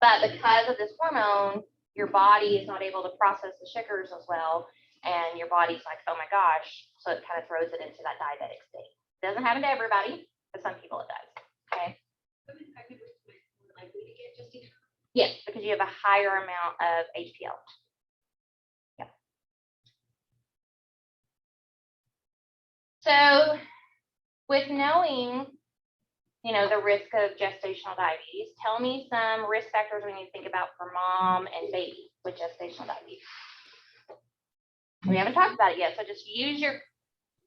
But because of this hormone, your body is not able to process the sugars as well, and your body's like, oh my gosh, so it kind of throws it into that diabetic state. Doesn't happen to everybody, but some people it does. Okay. Yes, because you have a higher amount of HPL. Yeah. So with knowing, the risk of gestational diabetes, tell me some risk factors we need to think about for mom and baby with gestational diabetes. We haven't talked about it yet, so just use your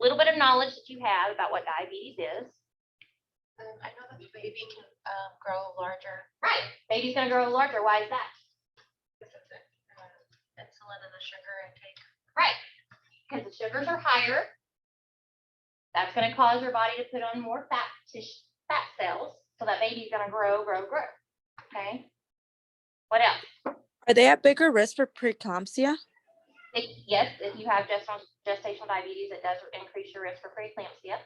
little bit of knowledge that you have about what diabetes is. I know that the baby can grow larger. Right, baby's gonna grow larger. Why is that? Because of the insulin and the sugar intake. Right, because the sugars are higher. That's gonna cause your body to put on more fat cells, so that baby's gonna grow. Okay. What else? Are they at bigger risk for preeclampsia? Yes, if you have gestational diabetes, it does increase your risk for preeclampsia.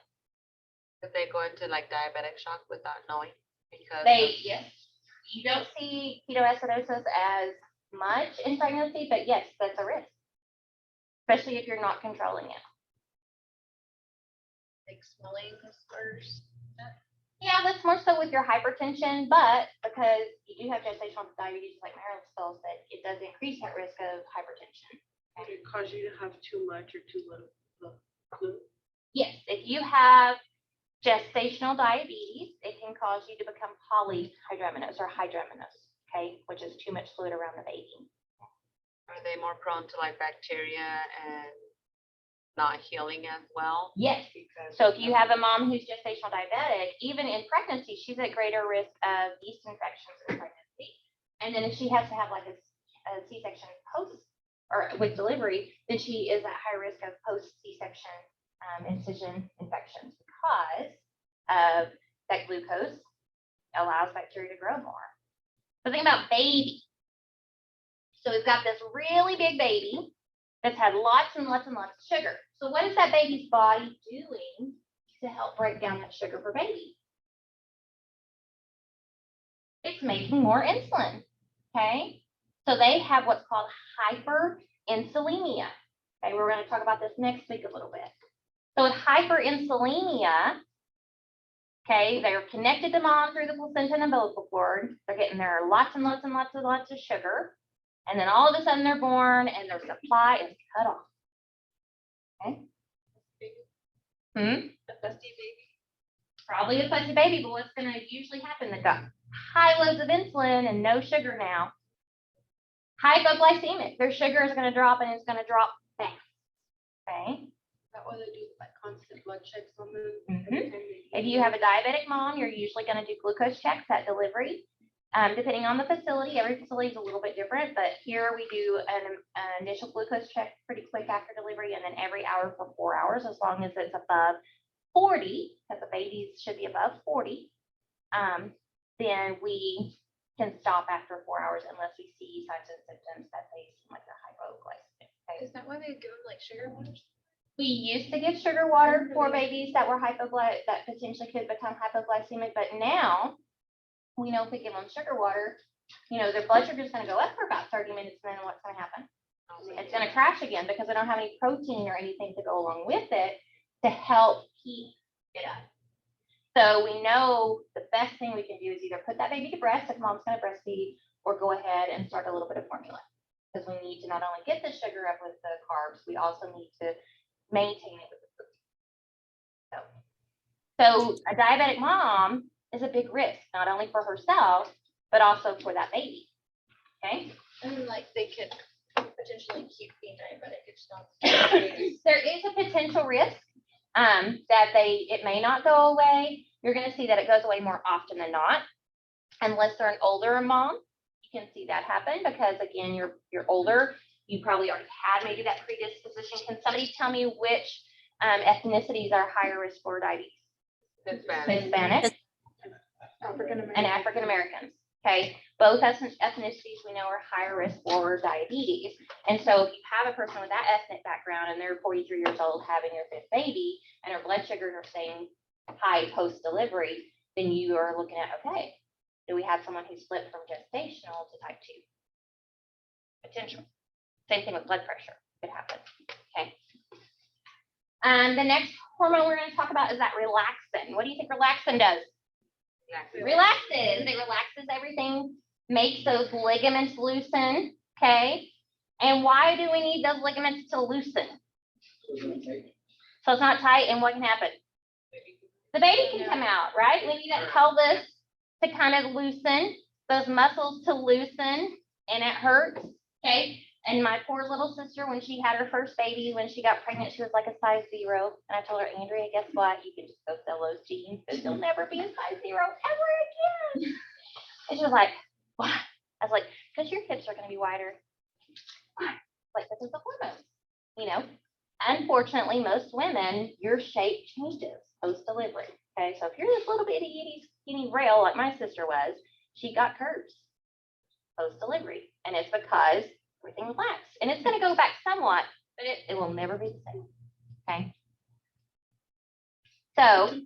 If they go into like diabetic shock without knowing, because Yes, you don't see ketoacidosis as much in pregnancy, but yes, that's a risk, especially if you're not controlling it. Like swelling disorders. Yeah, that's more so with your hypertension, but because you do have gestational diabetes, like Marisol said, it does increase that risk of hypertension. Would it cause you to have too much or too little gluten? Yes, if you have gestational diabetes, it can cause you to become polyhydramnios or hydramnios, okay, which is too much fluid around the baby. are they more prone to like bacteria and not healing as well? Yes. Because So if you have a mom who's gestational diabetic, even in pregnancy, she's at greater risk of yeast infections in pregnancy. And then if she has to have like a C-section post or with delivery, then she is at high risk of post C-section incision infections because of that glucose allows bacteria to grow more. So think about baby. So we've got this really big baby that's had lots and lots and lots of sugar. So what is that baby's body doing to help break down that sugar for baby. It's making more insulin, okay? So they have what's called hyperinsulinemia. Okay, we're going to talk about this next week a little bit. So with hyperinsulinemia, okay, they're connected to mom through the placenta and umbilical cord. They're getting their lots and lots and lots and lots of sugar. And then all of a sudden they're born and their supply is cut off. Okay. A fussy baby. Probably a fussy baby, but what's going to usually happen? They've got high loads of insulin and no sugar now. Hypoglycemic, their sugar is going to drop and it's going to drop fast. Okay. That why they do like constant blood checks on them. Mhm. If you have a diabetic mom, you're usually going to do glucose checks at delivery. Depending on the facility, every facility is a little bit different, but here we do an initial glucose check pretty quick after delivery and then every hour for 4 hours, as long as it's above 40, because the babies should be above 40. Then we can stop after 4 hours unless we see signs and symptoms that they seem like they're hypoglycemic. Okay. Is that why they give them like sugar waters? We used to give sugar water for babies that were that potentially could become hypoglycemic, but now we know if we give them sugar water, their blood sugar is going to go up for about 30 minutes, and then what's going to happen? It's going to crash again because they don't have any protein or anything to go along with it to help keep it up. So we know the best thing we can do is either put that baby to breast if mom's going to breastfeed, or go ahead and start a little bit of formula, because we need to not only get the sugar up with the carbs, we also need to maintain it with the protein. So a diabetic mom is a big risk, not only for herself, but also for that baby. Okay. And like they could potentially keep being diabetic. It's not. There is a potential risk that it may not go away. You're going to see that it goes away more often than not, unless they're an older mom. You can see that happen because again, you're older. You probably already had maybe that predisposition. Can somebody tell me which ethnicities are higher risk for diabetes? Hispanic and African Americans. Okay, both ethnicities we know are higher risk for diabetes. And so if you have a person with that ethnic background and they're 43 years old having their 5th baby and her blood sugars are staying high post-delivery, then you are looking at, okay, do we have someone who's flipped from gestational to type 2? Potential. Same thing with blood pressure. Could happen. Okay. The next hormone we're going to talk about is that relaxin. What do you think relaxin does? Relaxes. It relaxes everything, makes those ligaments loosen. Okay. And why do we need those ligaments to loosen? So it's not tight, and what can happen? The baby can come out, right? We need that pelvis to kind of loosen, those muscles to loosen, and it hurts. Okay. And my poor little sister, when she had her first baby, when she got pregnant, she was like a size 0. And I told her, Andrea, guess what? You can just go sell those jeans because you'll never be a size 0 ever again. And she was like, why? I was like, because your hips are going to be wider. Why? Like, this is the hormones. Unfortunately, most women, your shape changes post-delivery. Okay, so if you're this little bitty skinny rail like my sister was, she got curves post-delivery. And it's because everything relaxed. And it's going to go back somewhat, but it will never be the same. Okay. So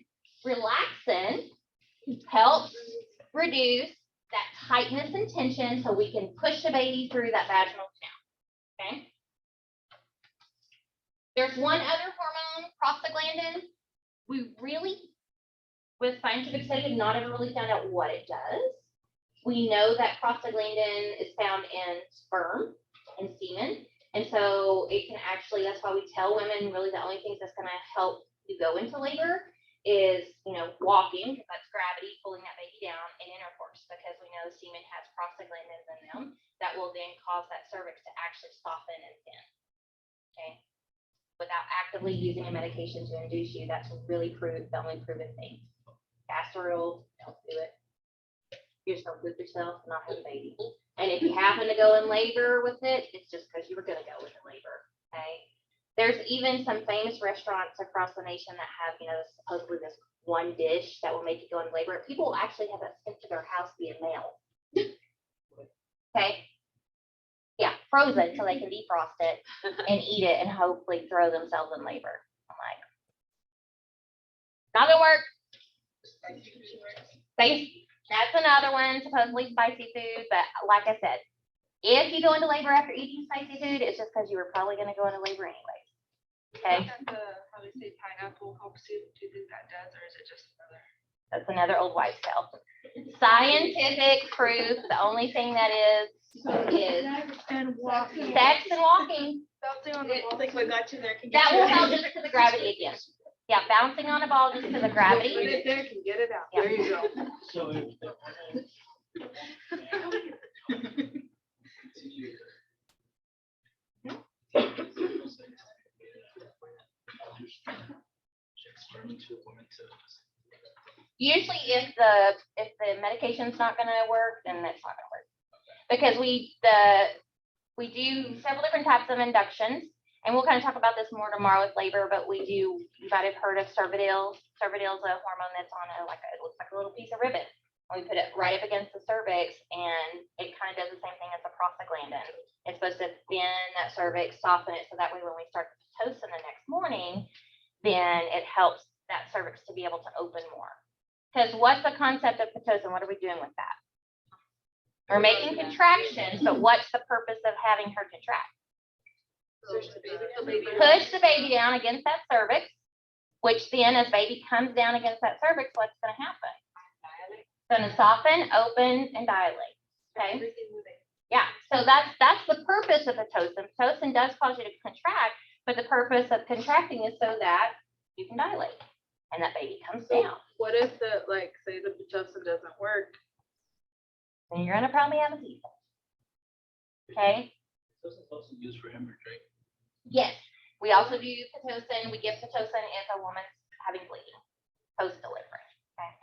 relaxin helps reduce that tightness and tension so we can push the baby through that vaginal canal. Okay. There's one other hormone, prostaglandin. We really, with scientific study, have not ever really found out what it does. We know that prostaglandin is found in sperm and semen. And so it can actually, that's why we tell women really the only things that's going to help you go into labor is, walking, because that's gravity pulling that baby down, and intercourse, because we know semen has prostaglandins in them that will then cause that cervix to actually soften and thin. Okay. Without actively using a medication to induce you, that's really the only proven thing. Castor oil, don't do it. You're just gonna whip yourself and not have a baby. And if you happen to go in labor with it, it's just because you were gonna go into labor. Okay. There's even some famous restaurants across the nation that have, supposedly this one dish that will make you go into labor. People will actually have that sent to their house via mail. Okay. Yeah, frozen so they can defrost it and eat it and hopefully throw themselves in labor. I'm like, Not gonna work. That's another one, supposedly spicy food, but like I said, if you go into labor after eating spicy food, it's just because you were probably gonna go into labor anyway. Okay, How they say pineapple helps you, do you think that does, or is it just another? that's another old wives' tale. Scientific proof, the only thing that is And walking. sex and walking. Bouncing on the ball. Like what got you there can get That you will there. help just because of gravity again. Yeah, bouncing on a ball just because of Put gravity. it there, can get it out. Yeah. There you go. So Usually if the medication's not gonna work, then it's not gonna work. Because we do several different types of inductions, and we'll kind of talk about this more tomorrow with labor, but you might have heard of Cervidil. Cervidil is a hormone that's on it looks like a little piece of ribbon. And we put it right up against the cervix, and it kind of does the same thing as a prostaglandin. It's supposed to thin that cervix, soften it, so that way when we start the Pitocin the next morning, then it helps that cervix to be able to open more. Because what's the concept of Pitocin? What are we doing with that? We're making contractions, but what's the purpose of having her contract? Push the baby. Push the baby down against that cervix, which then as baby comes down against that cervix, what's gonna happen? It's gonna soften, open, and dilate, okay? Everything moving. Yeah, so that's the purpose of Pitocin. Pitocin does cause you to contract, but the purpose of contracting is so that you can dilate and that baby comes So- down. What if say the Pitocin doesn't work? Then you're gonna probably have a C-section. Okay? Doesn't also used for hemorrhage, right? Yes, we also do Pitocin. We give Pitocin if a woman's having bleeding post-delivery. Okay?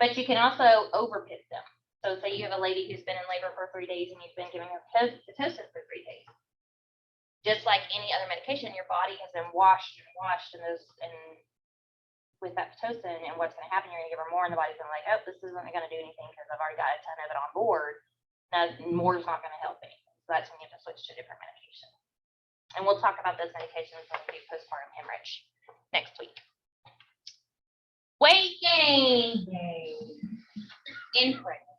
But you can also overpit them. So say you have a lady who's been in labor for 3 days and you've been giving her Pitocin for 3 days. Just like any other medication, your body has been washed and with that Pitocin, and what's gonna happen, you're gonna give her more and the body's gonna like, oh, this isn't gonna do anything because I've already got a ton of it on board. Now, more is not gonna help anything. So that's when you have to switch to a different medication. And we'll talk about those medications when we do postpartum hemorrhage next week. Weight gain. In pregnancy.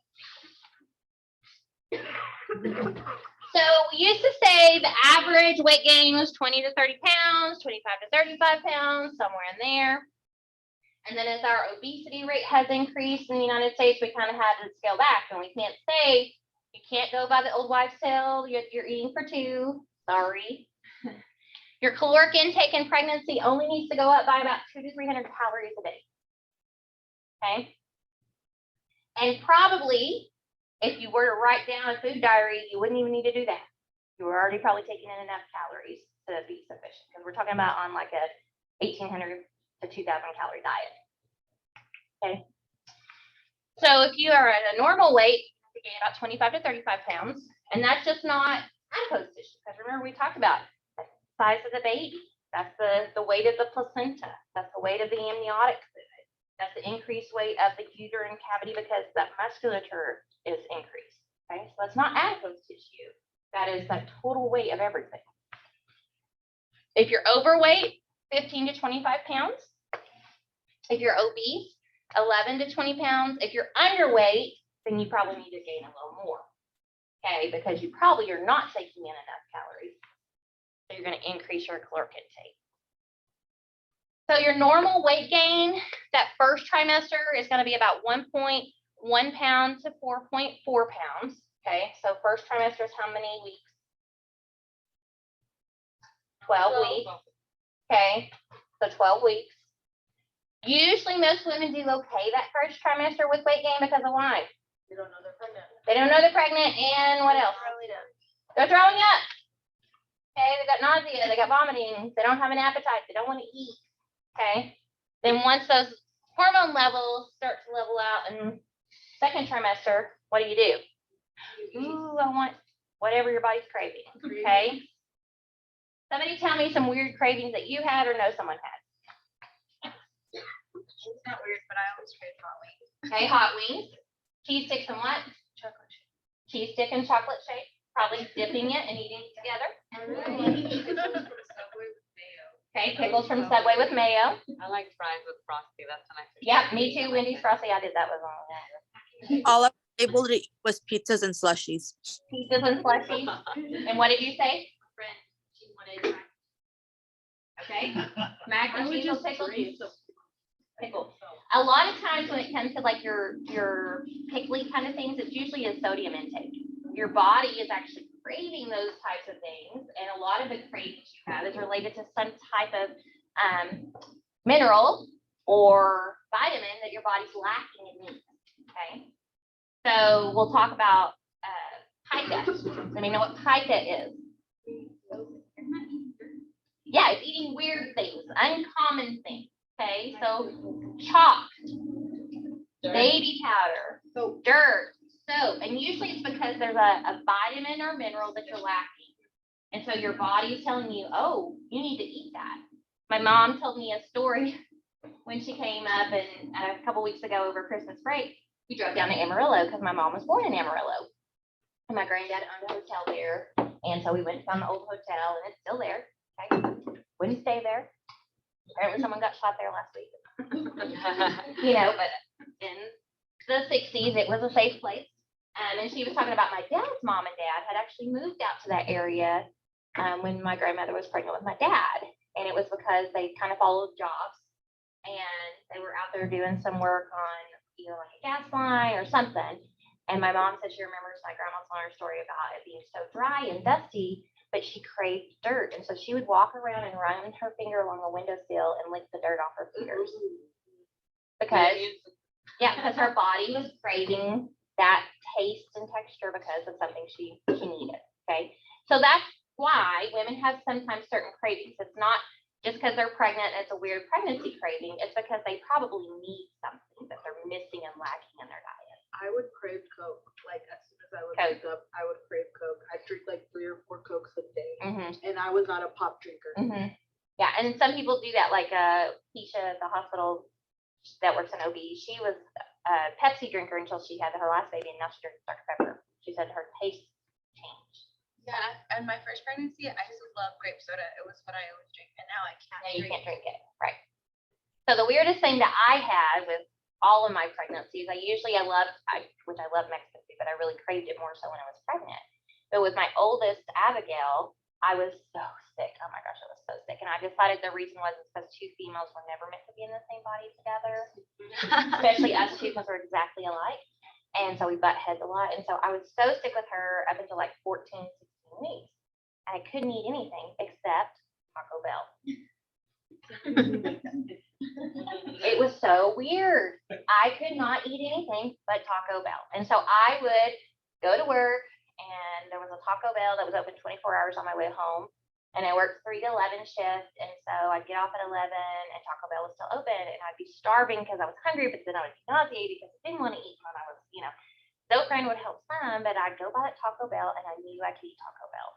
So we used to say the average weight gain was 20 to 30 pounds, 25 to 35 pounds, somewhere in there. And then as our obesity rate has increased in the United States, we kind of had to scale back, and we can't say, you can't go by the old wives' tale, you're eating for two, sorry. Your caloric intake in pregnancy only needs to go up by about 200 to 300 calories a day. Okay? And probably, if you were to write down a food diary, you wouldn't even need to do that. You were already probably taking in enough calories to be sufficient, because we're talking about on like a 1,800 to 2,000 calorie diet. Okay. So if you are at a normal weight, you gain about 25 to 35 pounds, and that's just not adipose tissue. Because remember, we talked about the size of the baby. That's the weight of the placenta. That's the weight of the amniotic fluid. That's the increased weight of the uterine cavity because that musculature is increased. Okay, so that's not adipose tissue. That is that total weight of everything. If you're overweight, 15 to 25 pounds. If you're obese, 11 to 20 pounds. If you're underweight, then you probably need to gain a little more. Okay, because you probably are not taking in enough calories. So you're going to increase your caloric intake. So your normal weight gain, that first trimester is going to be about 1.1 pound to 4.4 pounds. Okay, so first trimester is how many weeks? 12 weeks. Okay, so 12 weeks. Usually most women do okay that first trimester with weight gain because of why? You don't know they're pregnant. They don't know they're pregnant, and what else? They're throwing up. Okay, they got nausea, they got vomiting, they don't have an appetite, they don't want to eat. Okay, then once those hormone levels start to level out in second trimester, what do? Ooh, I want whatever your body's craving. Okay. Somebody tell me some weird cravings that you had or know someone had. It's not weird, but I always crave hot wings. Okay, hot wings, cheese sticks and what? Chocolate chip. Cheese stick and chocolate shake, probably dipping it and eating it together. Okay, pickles from Subway with mayo. I like fries with Frosty, that's a nice. Yep, me too, Wendy's Frosty, I did that with all All I was able to eat was pizzas and slushies. pizzas and slushies. And what did you say? Friend, she wanted. Okay, mac I and would cheese or just pickle freeze juice? them. Pickle. A lot of times when it comes to like your pickly kind of things, it's usually a sodium intake. Your body is actually craving those types of things, and a lot of the cravings you have is related to some type of mineral or vitamin that your body's lacking in needs. Okay, so we'll talk about pica. Let me know what pica is. Yeah, it's eating weird things, uncommon things. Okay, so chalk, baby powder, dirt, soap, and usually it's because there's a vitamin or mineral that you're lacking. And so your body is telling you, oh, you need to eat that. My mom told me a story when she came up and a couple weeks ago over Christmas break, we drove down to Amarillo because my mom was born in Amarillo. And my granddad owned a hotel there. And so we went from the old hotel and it's still there. Okay, wouldn't stay there. Apparently someone got shot there last week. But in the 60s, it was a safe place. And she was talking about my dad's mom and dad had actually moved out to that area when my grandmother was pregnant with my dad. And it was because they kind of followed jobs and they were out there doing some work on either like a gas line or something. And my mom said she remembers my grandma telling her story about it being so dry and dusty, but she craved dirt. And so she would walk around and run her finger along the windowsill and lick the dirt off her fingers. Because her body was craving that taste and texture because of something she needed. Okay. So that's why women have sometimes certain cravings. It's not just because they're pregnant, it's a weird pregnancy craving. It's because they probably need something that they're missing and lacking in their diet. I would crave Coke, like as soon as I would Coke. wake up, I would crave Coke. I drink like 3 or 4 Cokes a day, Mm-hmm. and I was not a pop drinker. Mm-hmm. Yeah, and some people do that, like Keisha at the hospital that works in OB. She was a Pepsi drinker until she had her last baby, and now she drinks Dr. Pepper. She said her taste changed. Yeah, and my first pregnancy, I just love grape soda. It was what I always drink, and now I can't. Now you drink can't drink it, right? So the weirdest thing that I had with all of my pregnancies, I love Mexican food, but I really craved it more so when I was pregnant. But with my oldest, Abigail, I was so sick. Oh my gosh, I was so sick. And I decided the reason was because 2 females were never meant to be in the same body together, especially us 2 because we're exactly alike. And so we butt heads a lot. And so I was so sick with her up until like 14, 16 weeks. And I couldn't eat anything except Taco Bell. It was so weird. I could not eat anything but Taco Bell. And so I would go to work and there was a Taco Bell that was open 24 hours on my way home. And I worked 3 to 11 shift. And so I'd get off at 11 and Taco Bell was still open and I'd be starving because I was hungry, but then I would be nauseated because I didn't want to eat when I was, Zofran would help some, but I'd go by that Taco Bell and I knew I could eat Taco Bell.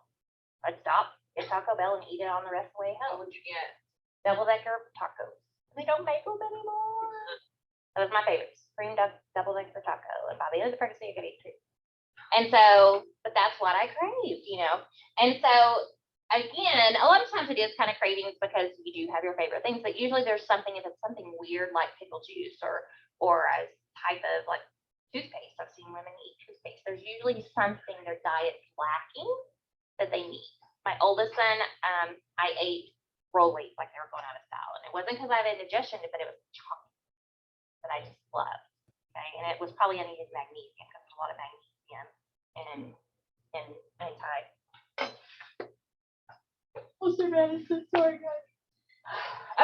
I'd stop, get Taco Bell and eat it on the rest of the way home. What would you get? Double-decker tacos. They don't make them anymore. That was my favorite. Cream double-decker taco. And by the end of the pregnancy, I could eat 2. And so, but that's what I craved, And so, again, a lot of times it is kind of cravings because you do have your favorite things, but usually there's something, if it's something weird like pickle juice or a type of like toothpaste. I've seen women eat toothpaste. There's usually something their diet's lacking that they need. My oldest son, I ate rollies like they were going out of style. And it wasn't because I had indigestion, but it was chocolate that I just loved. Okay. And it was probably I needed magnesium because there's a lot of magnesium in anti. What's the medicine? Sorry, guys.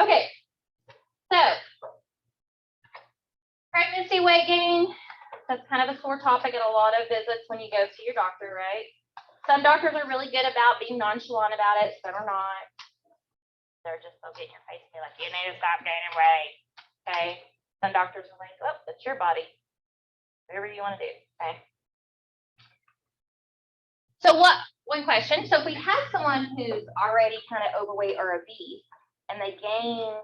Okay. So pregnancy weight gain. That's kind of a sore topic at a lot of visits when you go see your doctor, right? Some doctors are really good about being nonchalant about it. Some are not. They'll get in your face and be like, you need to stop gaining weight. Okay. Some doctors are like, oh, that's your body. Whatever you want to do. Okay. So one question. So if we have someone who's already kind of overweight or obese and they gain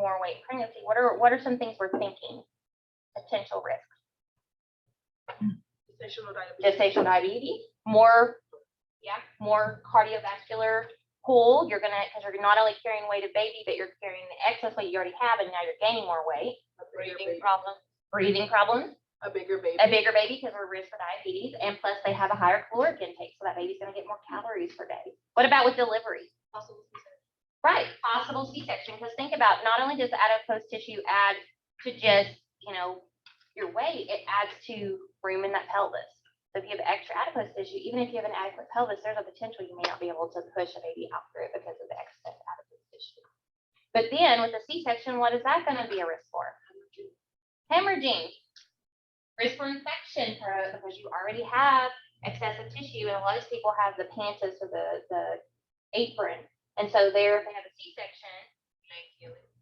more weight in pregnancy, what are some things we're thinking? Potential risks. Gestational diabetes. Gestational diabetes, more cardiovascular pull, you're gonna, because you're not only carrying weight of baby, but you're carrying the excess weight you already have, and now you're gaining more weight. Breathing problem, Breathing problems, a bigger baby. a bigger baby because we're at risk for diabetes, and plus they have a higher caloric intake, so that baby's gonna get more calories per day. What about with delivery? Right, possible C-section, because think about, not only does the adipose tissue add to just, your weight, it adds to room in that pelvis. So if you have extra adipose tissue, even if you have an adequate pelvis, there's a potential you may not be able to push a baby out through it because of the excess adipose tissue. But then with the C-section, what is that gonna be a risk for? Hemorrhaging. Risk for infection because you already have excessive tissue, and a lot of people have the pantus or the apron. And so there, if they have a C-section,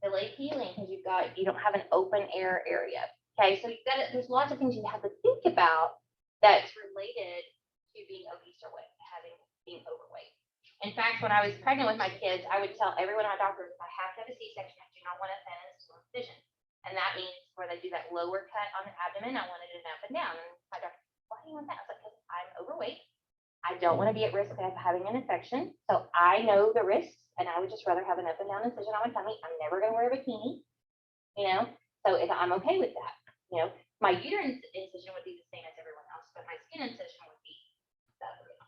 delayed healing because you don't have an open air area. Okay, so there's lots of things you have to think about that's related to being obese or being overweight. In fact, when I was pregnant with my kids, I would tell everyone at my doctor, if I have to have a C-section, I do not want a thin incision. And that means where they do that lower cut on the abdomen, I wanted it up and down. And my doctor, why do you want that? I was like, because I'm overweight. I don't want to be at risk of having an infection. So I know the risks, and I would just rather have an up and down incision on my tummy. I'm never going to wear a bikini, so I'm okay with that. My uterine incision would be the same as everyone else, but my skin incision would be that way.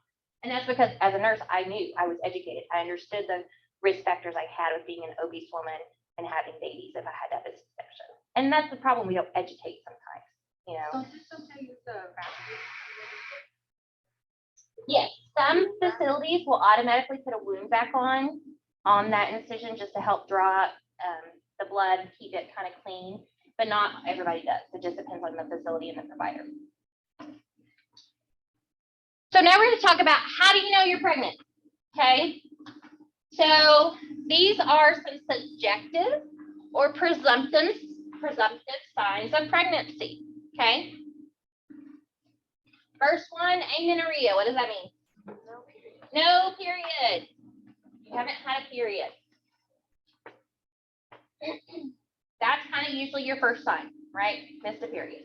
And that's because as a nurse, I knew, I was educated. I understood the risk factors I had with being an obese woman and having babies if I had to have a C-section. And that's the problem. We don't educate sometimes, Yes, some facilities will automatically put a wound vac on that incision just to help draw the blood, keep it kind of clean, but not everybody does. It just depends on the facility and the provider. So now we're going to talk about how do you know you're pregnant? Okay, so these are some subjective or presumptive signs of pregnancy. Okay. First one, amenorrhea. What does that mean? No period. You haven't had a period. That's kind of usually your first sign, right? Missed a period.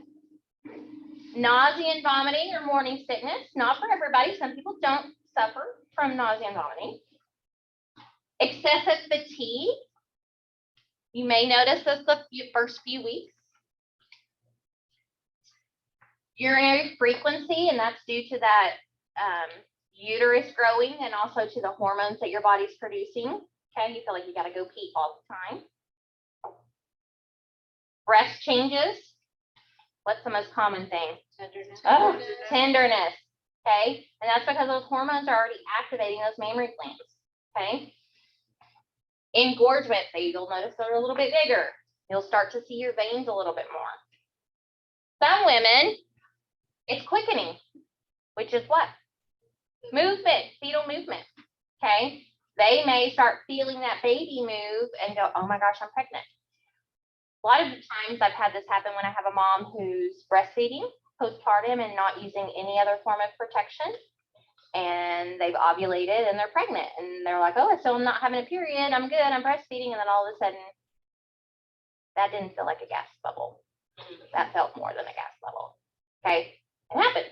Nausea and vomiting or morning sickness. Not for everybody. Some people don't suffer from nausea and vomiting. Excessive fatigue. You may notice this the first few weeks. Urinary frequency, and that's due to that uterus growing and also to the hormones that your body's producing. Okay, you feel like you got to go pee all the time. Breast changes. What's the most common thing? Tenderness. Oh, tenderness. Okay, and that's because those hormones are already activating those mammary glands. Okay. Engorgement. So you'll notice they're a little bit bigger. You'll start to see your veins a little bit more. Some women, it's quickening, which is what? Movement, fetal movement. Okay. They may start feeling that baby move and go, oh my gosh, I'm pregnant. A lot of the times I've had this happen when I have a mom who's breastfeeding postpartum and not using any other form of protection. And they've ovulated and they're pregnant. And they're like, oh, so I'm not having a period. I'm good. I'm breastfeeding. And then all of a sudden, that didn't feel like a gas bubble. That felt more than a gas bubble. Okay. It happens.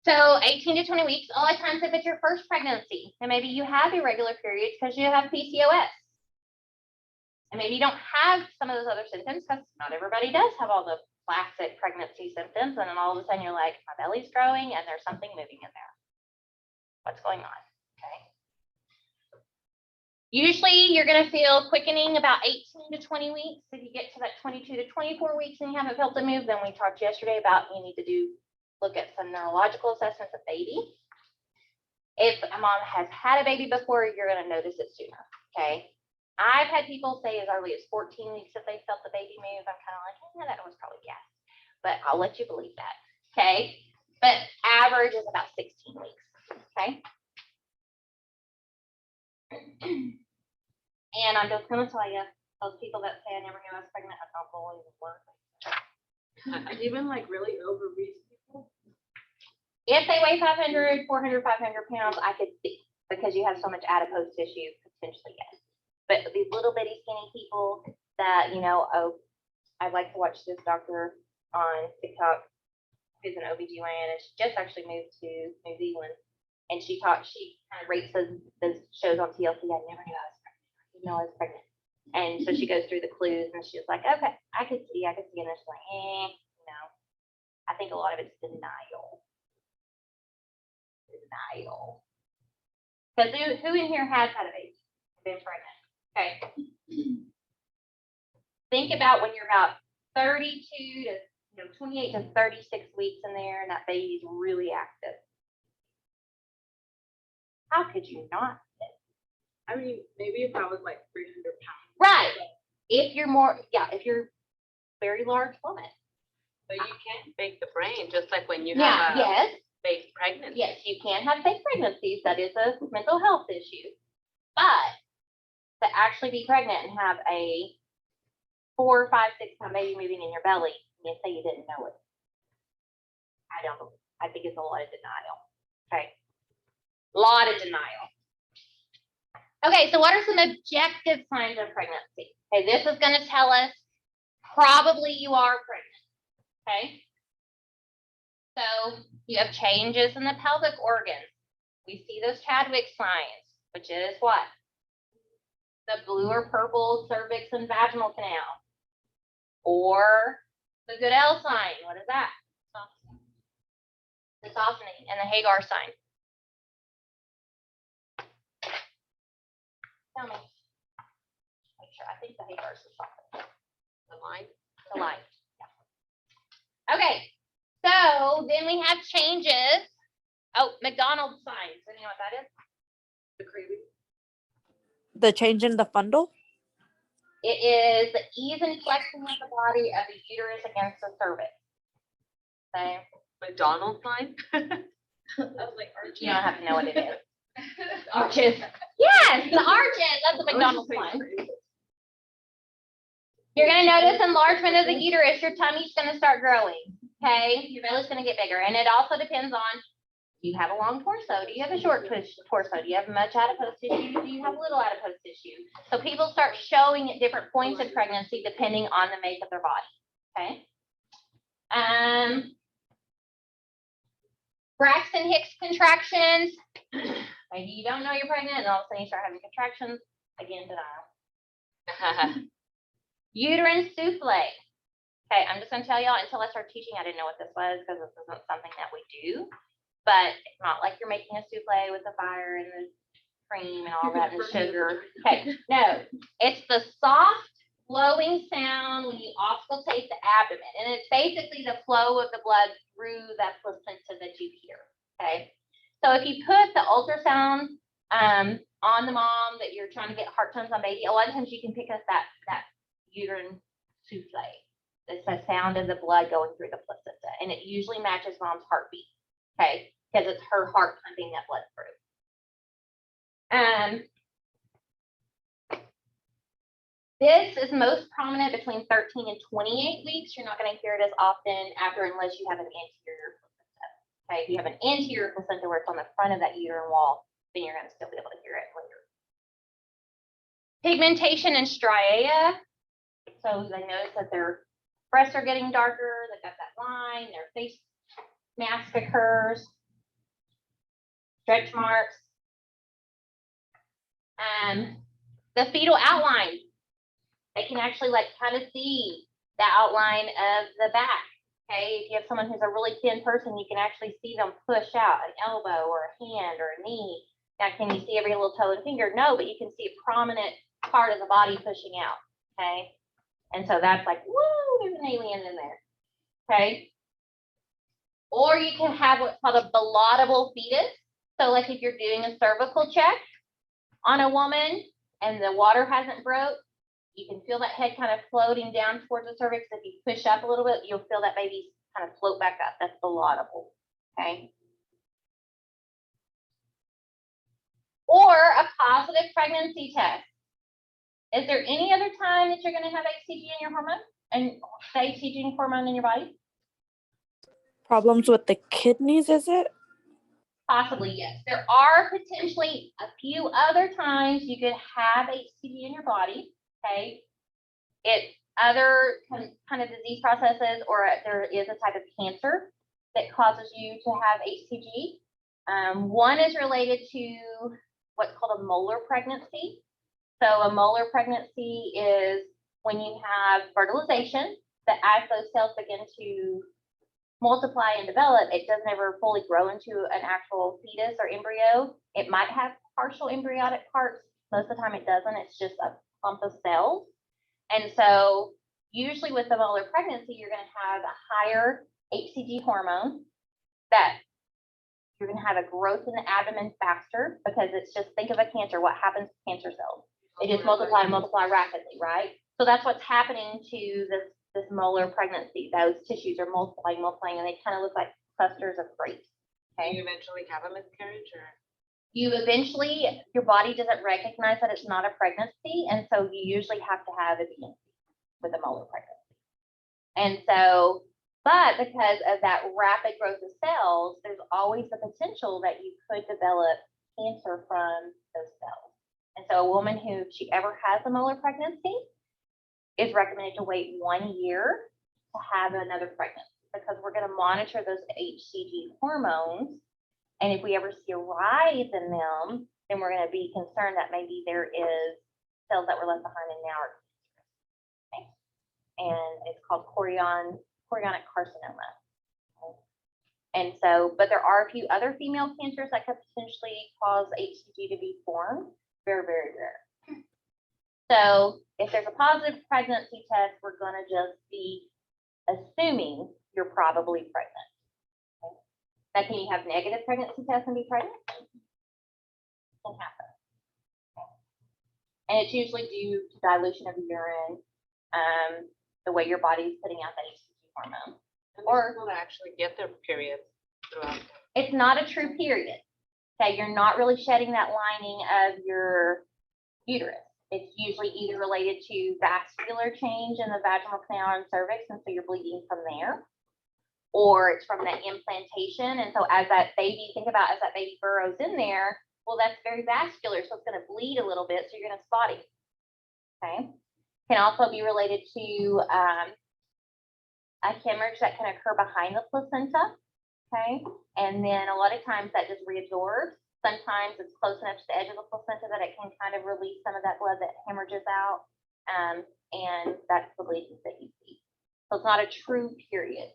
So 18 to 20 weeks, a lot of times if it's your first pregnancy, and maybe you have irregular periods because you have PCOS. And maybe you don't have some of those other symptoms because not everybody does have all the classic pregnancy symptoms. And then all of a sudden you're like, my belly's growing and there's something moving in there. What's going on? Okay. Usually you're going to feel quickening about 18 to 20 weeks. If you get to that 22 to 24 weeks and you haven't felt the move, then we talked yesterday about you need to look at some neurological assessments of baby. If a mom has had a baby before, you're going to notice it sooner. Okay. I've had people say as early as 14 weeks that they felt the baby move. I'm kind of like, yeah, that was probably gas, but I'll let you believe that. Okay. But average is about 16 weeks. Okay. And I'm just going to tell you, those people that say I never knew I was pregnant, I don't believe it works. Even like really obese people. If they weigh 500, 400, 500 pounds, I could see because you have so much adipose tissue, potentially, yes. But these little bitty skinny people that, oh, I'd like to watch this doctor on TikTok who's an OBGYN, and she just actually moved to New Zealand. And she kind of rates those shows on TLC. I never knew I was pregnant. I didn't know I was pregnant. And so she goes through the clues and she's like, okay, I could see. And then she's like, no. I think a lot of it's denial. Because who in here has had a baby? Been pregnant? Okay. Think about when you're about 32 to 28 to 36 weeks in there and that baby's really active. How could you not? I mean, maybe if I was like 300 pounds. Right. If you're very large woman. But you can fake the brain, just like when you Yeah, have a yes, fake pregnancy. yes, you can have fake pregnancies. That is a mental health issue. But to actually be pregnant and have a 4, 5, 6 pound baby moving in your belly, and you say you didn't know it. I think it's a lot of denial. Okay. A lot of denial. Okay, so what are some objective signs of pregnancy? Okay, this is going to tell us probably you are pregnant. Okay. So you have changes in the pelvic organs. We see those Chadwick signs, which is what? The blue or purple cervix and vaginal canal. Or the Goodell sign. What is that? The softening, and the Hagar sign. Tell me. Make sure. I think the Hagar is the softening. The line. The line. Yeah. Okay. So then we have changes. Oh, McDonald's signs. Do you know what that is? The craving. The change in the fundal? It is the ease and flexing of the body of the uterus against the cervix. Okay. McDonald's line. I was like, Archie. You don't have to know what it is. Arches. Yes, the arches. That's the McDonald's sign. You're going to notice enlargement of the uterus. Your tummy's going to start growing. Okay. Your belly's going to get bigger. And it also depends on, do you have a long torso? Do you have a short torso? Do you have much adipose tissue? Do you have little adipose tissue? So people start showing at different points in pregnancy depending on the make of their body. Okay. Braxton Hicks contractions. Maybe you don't know you're pregnant and all of a sudden you start having contractions. Again, denial. Uterine souffle. Okay, I'm just going to tell y'all, until I started teaching, I didn't know what this was because this isn't something that we do. But it's not like you're making a souffle with the fire and the cream and all that and the sugar. Okay, no, it's the soft flowing sound when you auscultate the abdomen. And it's basically the flow of the blood through that placenta that you hear. Okay, so if you put the ultrasound on the mom that you're trying to get heart tones on baby, a lot of times you can pick up that uterine souffle. It's the sound of the blood going through the placenta, and it usually matches mom's heartbeat. Okay, because it's her heart pumping that blood through. This is most prominent between 13 and 28 weeks. You're not going to hear it as often after, unless you have an anterior placenta. Okay, if you have an anterior placenta where it's on the front of that uterine wall, then you're going to still be able to hear it later. Pigmentation and striaea. So they notice that their breasts are getting darker. They've got that line. Their face mask occurs. Stretch marks. The fetal outline. They can actually kind of see the outline of the back. Okay, if you have someone who's a really thin person, you can actually see them push out an elbow or a hand or a knee. Now, can you see every little toe and finger? No, but you can see a prominent part of the body pushing out. Okay, and so that's like, woo, there's an alien in there. Okay, or you can have what's called a ballotable fetus. So, like if you're doing a cervical check on a woman and the water hasn't broke, you can feel that head kind of floating down towards the cervix. If you push up a little bit, you'll feel that baby kind of float back up. That's ballotable. Okay. Or a positive pregnancy test. Is there any other time that you're going to have HCG in your hormone and the HCG hormone in your body? Problems with the kidneys, is it? Possibly, yes. There are potentially a few other times you could have HCG in your body. Okay. It's other kind of disease processes, or there is a type of cancer that causes you to have HCG. One is related to what's called a molar pregnancy. So a molar pregnancy is when you have fertilization, that as those cells begin to multiply and develop, it doesn't ever fully grow into an actual fetus or embryo. It might have partial embryonic parts. Most of the time it doesn't. It's just a clump of cells. And so usually with the molar pregnancy, you're going to have a higher HCG hormone, that you're going to have a growth in the abdomen faster, because it's just, think of a cancer. What happens to cancer cells? They just multiply and multiply rapidly, right? So that's what's happening to this molar pregnancy. Those tissues are multiplying, and they kind of look like clusters of grapes. Do Okay. you eventually have a miscarriage or? You eventually, your body doesn't recognize that it's not a pregnancy, and so you usually have to have a DNC with a molar pregnancy. And so, but because of that rapid growth of cells, there's always the potential that you could develop cancer from those cells. And so a woman who, if she ever has a molar pregnancy, is recommended to wait 1 year to have another pregnancy, because we're going to monitor those HCG hormones. And if we ever see a rise in them, then we're going to be concerned that maybe there is cells that were left behind and now are cancerous. Okay? And it's called chorionic carcinoma. Okay? And so, but there are a few other female cancers that could potentially cause HCG to be formed. Very, very rare. So if there's a positive pregnancy test, we're going to just be assuming you're probably pregnant. Now, can you have negative pregnancy tests and be pregnant? Can happen. And it's usually due to dilution of urine, the way your body is putting out that HCG hormone. Or people that actually get their periods throughout. It's not a true period. Okay, you're not really shedding that lining of your uterus. It's usually either related to vascular change in the vaginal canal and cervix, and so you're bleeding from there, or it's from that implantation. And so as that baby, think about as that baby burrows in there, well, that's very vascular, so it's going to bleed a little bit, so you're going to spot it. Okay. Can also be related to a hemorrhage that can occur behind the placenta. Okay. And then a lot of times that just reabsorbs. Sometimes it's close enough to the edge of the placenta that it can kind of release some of that blood that hemorrhages out. And that's the bleeding that you see. So it's not a true period.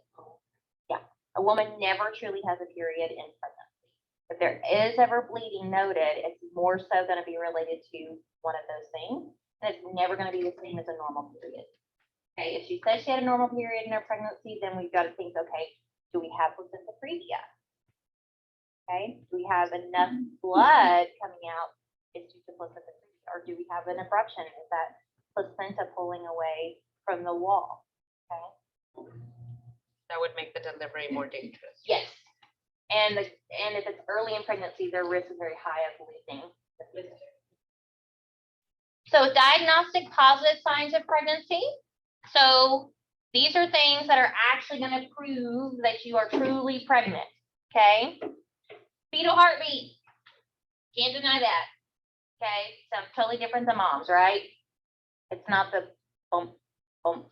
Yeah. A woman never truly has a period in pregnancy. If there is ever bleeding noted, it's more so going to be related to one of those things. And it's never going to be the same as a normal period. Okay. If she says she had a normal period in her pregnancy, then we've got to think, okay, do we have placenta previa? Okay, do we have enough blood coming out is due to placenta previa, or do we have an abruption? Is that placenta pulling away from the wall? Okay. That would make the delivery more dangerous. Yes. And if it's early in pregnancy, their risk is very high of bleeding. So diagnostic positive signs of pregnancy. So these are things that are actually going to prove that you are truly pregnant. Okay. Fetal heartbeat. Can't deny that. Okay. Sounds totally different than mom's, right? It's not the bump, bump.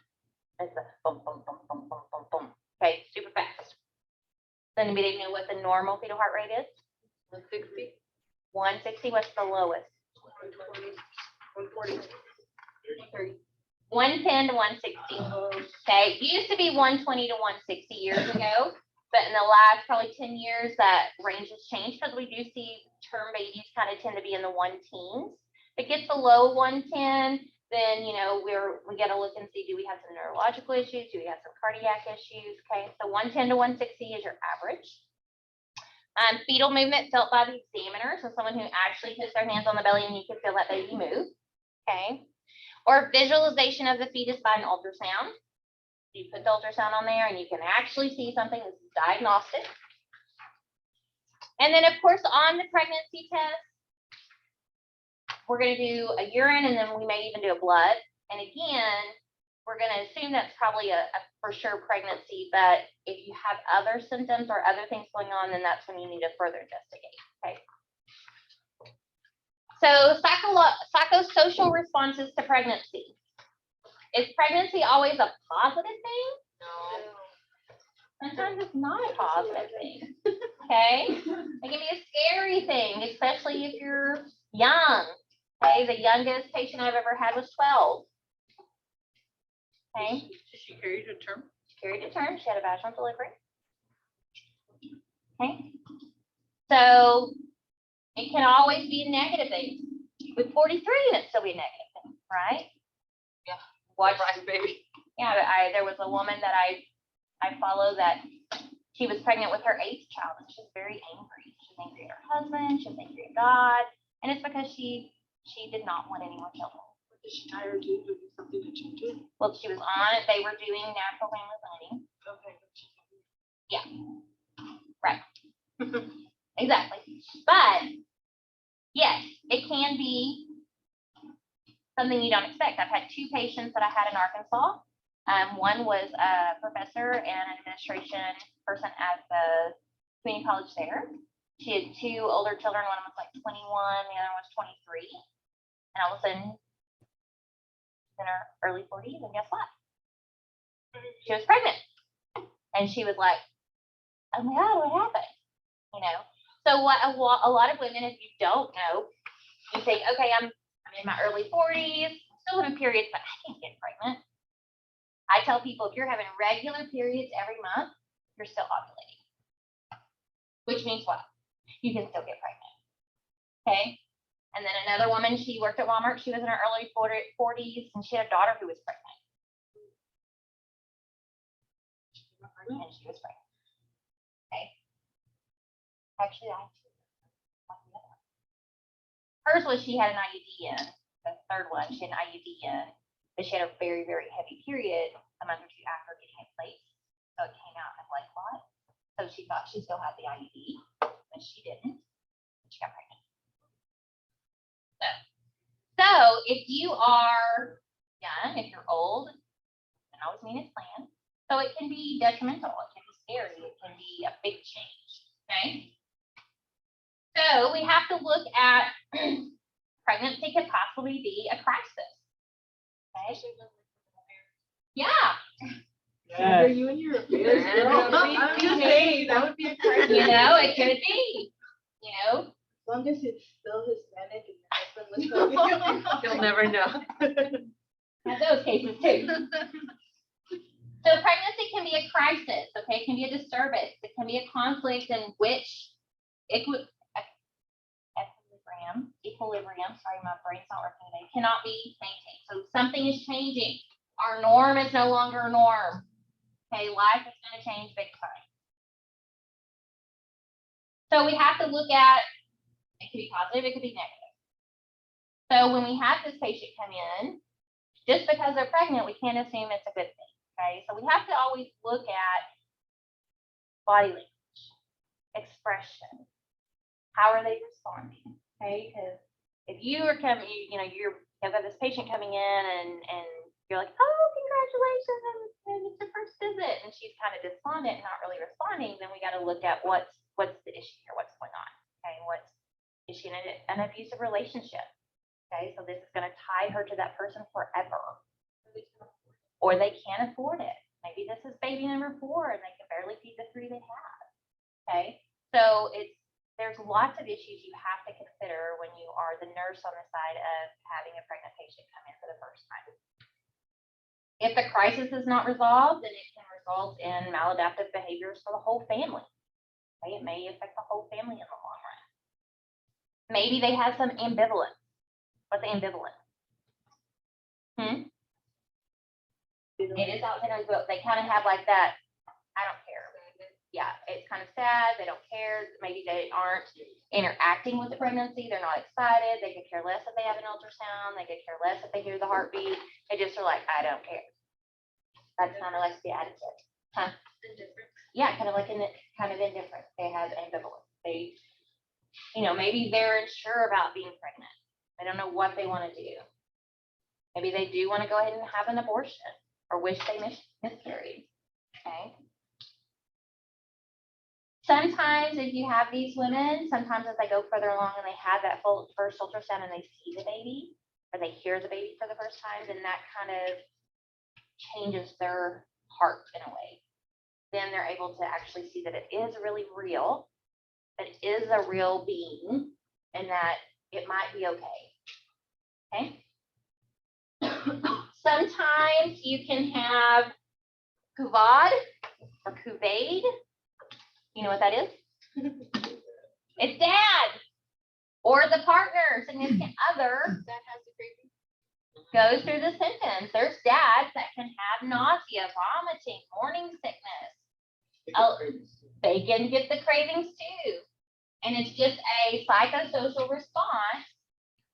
It's the bump, bump, bump, bump, bump, bump, bump. Okay. Super fast. Does anybody know what the normal fetal heart rate is? 160? 160. What's the lowest? 140. 110 to 160. Okay, it used to be 120 to 160 years ago, but in the last probably 10 years, that range has changed because we do see term babies kind of tend to be in the 110s. If it gets below 110, then we got to look and see, do we have some neurological issues? Do we have some cardiac issues? Okay, so 110 to 160 is your average. Fetal movement felt by the examiner, so someone who actually puts their hands on the belly and you can feel that baby move. Okay. Or visualization of the fetus by an ultrasound. You put the ultrasound on there and you can actually see something. This is diagnostic. And then of course on the pregnancy test, we're going to do a urine and then we may even do a blood. And again, we're going to assume that's probably a for sure pregnancy, but if you have other symptoms or other things going on, then that's when you need to further investigate. Okay. So psychosocial responses to pregnancy. Is pregnancy always a positive thing? No. Sometimes it's not a positive thing. Okay, it can be a scary thing, especially if you're young. Okay, the youngest patient I've ever had was 12. Okay, Did she carry to term? she carried to term. She had a vaginal delivery. Okay, so it can always be a negative thing. With 43, it's still be a negative thing, right? Yeah. Watch. Surprise baby. Yeah, but there was a woman that I follow that she was pregnant with her 8th child, and she's very angry. She's angry at her husband, she's angry at God, and it's because she did not want any more children. Did she tire to do something that she did? Well, she was on it, they were doing natural family planning. Okay. Right. Exactly. But yes, it can be something you don't expect. I've had 2 patients that I had in Arkansas. One was a professor and an administration person at the community college there. She had 2 older children. One was like 21, the other one was 23. And all of a sudden, in her early 40s, and guess what? She was pregnant. And she was like, oh my God, what happened? You know? So what a lot of women, if you don't know, you think, okay, I'm in my early 40s, still having periods, but I can't get pregnant. I tell people, if you're having regular periods every month, you're still ovulating. Which means what? You can still get pregnant. Okay? And then another woman, she worked at Walmart. She was in her early 40s, and she had a daughter who was pregnant. And she was pregnant. Okay? Actually, hers was she had an IUD in. The third one, she had an IUD in, but she had a very, very heavy period a month or 2 after getting it placed. So it came out in a blood clot. So she thought she still had the IUD, but she didn't. She got pregnant. So if you are young, if you're old, it doesn't always mean it's planned. So it can be detrimental. It can be scary. It can be a big change. Okay. So we have to look at pregnancy could possibly be a crisis. Okay. Yeah. Yeah. You and your affairs, girl. I'm just saying, that would be a crisis. You know, it could be. You know, As long as it's still Hispanic and the husband was Filipino. You'll never know. have those cases too. So pregnancy can be a crisis, okay? It can be a disturbance. It can be a conflict in which equilibrium, sorry, my brain's not working today, cannot be maintained. So something is changing. Our norm is no longer a norm. Okay, life is going to change big time. So we have to look at, it could be positive, it could be negative. So when we have this patient come in, just because they're pregnant, we can't assume it's a good thing. Okay, so we have to always look at body language, expression. How are they responding? Okay, because if you are coming, you've got this patient coming in and you're like, oh, congratulations, and it's your first visit, and she's kind of despondent and not really responding, then we got to look at what's the issue here, what's going on. Okay, is she in an abusive relationship? Okay, so this is going to tie her to that person forever. Or they can't afford it. Maybe this is baby number 4 and they can barely feed the 3 they have. Okay, so there's lots of issues you have to consider when you are the nurse on the side of having a pregnant patient come in for the first time. If the crisis is not resolved, then it can result in maladaptive behaviors for the whole family. Okay, it may affect the whole family in the long run. Maybe they have some ambivalence. What's ambivalent? It is out there, but they kind of have like that, I don't care. Yeah, it's kind of sad, they don't care, maybe they aren't interacting with the pregnancy, they're not excited, they could care less if they have an ultrasound, they could care less if they hear the heartbeat, they just are like, I don't care. That's kind of like the attitude. Huh? Indifferent. Yeah, kind of indifferent. They have ambivalence. They, maybe they're unsure about being pregnant. They don't know what they want to do. Maybe they do want to go ahead and have an abortion or wish they miscarried. Okay. Sometimes if you have these women, sometimes as they go further along and they have that first ultrasound and they see the baby or they hear the baby for the first time, then that kind of changes their heart in a way. Then they're able to actually see that it is really real that it is a real being and that it might be okay. Okay? Sometimes you can have kuvad or kuvade. You know what that is? It's dad or the partner, significant other That has the craving. goes through the symptoms. There's dads that can have nausea, vomiting, morning sickness. Oh, they can get the cravings too. And it's just a psychosocial response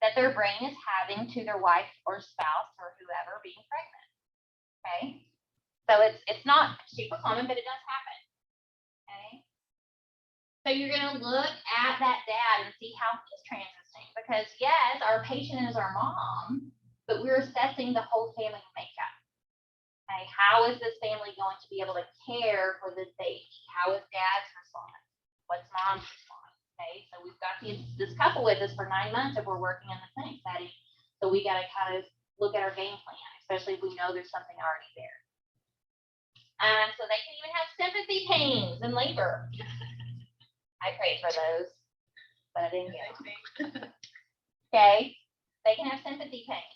that their brain is having to their wife or spouse or whoever being pregnant. Okay? So it's not super common, but it does happen. Okay? So you're gonna look at that dad and see how he's transitioning. Because yes, our patient is our mom, but we're assessing the whole family makeup. Okay, how is this family going to be able to care for this baby? How is dad's response? What's mom's response? Okay, so we've got this couple with us for 9 months if we're working in the clinic setting. So we got to kind of look at our game plan, especially if we know there's something already there. So they can even have sympathy pains in labor. I prayed for those, but I didn't get them. Okay, they can have sympathy pain.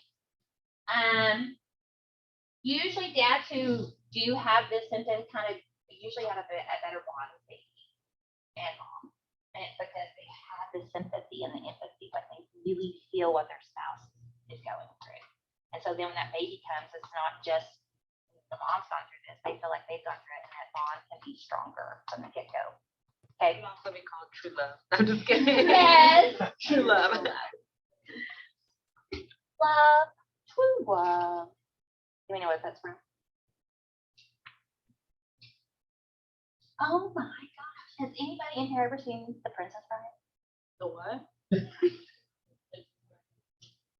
Usually dads who do have this symptom kind of usually have a better bond with baby and mom. And it's because they have the sympathy and the empathy, like they really feel what their spouse is going through. And so then when that baby comes, it's not just the mom's gone through this, they feel like they've gone through it, and that bond can be stronger from the get-go. Okay. It can also be called true love. I'm just kidding. Yes. True love. Love, true love. Do we know what that's from? Oh my gosh. Has anybody in here ever seen The Princess Bride? The what?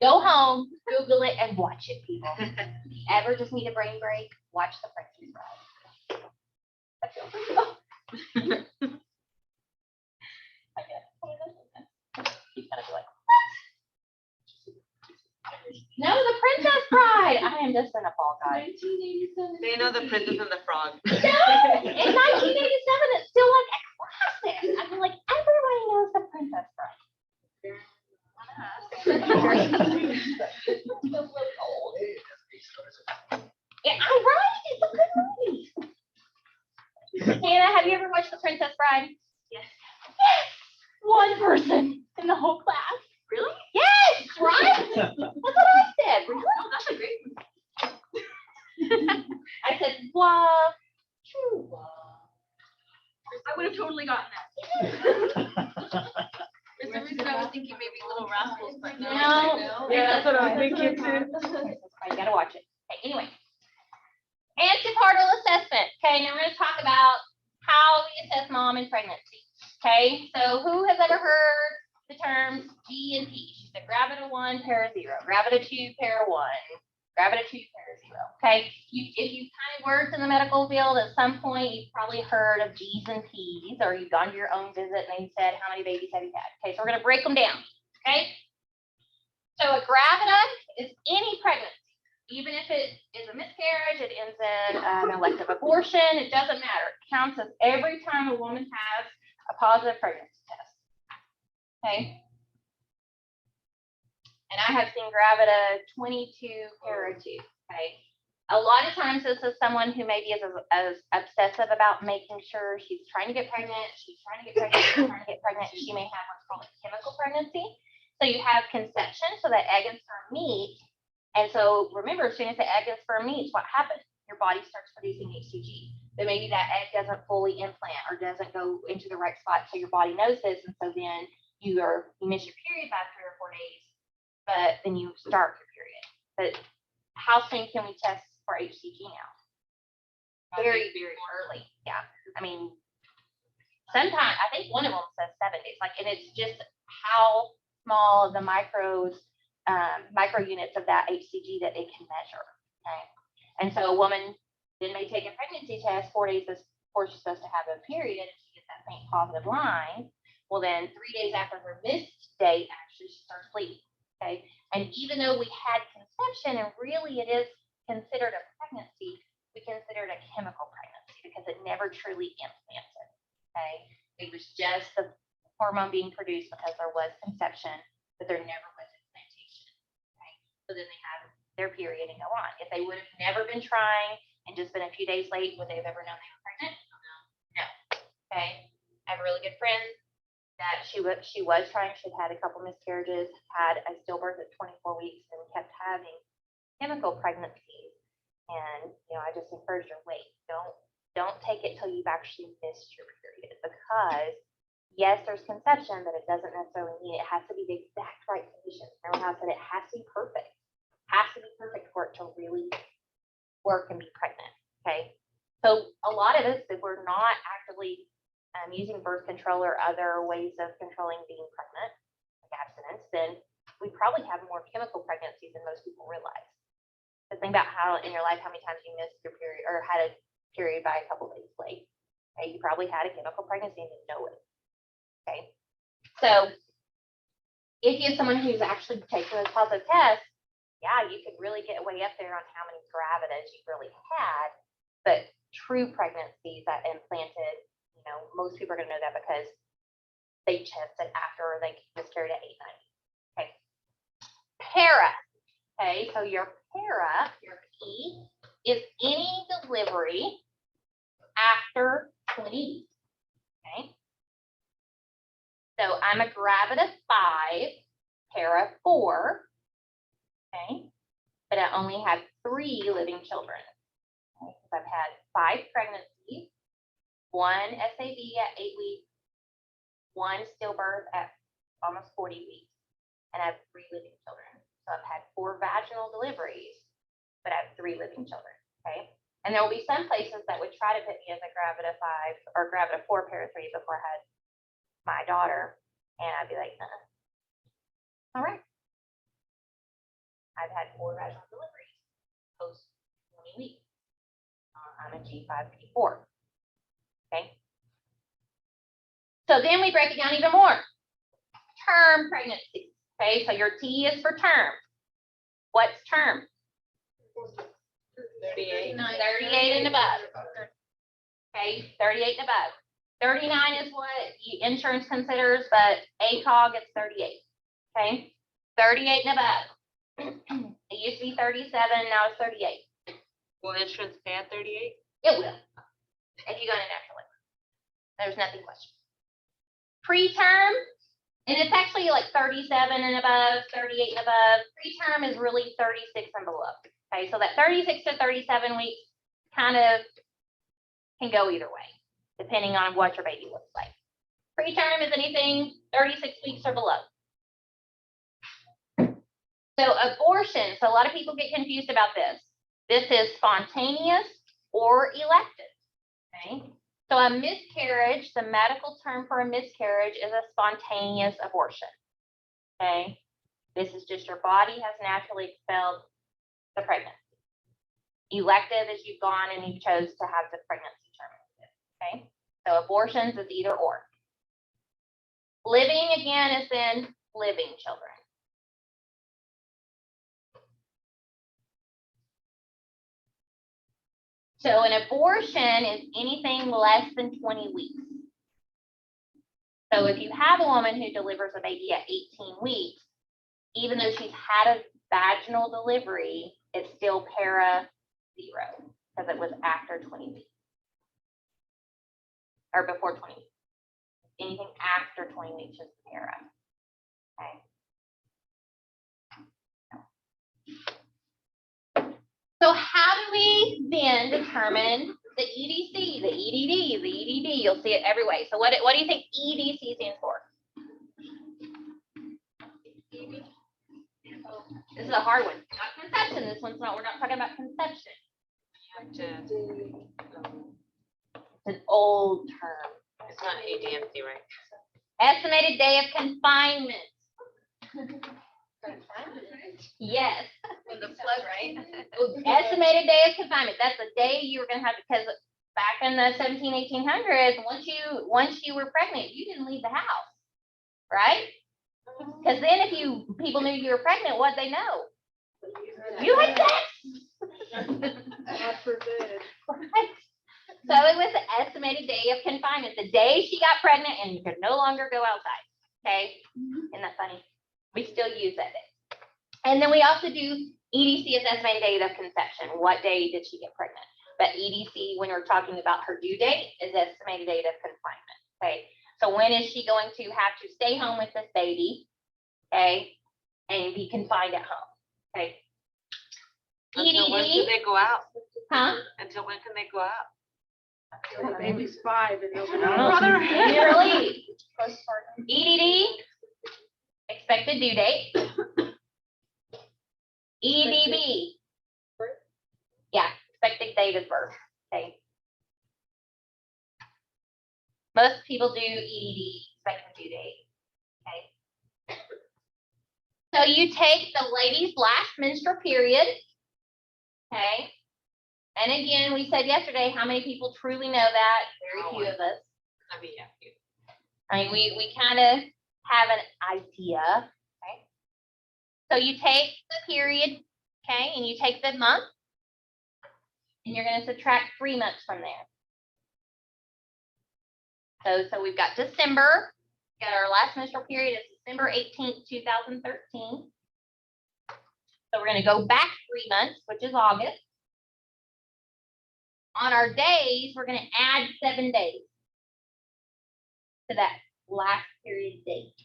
Go home, Google it, and watch it, people. If you ever just need a brain break, watch The Princess Bride. That's so cool. He's gonna be like, no, The Princess Bride. I am just in a fall, guys. They know the Princess and the Frog. No, in 1987, it's still like a classic. I mean, like everybody knows The Princess Bride. It's really old. Yeah, I'm right. It's a good movie. Hannah, have you ever watched The Princess Bride? Yes. Yes. One person in the whole class. Really? Yes, right? That's what I said. Really? Oh, that's a great one. I said, love, true love. I would have totally gotten that. For some reason, I was thinking maybe Little Rascals, but no. No. Yeah, that's what I'm thinking too. You gotta watch it. Okay, anyway. Antepartal assessment. Okay, now we're gonna talk about how we assess mom in pregnancy. Okay, so who has ever heard the terms G and P? She said gravida 1, para 0, gravida 2, para 1, gravida 2, para 0. Okay, if you've kind of worked in the medical field at some point, you've probably heard of G's and P's, or you've gone to your own visit and they said, how many babies have you had? Okay, so we're gonna break them down. Okay, so a gravida is any pregnancy. Even if it is a miscarriage, it ends in an elective abortion, it doesn't matter. It counts as every time a woman has a positive pregnancy test. Okay. And I have seen gravida 22, para 2. Okay. A lot of times this is someone who maybe is as obsessive about making sure she's trying to get pregnant, she's trying to get pregnant, she may have what's called a chemical pregnancy. So you have conception, so that egg and sperm meet. And so remember, as soon as the egg and sperm meets, what happens? Your body starts producing HCG. But maybe that egg doesn't fully implant or doesn't go into the right spot, so your body knows this, and so then you miss your period by 3 or 4 days, but then you start your period. But how soon can we test for HCG now? Very, very early. Yeah. I mean, sometimes I think one of them says 7 days. Like, and it's just how small the micro units of that HCG that it can measure. Okay. And so a woman then may take a pregnancy test 4 days before she's supposed to have a period, and she gets that faint positive line. Well, then 3 days after her missed date, actually she starts bleeding. Okay. And even though we had conception and really it is considered a pregnancy, we consider it a chemical pregnancy because it never truly implanted. Okay. It was just the hormone being produced because there was conception, but there never was implantation. Okay, so then they have their period and go on. If they would have never been trying and just been a few days late, would they have ever known they were pregnant? No. Okay. I have a really good friend that she was trying. She'd had a couple miscarriages, had a stillbirth at 24 weeks, and kept having chemical pregnancies. And I just encouraged her, wait, don't take it till you've actually missed your period, because yes, there's conception, but it doesn't necessarily mean it has to be the exact right condition. Remember how I said it has to be perfect. Has to be perfect for it to really work and be pregnant. Okay. So a lot of us, if we're not actively using birth control or other ways of controlling being pregnant, like abstinence, then we probably have more chemical pregnancies than most people realize. So think about how in your life, how many times you missed your period or had a period by a couple days late. Okay, you probably had a chemical pregnancy and didn't know it. Okay, so if you have someone who's actually taking those positive tests, yeah, you could really get way up there on how many gravidas you really had. But true pregnancies that implanted, most people are going to know that because they tested after they miscarried at 8-9. Okay, para. Okay, so your para, your P, is any delivery after 20 weeks. Okay. So I'm a gravida 5, para 4. Okay. But I only have 3 living children. Okay. Because I've had 5 pregnancies, 1 SAB at 8 weeks, 1 stillbirth at almost 40 weeks, and I have 3 living children. So I've had 4 vaginal deliveries, but I have 3 living children. Okay. And there will be some places that would try to put me as a gravida 5 or gravida 4, para 3 before I had my daughter. And I'd be like, all right. I've had 4 vaginal deliveries post 20 weeks. I'm a G5P4. Okay. So then we break it down even more. Term pregnancy. Okay, so your T is for term. What's term? 38. 38 and above. Okay, 38 and above. 39 is what insurance considers, but ACOG it's 38. Okay, 38 and above. It used to be 37, now it's 38. Will insurance pay at 38? It will. If you go to natural labor. There's nothing questionable. Preterm, and it's actually like 37 and above, 38 and above. Preterm is really 36 and below. Okay, so that 36 to 37 weeks kind of can go either way, depending on what your baby looks like. Preterm is anything 36 weeks or below. So abortion, so a lot of people get confused about this. This is spontaneous or elective. Okay. So a miscarriage, the medical term for a miscarriage is a spontaneous abortion. Okay. This is just your body has naturally expelled the pregnancy. Elective is you've gone and you chose to have the pregnancy terminated. Okay. So abortions is either or. Living again is then living children. So an abortion is anything less than 20 weeks. So if you have a woman who delivers a baby at 18 weeks, even though she's had a vaginal delivery, it's still para 0 because it was after 20 weeks or before 20 weeks. Anything after 20 weeks is para. Okay. So how do we then determine the EDC, the EDD, the EDD? You'll see it every way. So what do you think EDC stands for? This is a hard one. Not conception. This one's not. We're not talking about conception. It's an old term. It's not ADMC, right? Estimated day of confinement. Yes. In the flood, right? Estimated day of confinement. That's the day you were gonna have to, because back in the 1800s, once you were pregnant, you didn't leave the house, right? Because then if people knew you were pregnant, what'd they know? You had sex. God forbid. Right? So it was the estimated day of confinement, the day she got pregnant and you could no longer go outside. Okay, isn't that funny? We still use that day. And then we also do EDC as estimated date of conception. What day did she get pregnant? But EDC, when we're talking about her due date, is estimated date of confinement. Okay, so when is she going to have to stay home with this baby? Okay, and be confined at home. Okay. Until when can EDD, they go out? huh? Until when can they go out? The baby's 5 and nobody Brother, knows. Really? Postpartum. EDD, expected due date. EDB. Yeah, expected date of birth, okay. Most people do EDD, expected due date, okay. So you take the lady's last menstrual period, okay. And again, we said yesterday, how many people truly know that? Very few of us. I mean, yeah. I mean, we kind of have an idea, okay? So you take the period, okay, and you take the month, and you're gonna subtract 3 months from there. So we've got December, got our last menstrual period is December 18th, 2013. So we're gonna go back 3 months, which is August. On our days, we're gonna add 7 days to that last period date.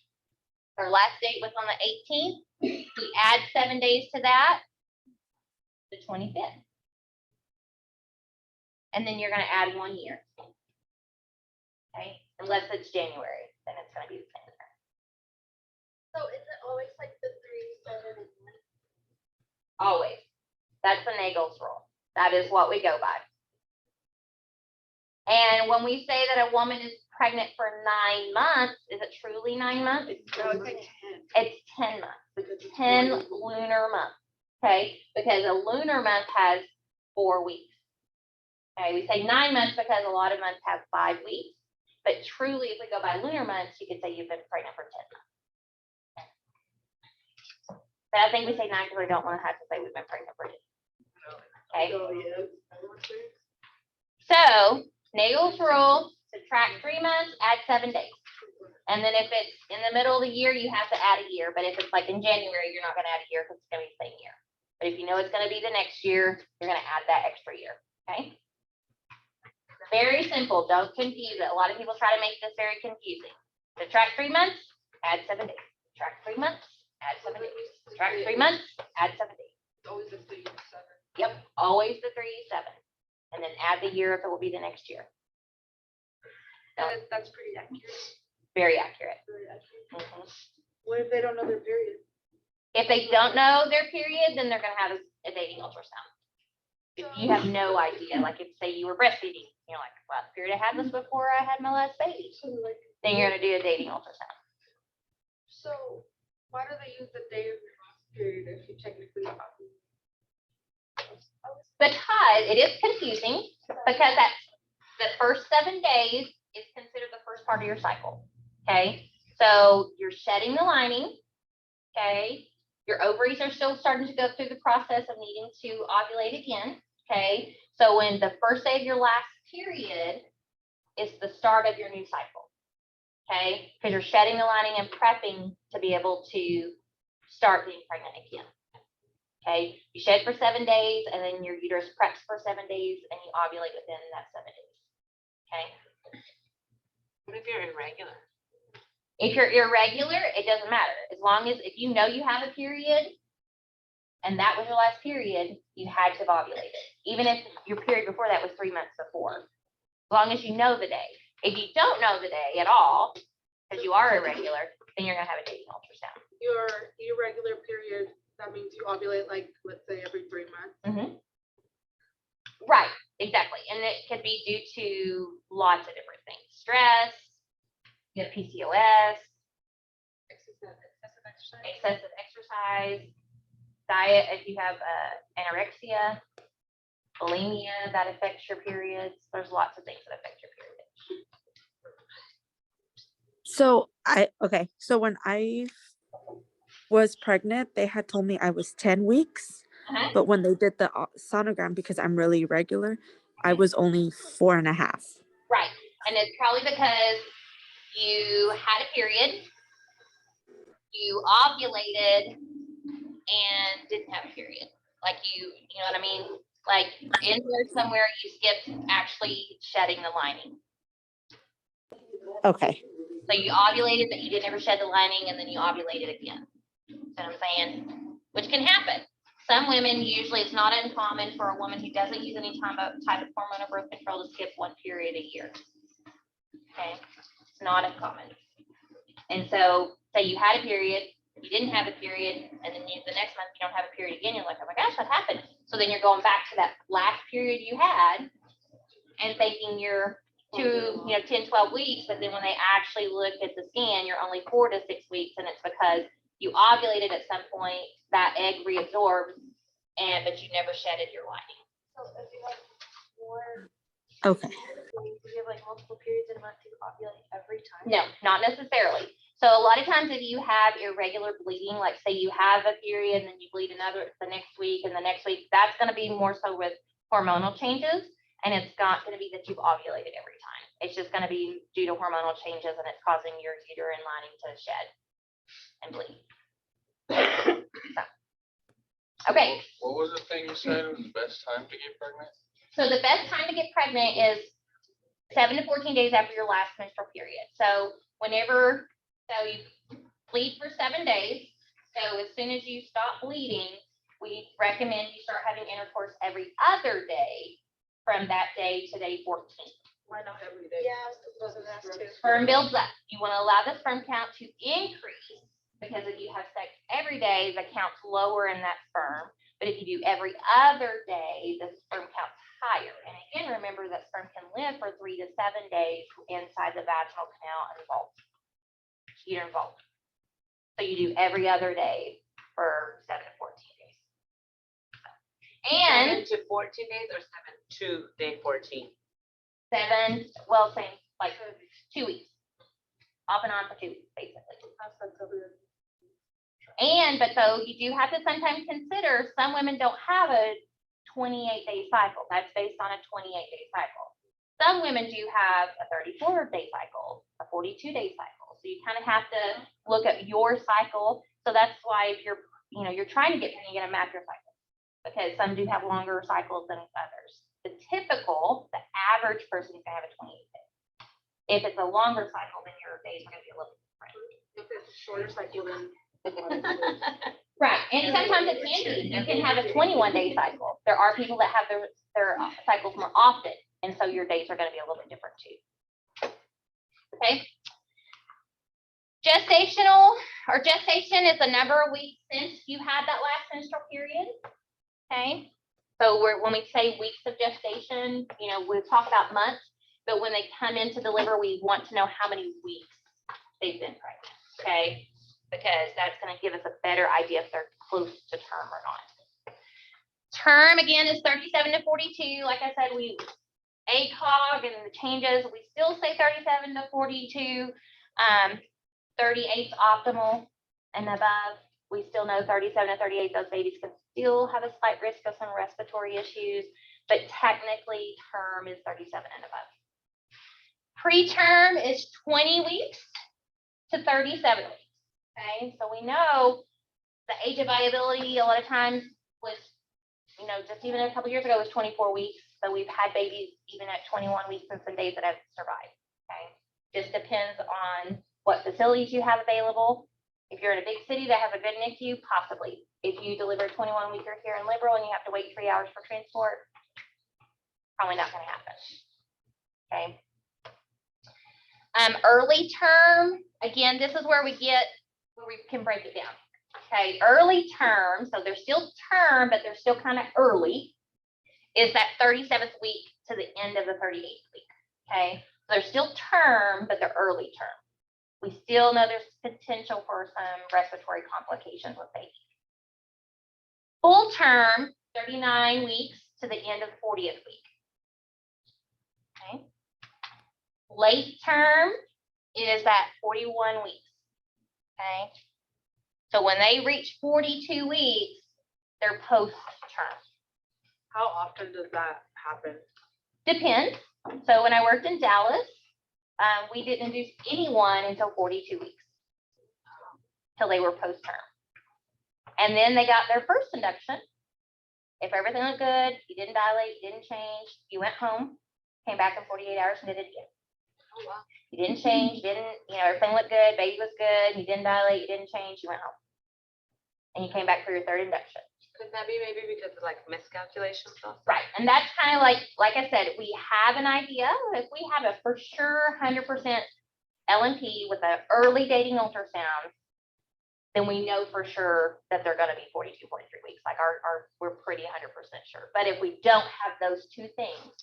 Our last date was on the 18th. We add 7 days to that, the 25th. And then you're gonna add 1 year. Okay, unless it's January, then it's gonna be the same. So is it always like the 3, 7, and 1? Always. That's the Nagel's rule. That is what we go by. And when we say that a woman is pregnant for 9 months, is it truly 9 months? No, it's like 10. It's 10 months. It's 10 lunar months, okay? Because a lunar month has 4 weeks. Okay, we say 9 months because a lot of months have 5 weeks. But truly, if we go by lunar months, you could say you've been pregnant for 10 months. But I think we say 9 because we don't want to have to say we've been pregnant for 10. Okay, Oh, yeah. so Nagel's rule, subtract 3 months, add 7 days. And then if it's in the middle of the year, you have to add a year. But if it's like in January, you're not gonna add a year because it's gonna be the same year. But if you know it's gonna be the next year, you're gonna add that extra year, okay? Very simple, don't confuse it. A lot of people try to make this very confusing. Subtract 3 months, add 7 days. Subtract 3 months, add 7 days. Subtract 3 months, add 7 days. Always a 3, 7. Yep, always the 3, 7. And then add the year if it will be the next year. That's pretty accurate. Very accurate. Very accurate. Mhm. What if they don't know their period? If they don't know their period, then they're gonna have a dating ultrasound. If you have no idea, like if say you were breastfeeding, you're like, well, period, I had this before I had my last baby. So like, Then you're gonna do a dating ultrasound. so why do they use the day of your last period if you technically have? Because it is confusing, because that's the first 7 days is considered the first part of your cycle. Okay, so you're shedding the lining. Okay, your ovaries are still starting to go through the process of needing to ovulate again. Okay, so when the first day of your last period is the start of your new cycle. Okay, because you're shedding the lining and prepping to be able to start being pregnant again. Okay, you shed for 7 days and then your uterus preps for 7 days and you ovulate within that 7 days. Okay, What if you're irregular? if you're irregular, it doesn't matter. As long as, if you know you have a period and that was your last period, you had to have ovulated. Even if your period before that was 3 months before, as long as you know the day. If you don't know the day at all, because you are irregular, then you're gonna have a dating ultrasound. Your irregular period, that means you ovulate like, let's say every 3 months. Right, exactly. And it could be due to lots of different things. Stress, you have PCOS, excessive exercise, diet, if you have anorexia, bulimia, that affects your periods. There's lots of things that affect your periods. So when I was pregnant, they had told me I was 10 weeks, Uh-huh. but when they did the sonogram, because I'm really irregular, I was only 4.5. Right, and it's probably because you had a period, you ovulated, and didn't have a period. Like you know what I mean? Like in there somewhere you skipped actually shedding the lining. Okay. So you ovulated, but you didn't ever shed the lining, and then you ovulated again. You know what I'm saying? Which can happen. Some women, usually it's not uncommon for a woman who doesn't use any type of hormonal birth control to skip 1 period a year. Okay, it's not uncommon. And so, say you had a period, you didn't have a period, and then the next month you don't have a period again, you're like, oh my gosh, what happened? So then you're going back to that last period you had and thinking you're 10, 12 weeks, but then when they actually looked at the scan, you're only 4 to 6 weeks, and it's because you ovulated at some point, that egg reabsorbs, but you never shedded your lining. So if you have more, Okay. do you have like multiple periods in a month, do you ovulate every time? No, not necessarily. So a lot of times if you have irregular bleeding, like say you have a period and then you bleed another the next week and the next week, that's going to be more so with hormonal changes. And it's not going to be that you've ovulated every time. It's just going to be due to hormonal changes and it's causing your uterine lining to shed and bleed. So, okay. What was the thing you said was the best time to get pregnant? So the best time to get pregnant is 7 to 14 days after your last menstrual period. So you bleed for 7 days. So as soon as you stop bleeding, we recommend you start having intercourse every other day from that day to day 14. Why not every day? Yeah, I was supposed to ask too. Sperm builds up. You want to allow the sperm count to increase because if you have sex every day, the count's lower in that sperm. But if you do every other day, the sperm count's higher. And again, remember that sperm can live for 3 to 7 days inside the vaginal canal and vault, uterine vault. So you do every other day for 7 to 14 days. And 7 to 14 days or 7 to day 14? 7, same, like 2 weeks. Off and on for 2 weeks, basically. But though you do have to sometimes consider some women don't have a 28-day cycle. That's based on a 28-day cycle. Some women do have a 34-day cycle, a 42-day cycle. So you kind of have to look at your cycle. So that's why if you're trying to get pregnant, you get a match your cycle because some do have longer cycles than others. The average person is gonna have a 28-day. If it's a longer cycle, then your days are gonna be a little different. If it's a shorter cycle, then Right, and sometimes it can be. You can have a 21-day cycle. There are people that have their cycles more often, and so your days are going to be a little bit different too. Okay. Gestation is the number of weeks since you had that last menstrual period. Okay. So when we say weeks of gestation, we talk about months, but when they come in to deliver, we want to know how many weeks they've been pregnant. Okay. Because that's going to give us a better idea if they're close to term or not. Term, again, is 37 to 42. Like I said, ACOG and the changes, we still say 37 to 42. 38 is optimal and above. We still know 37 to 38, those babies can still have a slight risk of some respiratory issues, but technically term is 37 and above. Preterm is 20 weeks to 37 weeks. Okay, so we know the age of viability a lot of times was, just even a couple years ago was 24 weeks. So we've had babies even at 21 weeks and some days that have survived. Okay, just depends on what facilities you have available. If you're in a big city that has a good NICU, possibly. If you deliver 21 weeker here in Liberal and you have to wait 3 hours for transport, probably not going to happen. Okay. Early term, again, this is where we can break it down. Okay, early term, so they're still term, but they're still kind of early, is that 37th week to the end of the 38th week. Okay, so they're still term, but they're early term. We still know there's potential for some respiratory complications with babies. Full term, 39 weeks to the end of the 40th week. Okay. Late term is at 41 weeks. Okay. So when they reach 42 weeks, they're post-term. how often does that happen? Depends. So when I worked in Dallas, we didn't induce anyone until 42 weeks, till they were post-term. And then they got their first induction. If everything looked good, you didn't dilate, you didn't change, you went home, came back in 48 hours and did it again. Oh, wow. You didn't change, everything looked good, baby was good, you didn't dilate, you didn't change, you went home. And you came back for your third induction. Could that be maybe because of like miscalculations also? Right, and that's kind of like I said, we have an idea, if we have a for sure 100% LNP with an early dating ultrasound, then we know for sure that they're gonna be 42, 43 weeks, like we're pretty 100% sure. But if we don't have those two things,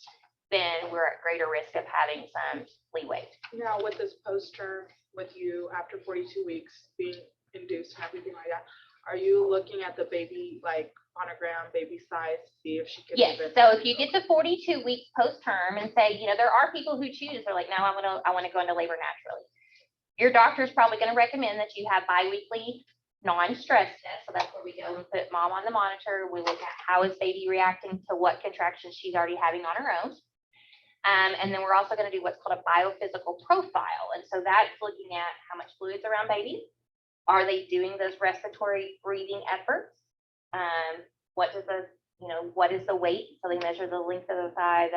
then we're at greater risk of having some leeway. Now, with this post-term, with you after 42 weeks being induced and everything like that, are you looking at the baby, like sonogram, baby size, to see if she could? Yes, even- so if you get to 42 weeks post-term and say, there are people who choose, they're like, no, I want to go into labor naturally. Your doctor's probably going to recommend that you have biweekly non-stress tests. So that's where we go and put mom on the monitor. We look at how is baby reacting to what contractions she's already having on her own. And then we're also going to do what's called a biophysical profile. And so that's looking at how much fluid's around baby. Are they doing those respiratory breathing efforts? What is the weight? So they measure the length of the thigh,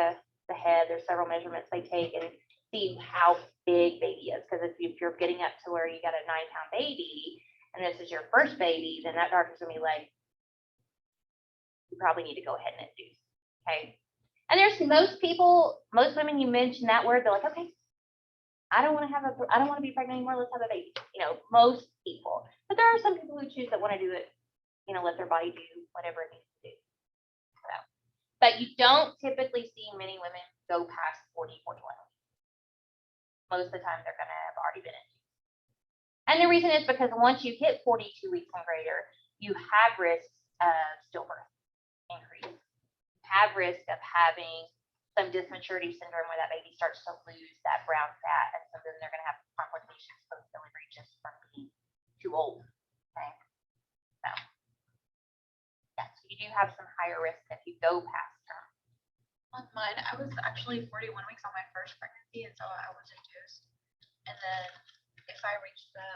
the head. There's several measurements they take and see how big baby is. Because if you're getting up to where you got a 9-pound baby and this is your first baby, then that doctor's gonna be like, you probably need to go ahead and induce. Okay. And there's most women, you mentioned that word, they're like, okay, I don't want to be pregnant anymore. Let's have a baby. Most people, but there are some people who choose that want to do it, let their body do whatever it needs to do. So, but you don't typically see many women go past 40, 41. Most of the time they're going to have already been induced. And the reason is because once you hit 42 weeks and greater, you have risks of stillbirth increase. You have risk of having some dysmaturity syndrome where that baby starts to lose that brown fat. And so then they're going to have complications post-delivery just from being too old. Okay. So, yeah, so you do have some higher risk if you go past term. On mine, I was actually 41 weeks on my first pregnancy, and so I was induced. And then if I reached the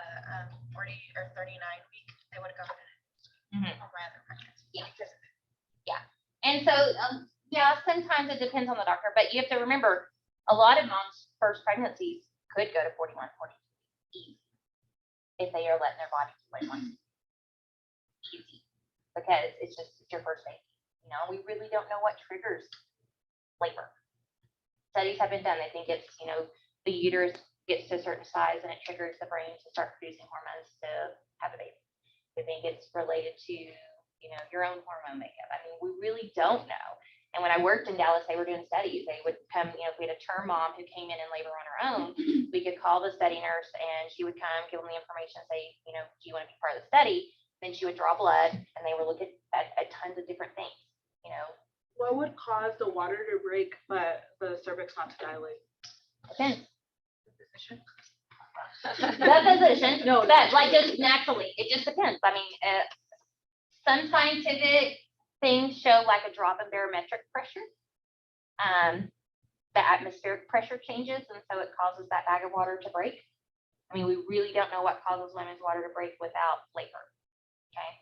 40 or 39 week, they would go ahead and on my other pregnancy. Yeah. Because of it. And so, sometimes it depends on the doctor, but you have to remember, a lot of moms' first pregnancies could go to 41, 42 easy if they are letting their body do what it wants. Easy, because it's your first baby. We really don't know what triggers labor. Studies have been done. They think it's, the uterus gets to a certain size and it triggers the brain to start producing hormones to have a baby. They think it's related to, your own hormone makeup. I mean, we really don't know. And when I worked in Dallas, they were doing studies. They would come, if we had a term mom who came in labor on her own, we could call the study nurse and she would come, give them the information, say, do you want to be part of the study? Then she would draw blood and they would look at tons of different things, What would cause the water to break, but the cervix not to dilate? Depends. The The physician, No, but like just naturally, it just depends. I mean, some scientific things show like a drop in barometric pressure. The atmospheric pressure changes, and so it causes that bag of water to break. I mean, we really don't know what causes women's water to break without labor. Okay.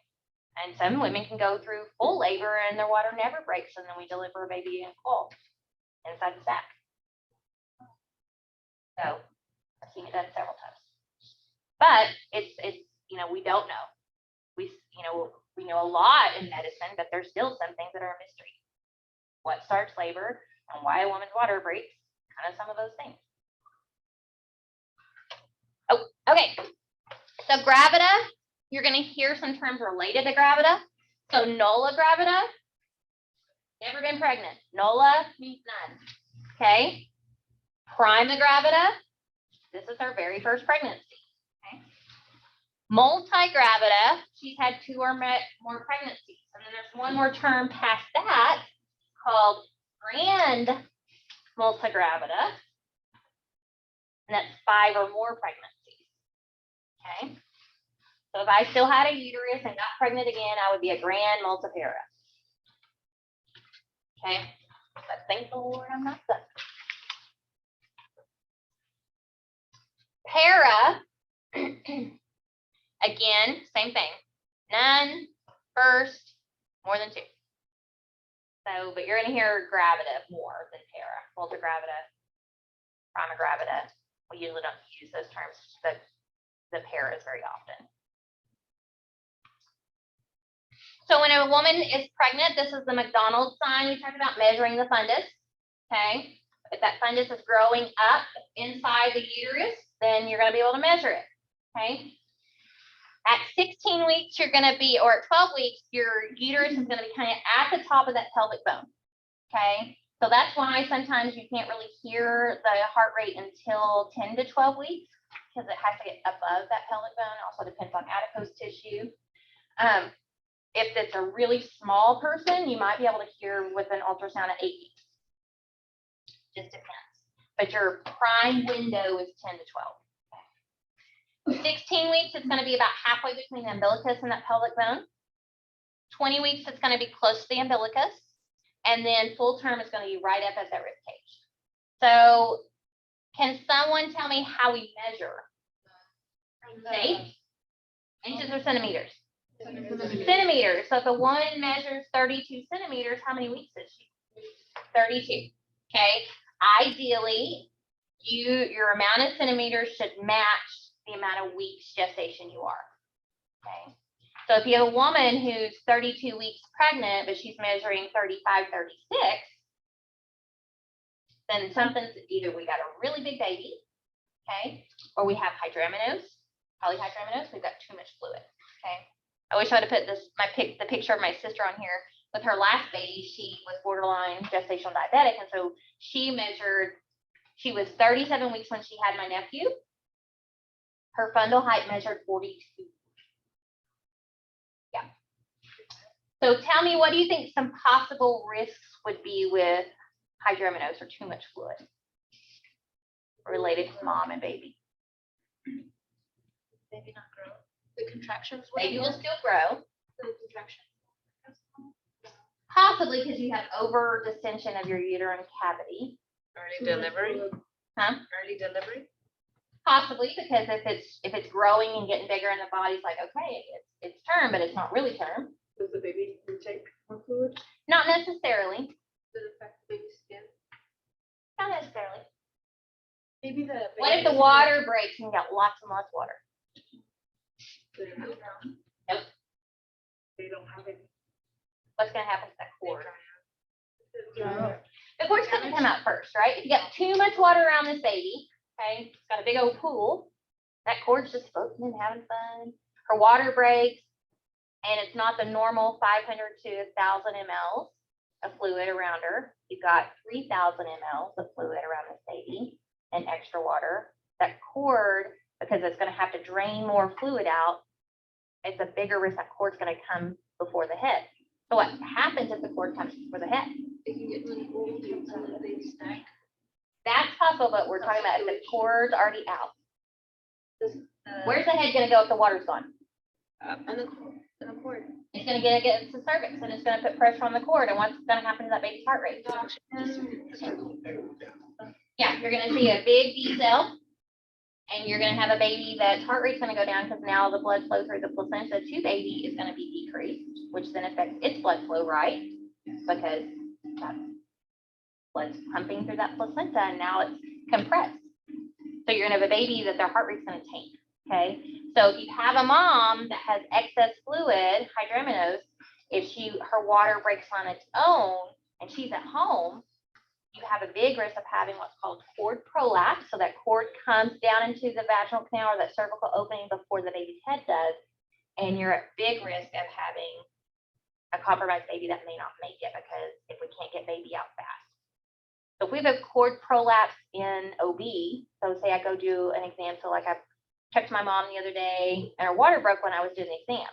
And some women can go through full labor and their water never breaks, and then we deliver a baby in full inside the sac. So I've seen it done several times. But it's we don't know. We know a lot in medicine, but there's still some things that are a mystery. What starts labor and why a woman's water breaks, kind of some of those things. Oh, okay. So gravida, you're going to hear some terms related to gravida. So nulla gravida, never been pregnant. Nulla means none. Okay. Prima gravida, this is her very first pregnancy. Okay. Multigravida, she's had 2 or more pregnancies. And then there's one more term past that called grand multigravida. And that's 5 or more pregnancies. Okay. So if I still had a uterus and got pregnant again, I would be a grand multifera. Okay. But thank the Lord I'm not suffering. Para, again, same thing. None, first, more than 2. So, but you're gonna hear gravida more than para, multigravida, primigravida. We usually don't use those terms, the paras very often. So when a woman is pregnant, this is the McDonald's sign. We talked about measuring the fundus, okay? If that fundus is growing up inside the uterus, then you're gonna be able to measure it, okay? At 16 weeks, you're gonna be, or at 12 weeks, your uterus is gonna be kind of at the top of that pelvic bone, okay? So that's why sometimes you can't really hear the heart rate until 10 to 12 weeks, because it has to get above that pelvic bone. It also depends on adipose tissue. If it's a really small person, you might be able to hear with an ultrasound at 8 weeks. Just depends. But your prime window is 10 to 12. 16 weeks, it's going to be about halfway between the umbilicus and that pelvic bone. 20 weeks, it's going to be close to the umbilicus. And then full term is going to be right up at that rib cage. So can someone tell me how we measure? Say, inches or centimeters? Centimeters. So if a woman measures 32 centimeters, how many weeks is she? 32. Okay. Ideally, your amount of centimeters should match the amount of weeks gestation you are. Okay. So if you have a woman who's 32 weeks pregnant, but she's measuring 35, 36, then something's either we got a really big baby, okay, or we have hydramnios, polyhydramnios, we've got too much fluid, okay. I wish I would have put the picture of my sister on here. With her last baby, she was borderline gestational diabetic, and so she was 37 weeks when she had my nephew. Her fundal height measured 42. Yeah. So tell me, what do you think some possible risks would be with hydramnios or too much fluid related to mom and baby? Maybe not grow. The contractions. Baby will still grow. The contractions. Possibly because you have over distension of your uterine cavity. Early delivery? Huh? Early delivery? Possibly because if it's growing and getting bigger and the body's like, okay, it's term, but it's not really term. Does the baby intake more fluid? Not necessarily. Does it affect the baby's skin? Not necessarily. Maybe the. What if the water breaks and you got lots and lots of water? Nope. They don't have any. What's gonna happen to that cord? Yeah. The cord's gonna come out first, right? If you got too much water around this baby, okay, it's got a big old pool, that cord's just floating and having fun. Her water breaks, and it's not the normal 500 to 1,000 mLs of fluid around her. You've got 3,000 mLs of fluid around this baby and extra water. That cord, because it's gonna have to drain more fluid out, it's a bigger risk that cord's gonna come before the head. So what happens if the cord comes before the head? It can get really old and some of the baby snack. That's possible, but we're talking about if the cord's already out. Uh, Where's the head gonna go if the water's gone? And the cord. It's gonna get against the cervix and it's gonna put pressure on the cord. And what's gonna happen to that baby's heart rate? Yeah, you're gonna see a big D cell. And you're gonna have a baby that's heart rate's gonna go down because now the blood flow through the placenta to baby is gonna be decreased, which then affects its blood flow, right? Because that blood's pumping through that placenta and now it's compressed. So you're gonna have a baby that their heart rate's gonna tank, okay? So if you have a mom that has excess fluid, hydramnios, if her water breaks on its own and she's at home, you have a big risk of having what's called cord prolapse. So that cord comes down into the vaginal canal or that cervical opening before the baby's head does. And you're at big risk of having a compromised baby that may not make it because if we can't get baby out fast. So if we have a cord prolapse in OB, so say I go do an exam. So like I checked my mom the other day and her water broke when I was doing the exam.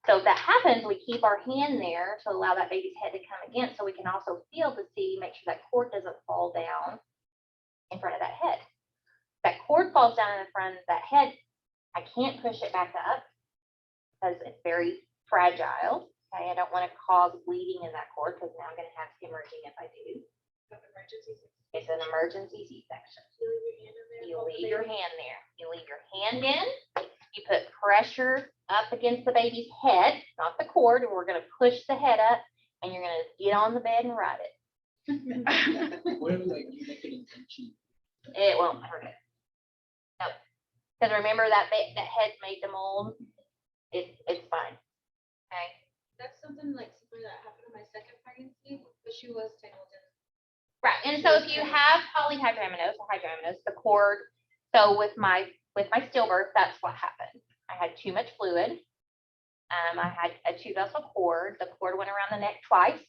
So if that happens, we keep our hand there to allow that baby's head to come against, so we can also feel to see, make sure that cord doesn't fall down in front of that head. If that cord falls down in front of that head, I can't push it back up because it's very fragile. Okay, I don't want to cause bleeding in that cord because now I'm going to have hemorrhaging if I do. It's an emergency C-section. You leave your hand there. You leave your hand in. You put pressure up against the baby's head, not the cord, and we're going to push the head up, and you're going to get on the bed and ride it. What if like you make an intention? It won't hurt it. No, because remember that that head made the mold. It's fine. Okay. That's something like similar that happened in my second pregnancy, but she was tangled in. Right, and so if you have polyhydramnios or hydramnios, the cord, so with my stillbirth, that's what happened. I had too much fluid. I had a 2-vessel cord. The cord went around the neck twice,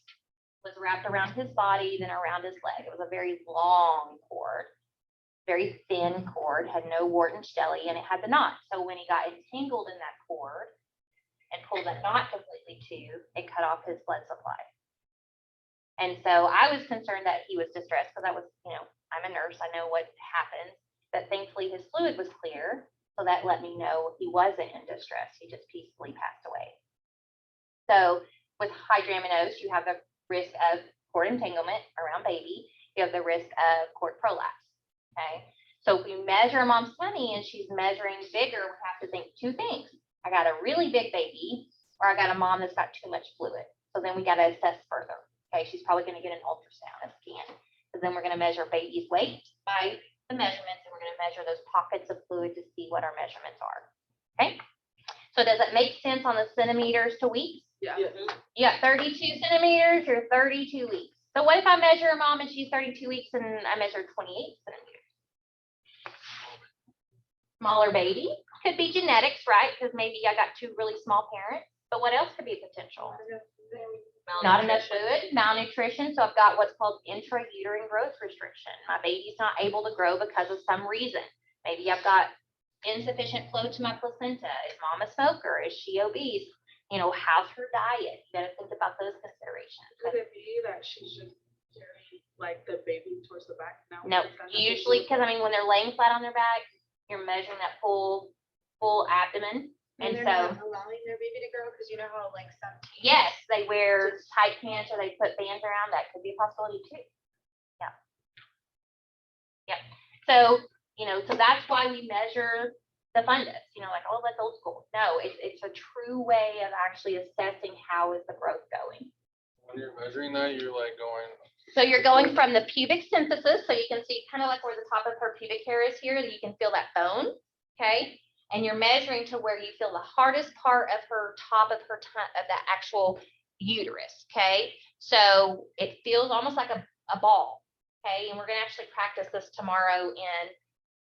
was wrapped around his body, then around his leg. It was a very long cord, very thin cord, had no wart and Shelley, and it had the knot. So when he got entangled in that cord and pulled that knot completely too, it cut off his blood supply. And so I was concerned that he was distressed because I was, I'm a nurse, I know what happens, but thankfully his fluid was clear. So that let me know he wasn't in distress. He just peacefully passed away. So with hydramnios, you have the risk of cord entanglement around baby. You have the risk of cord prolapse. Okay. So if we measure mom's tummy and she's measuring bigger, we have to think 2 things. I got a really big baby, or I got a mom that's got too much fluid. So then we got to assess further. Okay, she's probably going to get an ultrasound, a scan. So then we're going to measure baby's weight by the measurements, and we're going to measure those pockets of fluid to see what our measurements are. Okay. So does it make sense on the centimeters to weeks? Yeah. You got 32 centimeters or 32 weeks. So what if I measure a mom and she's 32 weeks and I measure 28 centimeters? Smaller baby. Could be genetics, right? Because maybe I got 2 really small parents. But what else could be a potential? Not enough fluid, malnutrition. So I've got what's called intrauterine growth restriction. My baby's not able to grow because of some reason. Maybe I've got insufficient flow to my placenta. Is mom a smoker? Is she obese? How's her diet? You got to think about those considerations. Could it be that she's just carrying like the baby towards the back now? No, usually, because when they're laying flat on their back, you're measuring that full abdomen. And they're so, not allowing their baby to grow because you know how like some yes, they wear tight pants or they put bands around. That could be a possibility too. Yeah. Yeah. So, so that's why we measure the fundus, like, oh, that's old school. No, it's a true way of actually assessing how is the growth going. When you're measuring that, you're like going, So you're going from the pubic symphysis, so you can see kind of like where the top of her pubic hair is here, that you can feel that bone, okay? And you're measuring to where you feel the hardest part of her top of her of that actual uterus, okay? So it feels almost like a ball, okay? And we're gonna actually practice this tomorrow in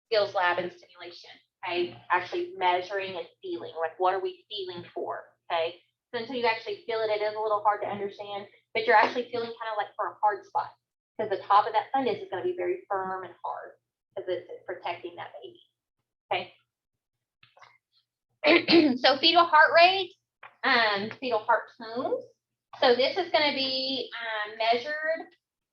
skills lab and stimulation, okay? Actually measuring and feeling, like what are we feeling for, okay? So until you actually feel it, it is a little hard to understand, but you're actually feeling kind of like for a hard spot, because the top of that fundus is gonna be very firm and hard, because it's protecting that baby, okay? So fetal heart rate, fetal heart tones. So this is going to be measured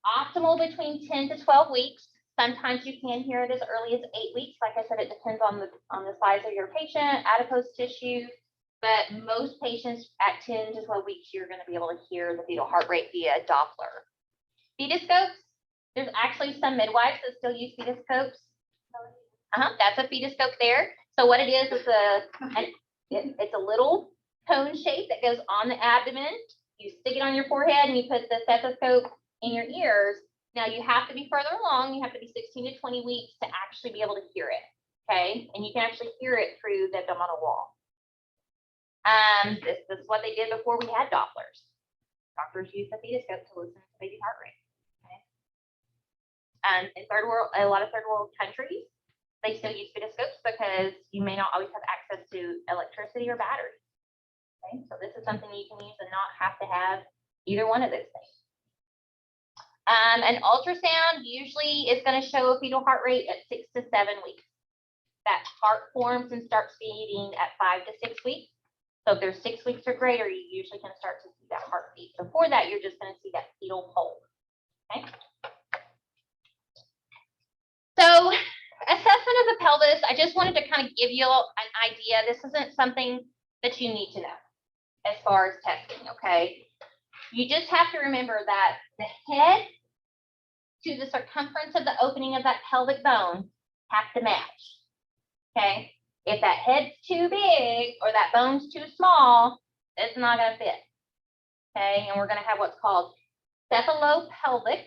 optimal between 10 to 12 weeks. Sometimes you can hear it as early as 8 weeks. Like I said, it depends on the size of your patient, adipose tissue, but most patients at 10 to 12 weeks, you're going to be able to hear the fetal heart rate via Doppler. Fetoscopes, there's actually some midwives that still use fetoscopes. That's a fetoscope there. So what it is it's a little cone shape that goes on the abdomen. You stick it on your forehead and you put the stethoscope in your ears. Now you have to be further along. You have to be 16 to 20 weeks to actually be able to hear it. Okay. And you can actually hear it through the abdominal wall. This is what they did before we had Dopplers. Doctors use the fetoscope to listen to baby heart rate. Okay. In a lot of third world countries, they still use fetoscopes because you may not always have access to electricity or batteries. Okay, so this is something you can use and not have to have either one of those things. An ultrasound usually is going to show a fetal heart rate at 6 to 7 weeks. That heart forms and starts beating at 5 to 6 weeks. So if there's 6 weeks or greater, you usually can start to see that heartbeat. Before that, you're just going to see that fetal pulse. Okay. So assessment of the pelvis, I just wanted to kind of give you an idea. This isn't something that you need to know. as far as testing, okay? You just have to remember that the head to the circumference of the opening of that pelvic bone have to match, okay? If that head's too big or that bone's too small, it's not gonna fit, okay? And we're gonna have what's called cephalopelvic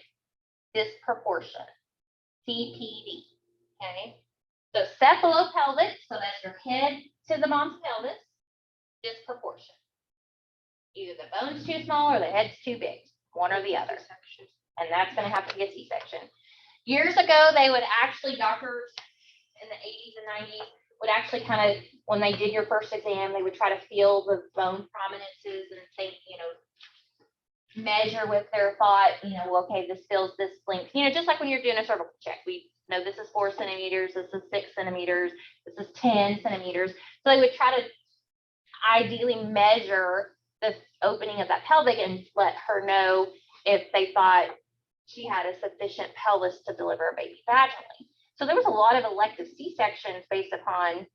disproportion, CPD, okay? So cephalopelvic, so that's your head to the mom's pelvis, disproportion. Either the bone's too small or the head's too big, one or the other. And that's gonna have to be a C-section. Years ago, they would actually, doctors in the 80s and 90s would actually kind of, when they did your first exam, they would try to feel the bone prominences and think, measure with their thought, okay, this feels this length, just like when you're doing a cervical check. We know this is 4 centimeters, this is 6 centimeters, this is 10 centimeters. So they would try to ideally measure the opening of that pelvic and let her know if they thought she had a sufficient pelvis to deliver a baby vaginally. So there was a lot of elective C-sections based upon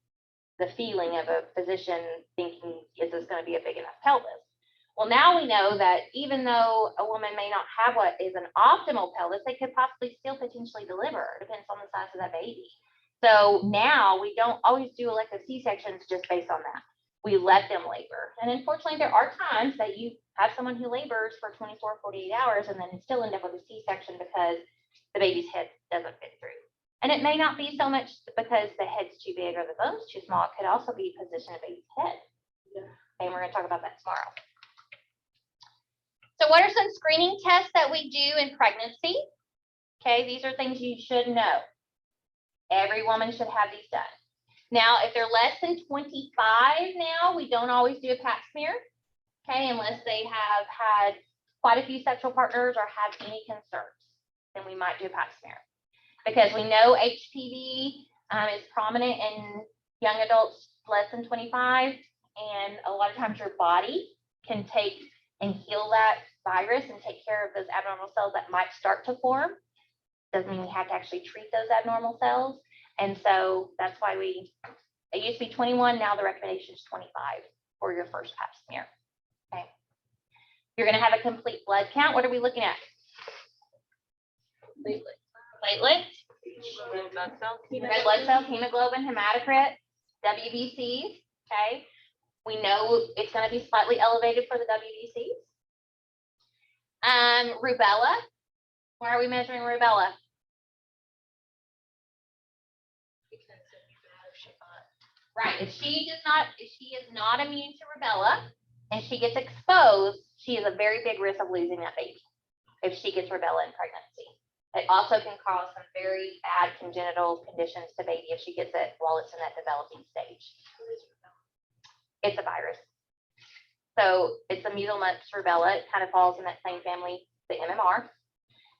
the feeling of a physician thinking, is this going to be a big enough pelvis? Well, now we know that even though a woman may not have what is an optimal pelvis, they could possibly still potentially deliver. It depends on the size of that baby. So now we don't always do elective C-sections just based on that. We let them labor. And unfortunately, there are times that you have someone who labors for 24, 48 hours and then still end up with a C-section because the baby's head doesn't fit through. And it may not be so much because the head's too big or the bone's too small. It could also be position of baby's head. And we're going to talk about that tomorrow. So what are some screening tests that we do in pregnancy? Okay, these are things you should know. Every woman should have these done. Now, if they're less than 25 now, we don't always do a pap smear, okay, unless they have had quite a few sexual partners or have any concerns, then we might do a pap smear. Because we know HPV is prominent in young adults less than 25, and a lot of times your body can take and heal that virus and take care of those abnormal cells that might start to form. Doesn't mean we have to actually treat those abnormal cells. And so that's why it used to be 21, now the recommendation is 25 for your first pap smear. Okay. You're going to have a complete blood count. What are we looking at? Platelets, Red blood cells. red blood cells, hemoglobin, hematocrit, WBCs. Okay. We know it's going to be slightly elevated for the WBCs. Rubella. Why are we measuring rubella? Right, if she is not immune to rubella and she gets exposed, she has a very big risk of losing that baby if she gets rubella in pregnancy. It also can cause some very bad congenital conditions to baby if she gets it while it's in that developing stage. It's a virus. So it's a measles, mumps, rubella. It kind of falls in that same family, the MMR.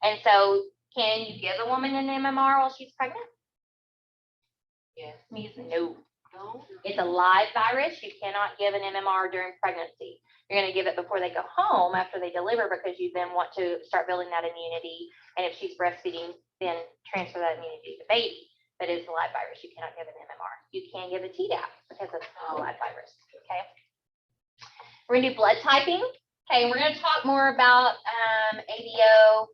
And so can you give a woman an MMR while she's pregnant? Yes. No. No. It's a live virus. You cannot give an MMR during pregnancy. You're going to give it before they go home after they deliver because you then want to start building that immunity. And if she's breastfeeding, then transfer that immunity to the baby. But it's a live virus. You cannot give an MMR. You can give a Tdap because it's not a live virus. Okay. We're going to do blood typing. Okay. We're going to talk more about ABO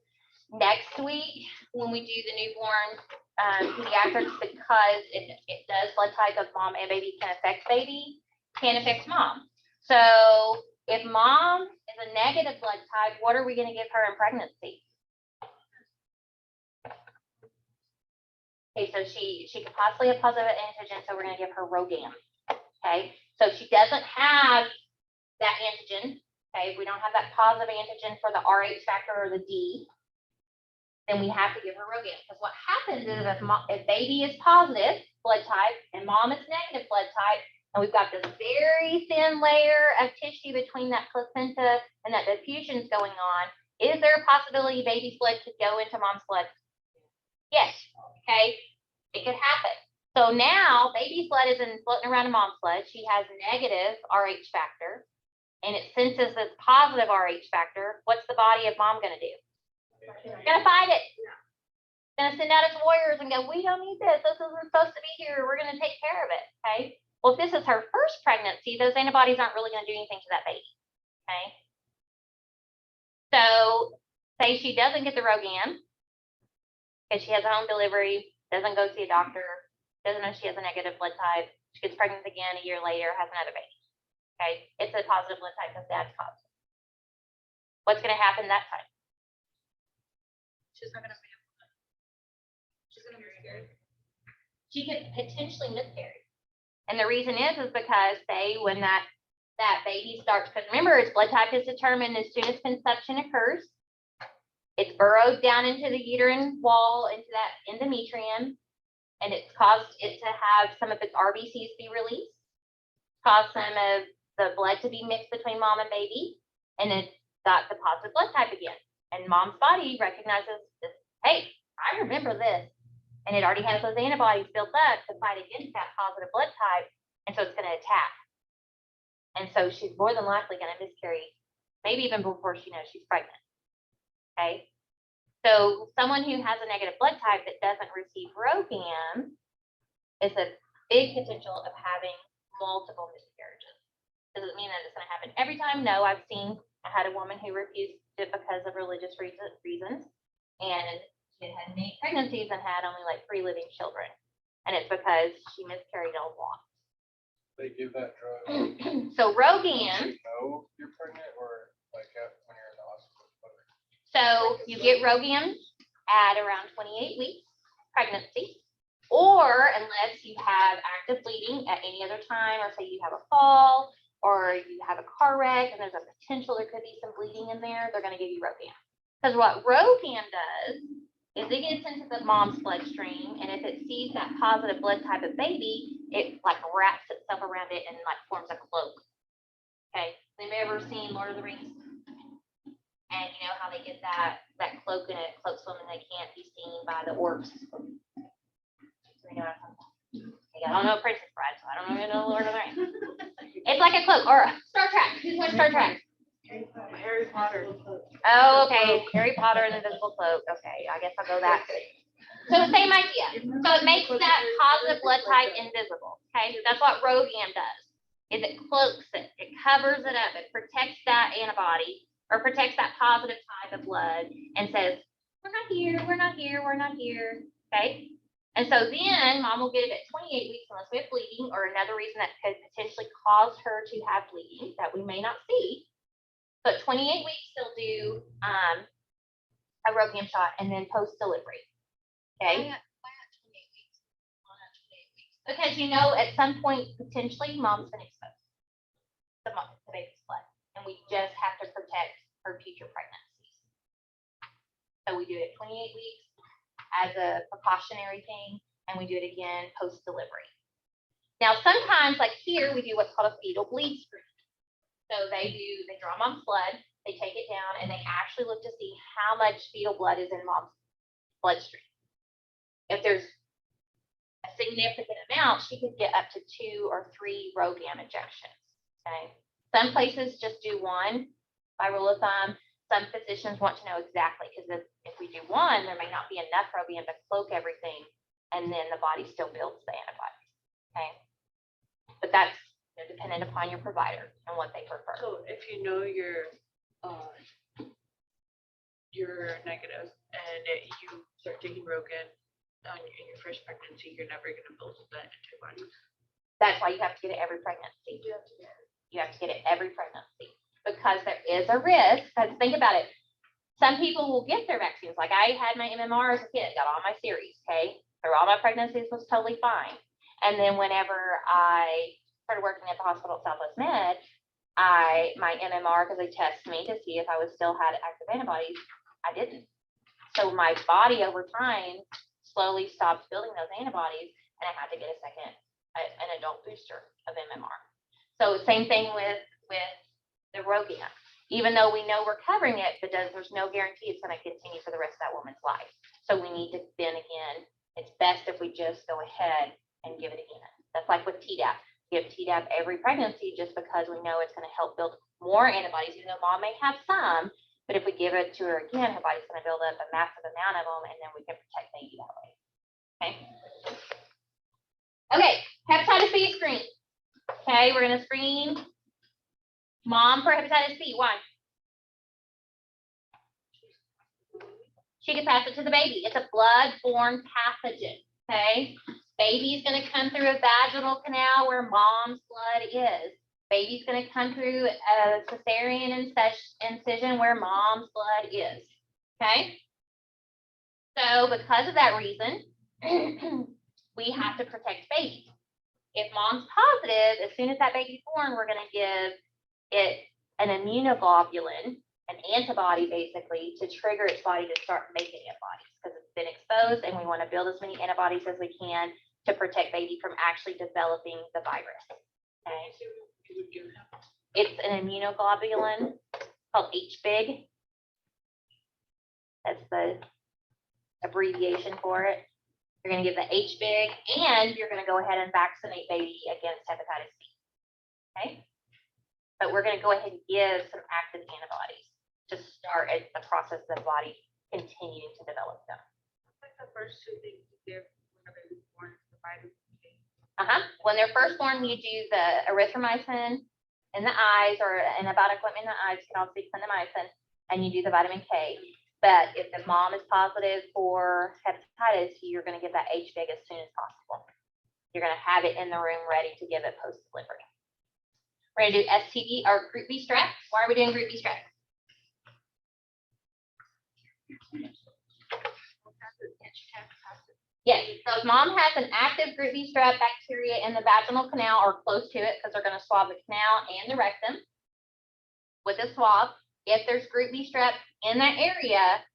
next week when we do the newborn pediatrics, because it does blood type of mom and baby can affect mom. So if mom is a negative blood type, what are we going to give her in pregnancy? Okay, so she could possibly have positive antigen, so we're going to give her Rodam. Okay, so if she doesn't have that antigen, okay, if we don't have that positive antigen for the Rh factor or the D, then we have to give her Rodam. Because what happens is if baby is positive blood type and mom is negative blood type, and we've got this very thin layer of tissue between that placenta and that diffusion's going on, is there a possibility baby's blood could go into mom's blood? Yes. Okay. It could happen. So now baby's blood is floating around in mom's blood. She has negative Rh factor, and it senses this positive Rh factor. What's the body of mom going to do? Gonna fight it. Gonna send out its warriors and go, we don't need this. This isn't supposed to be here. We're gonna take care of it. Okay. Well, if this is her first pregnancy, those antibodies aren't really gonna do anything to that baby, okay? So, say she doesn't get the RhoGAM, because she has a home delivery, doesn't go see a doctor, doesn't know she has a negative blood type, she gets pregnant again a year later, has another baby, okay? It's a positive blood type because dad's positive. What's gonna happen that time? She's not gonna be able to. She's gonna be scared. She could potentially miscarry. And the reason is because say when that baby starts, because remember, its blood type is determined as soon as conception occurs. It's burrowed down into the uterine wall, into that endometrium, and it's caused it to have some of its RBCs be released, caused some of the blood to be mixed between mom and baby, and it's got the positive blood type again. And mom's body recognizes this, hey, I remember this. And it already has those antibodies built up to fight against that positive blood type, and so it's going to attack. And so she's more than likely going to miscarry, maybe even before she knows she's pregnant. Okay? So someone who has a negative blood type that doesn't receive RhoGAM is a big potential of having multiple miscarriages. Does it mean that it's going to happen every time? No, I had a woman who refused it because of religious reasons, and she had many pregnancies and had only like 3 living children. And it's because she miscarried a lot. They give that drug. So RhoGAM, You know you're pregnant or like when you're in the hospital. so you get RhoGAM at around 28 weeks pregnancy, or unless you have active bleeding at any other time, or say you have a fall, or you have a car wreck and there's a potential there could be some bleeding in there, they're going to give you RhoGAM. Because what RhoGAM does is it gets into the mom's bloodstream, and if it sees that positive blood type of baby, it like wraps itself around it and like forms a cloak. Okay, have you ever seen Lord of the Rings? And you know how they get that cloak, and it cloaks them and they can't be seen by the orcs. You know what I'm talking about? Okay, I don't know Princess Bride, so I don't really know Lord of the Rings. It's like a cloak, or Star Trek. Who's watched Star Trek? Harry Potter. Oh, okay, Harry Potter and the Invisible Cloak. Okay, I guess I'll go that. So the same idea. So it makes that positive blood type invisible. Okay, that's what RhoGAM does. Is it cloaks it, it covers it up, it protects that antibody or protects that positive type of blood and says, we're not here, we're not here, we're not here. Okay. And so then mom will get it at 28 weeks unless we have bleeding or another reason that could potentially cause her to have bleeding that we may not see. But 28 weeks, they'll do a RhoGAM shot and then post-delivery. Okay? Why at 28 weeks? Why at 28 weeks? Because you know, at some point, potentially, mom's been exposed to the baby's blood. And we just have to protect her future pregnancies. So we do it at 28 weeks as a precautionary thing, and we do it again post-delivery. Now, sometimes, like here, we do what's called a fetal bleed screen. So they draw mom's blood, they take it down, and they actually look to see how much fetal blood is in mom's bloodstream. If there's a significant amount, she could get up to 2 or 3 RhoGAM injections. Okay. Some places just do 1 by rule of thumb. Some physicians want to know exactly, because if we do 1, there may not be enough RhoGAM to cloak everything, and then the body still builds the antibodies. Okay. But that's dependent upon your provider and what they prefer. So if you know you're negative and you start taking RhoGAM in your first pregnancy, you're never going to build that antibody. That's why you have to get it every pregnancy. You have to get it every pregnancy because there is a risk. Because think about it. Some people will get their vaccines. Like I had my MMR as a kid, got all my series, okay? Through all my pregnancies was totally fine. And then whenever I started working at the hospital at Southwest Med, my MMR, because they tested me to see if I was still had active antibodies, I didn't. So my body over time slowly stopped building those antibodies, and I had to get an adult booster of MMR. So same thing with the RhoGAM. Even though we know we're covering it, but there's no guarantee it's going to continue for the rest of that woman's life. So we need to then again, it's best if we just go ahead and give it again. That's like with Tdap. Give Tdap every pregnancy just because we know it's going to help build more antibodies, even though mom may have some. But if we give it to her again, her body's going to build up a massive amount of them, and then we can protect baby that way. Okay. Okay. Hepatitis B screen. Okay, we're gonna screen mom for hepatitis B. Why? She can pass it to the baby. It's a blood-borne pathogen, okay? Baby's gonna come through a vaginal canal where mom's blood is. Baby's gonna come through a cesarean incision where mom's blood is, okay? So because of that reason, we have to protect baby. If mom's positive, as soon as that baby's born, we're gonna give it an immunoglobulin, an antibody basically, to trigger its body to start making antibodies because it's been exposed, and we want to build as many antibodies as we can to protect baby from actually developing the virus. Okay. It's an immunoglobulin called HBIG. That's the abbreviation for it. You're going to give the HBIG, and you're going to go ahead and vaccinate baby against hepatitis B. Okay. But we're going to go ahead and give some active antibodies to start as the process of the body continuing to develop them. Like the first two things you give when a baby's born, the vitamin C. When they're first born, you do the erythromycin in the eyes, or antibiotic in the eyes. You can also do clindamycin, and you do the vitamin K. But if the mom is positive for hepatitis, you're going to give that HBIG as soon as possible. You're going to have it in the room ready to give it post-delivery. We're going to do STD or Group B strep. Why are we doing Group B strep? Yes, so if mom has an active Group B strep bacteria in the vaginal canal or close to it, because they're going to swab the canal and the rectum with a swab, if there's Group B strep in that area,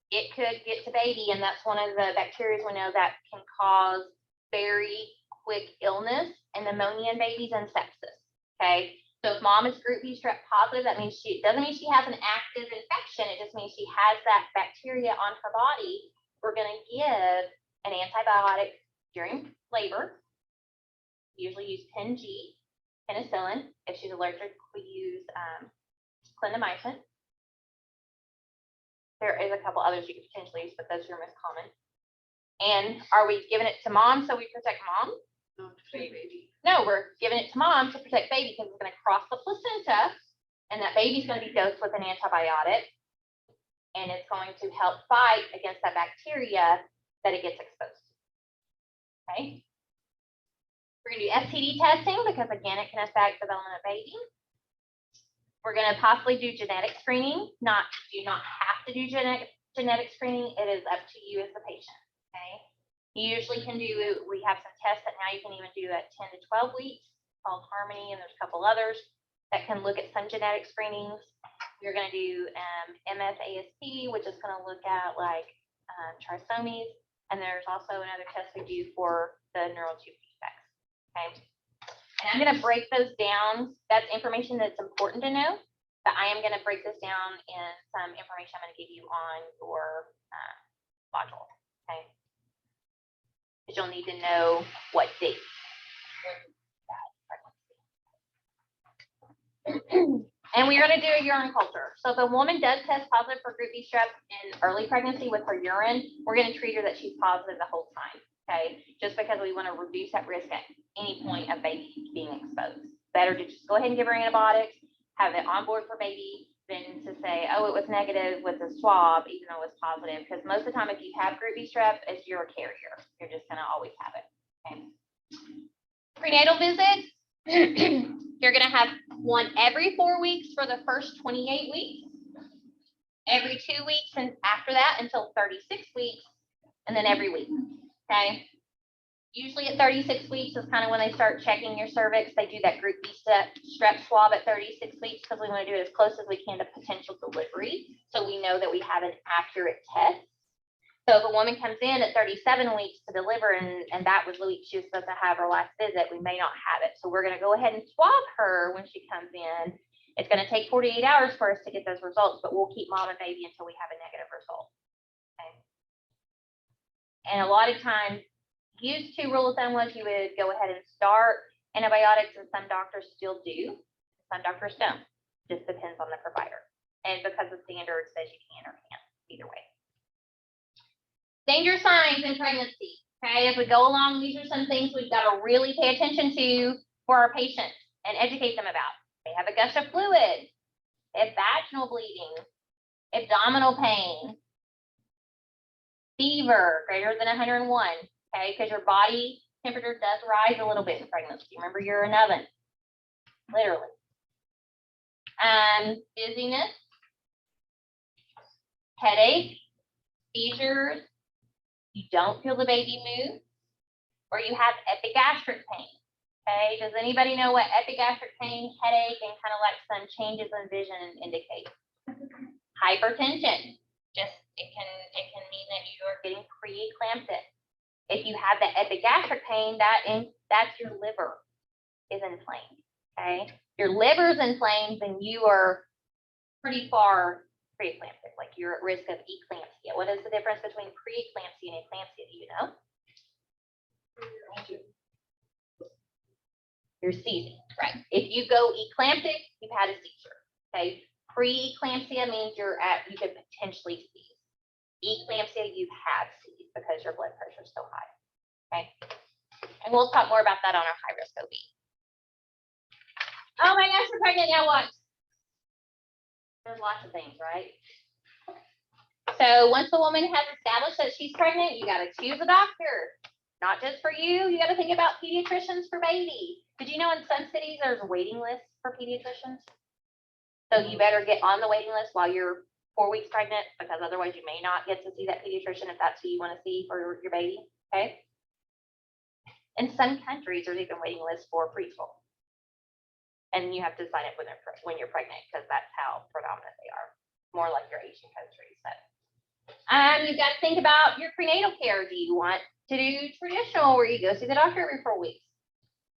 it could get to baby, and that's one of the bacteria we know that can cause very quick illness and pneumonia in babies and sepsis. Okay, so if mom is Group B strep positive, that means doesn't mean she has an active infection. It just means she has that bacteria on her body. We're going to give an antibiotic during labor. Usually use 10G, penicillin. If she's allergic, we use clindamycin. There is a couple others you could potentially use, but those are most common. And are we giving it to mom so we protect mom? No, to baby. No, we're giving it to mom to protect baby because it's going to cross the placenta, and that baby's going to be dosed with an antibiotic, and it's going to help fight against that bacteria that it gets exposed to. Okay. We're going to do STD testing because, again, it can affect development of baby. We're going to possibly do genetic screening. Do not have to do genetic screening. It is up to you as the patient. Okay. You usually can do, we have some tests that now you can even do at 10 to 12 weeks called Harmony, and there's a couple others that can look at some genetic screenings. We're going to do MFASP, which is going to look at like trisomies, and there's also another test we do for the neural tube defects. Okay, and I'm going to break those down. That's information that's important to know, but I am going to break this down in some information I'm going to give you on your module. Okay. Because you'll need to know what date. And we're going to do a urine culture. So if a woman does test positive for Group B strep in early pregnancy with her urine, we're going to treat her that she's positive the whole time. Okay, just because we want to reduce that risk at any point of baby being exposed. Better to just go ahead and give her antibiotics, have it on board for baby, than to say, oh, it was negative with the swab, even though it was positive. Because most of the time, if you have Group B strep, you're a carrier. You're just going to always have it. Okay. Prenatal visits. You're going to have one every 4 weeks for the first 28 weeks, every 2 weeks, and after that until 36 weeks, and then every week. Okay. Usually at 36 weeks is kind of when they start checking your cervix. They do that Group B strep swab at 36 weeks because we want to do it as close as we can to potential delivery, so we know that we have an accurate test. So if a woman comes in at 37 weeks to deliver, and that was the week she was supposed to have her last visit, we may not have it. So we're going to go ahead and swab her when she comes in. It's going to take 48 hours for us to get those results, but we'll keep mom and baby until we have a negative result. Okay. And a lot of times, used to rule of thumb was you would go ahead and start antibiotics, and some doctors still do. Some doctors don't. Just depends on the provider. And because the standard says you can or can't, either way. Danger signs in pregnancy. Okay, as we go along, these are some things we've got to really pay attention to for our patients and educate them about. They have a gush of fluid, they have vaginal bleeding, abdominal pain, fever greater than 101, okay, because your body temperature does rise a little bit in pregnancy. Remember, you're an oven, literally. Dizziness, headache, seizures, you don't feel the baby move, or you have epigastric pain. Okay, does anybody know what epigastric pain, headache, and kind of like some changes in vision indicate? Hypertension. Just it can mean that you are getting preeclamptic. If you have the epigastric pain, that's your liver is inflamed. Okay, your liver's inflamed, then you are pretty far preeclamptic, like you're at risk of eclampsia. What is the difference between preeclampsia and eclampsia? Do you know? You're seizing, right? If you go eclamptic, you've had a seizure. Okay, preeclampsia means you could potentially seize. Eclampsia, you have seized because your blood pressure is so high. Okay, and we'll talk more about that on our high risk OB. Oh my gosh, we're pregnant now. What? There's lots of things, right? So once the woman has established that she's pregnant, you got to choose a doctor. Not just for you. You got to think about pediatricians for baby. Did you know in some cities there's a waiting list for pediatricians? So you better get on the waiting list while you're 4 weeks pregnant, because otherwise you may not get to see that pediatrician if that's who you want to see for your baby. Okay. In some countries, there's even waiting lists for preschool. And you have to sign up when you're pregnant, because that's how predominant they are, more like your Asian countries. But you've got to think about your prenatal care. Do you want to do traditional where you go see the doctor every 4 weeks?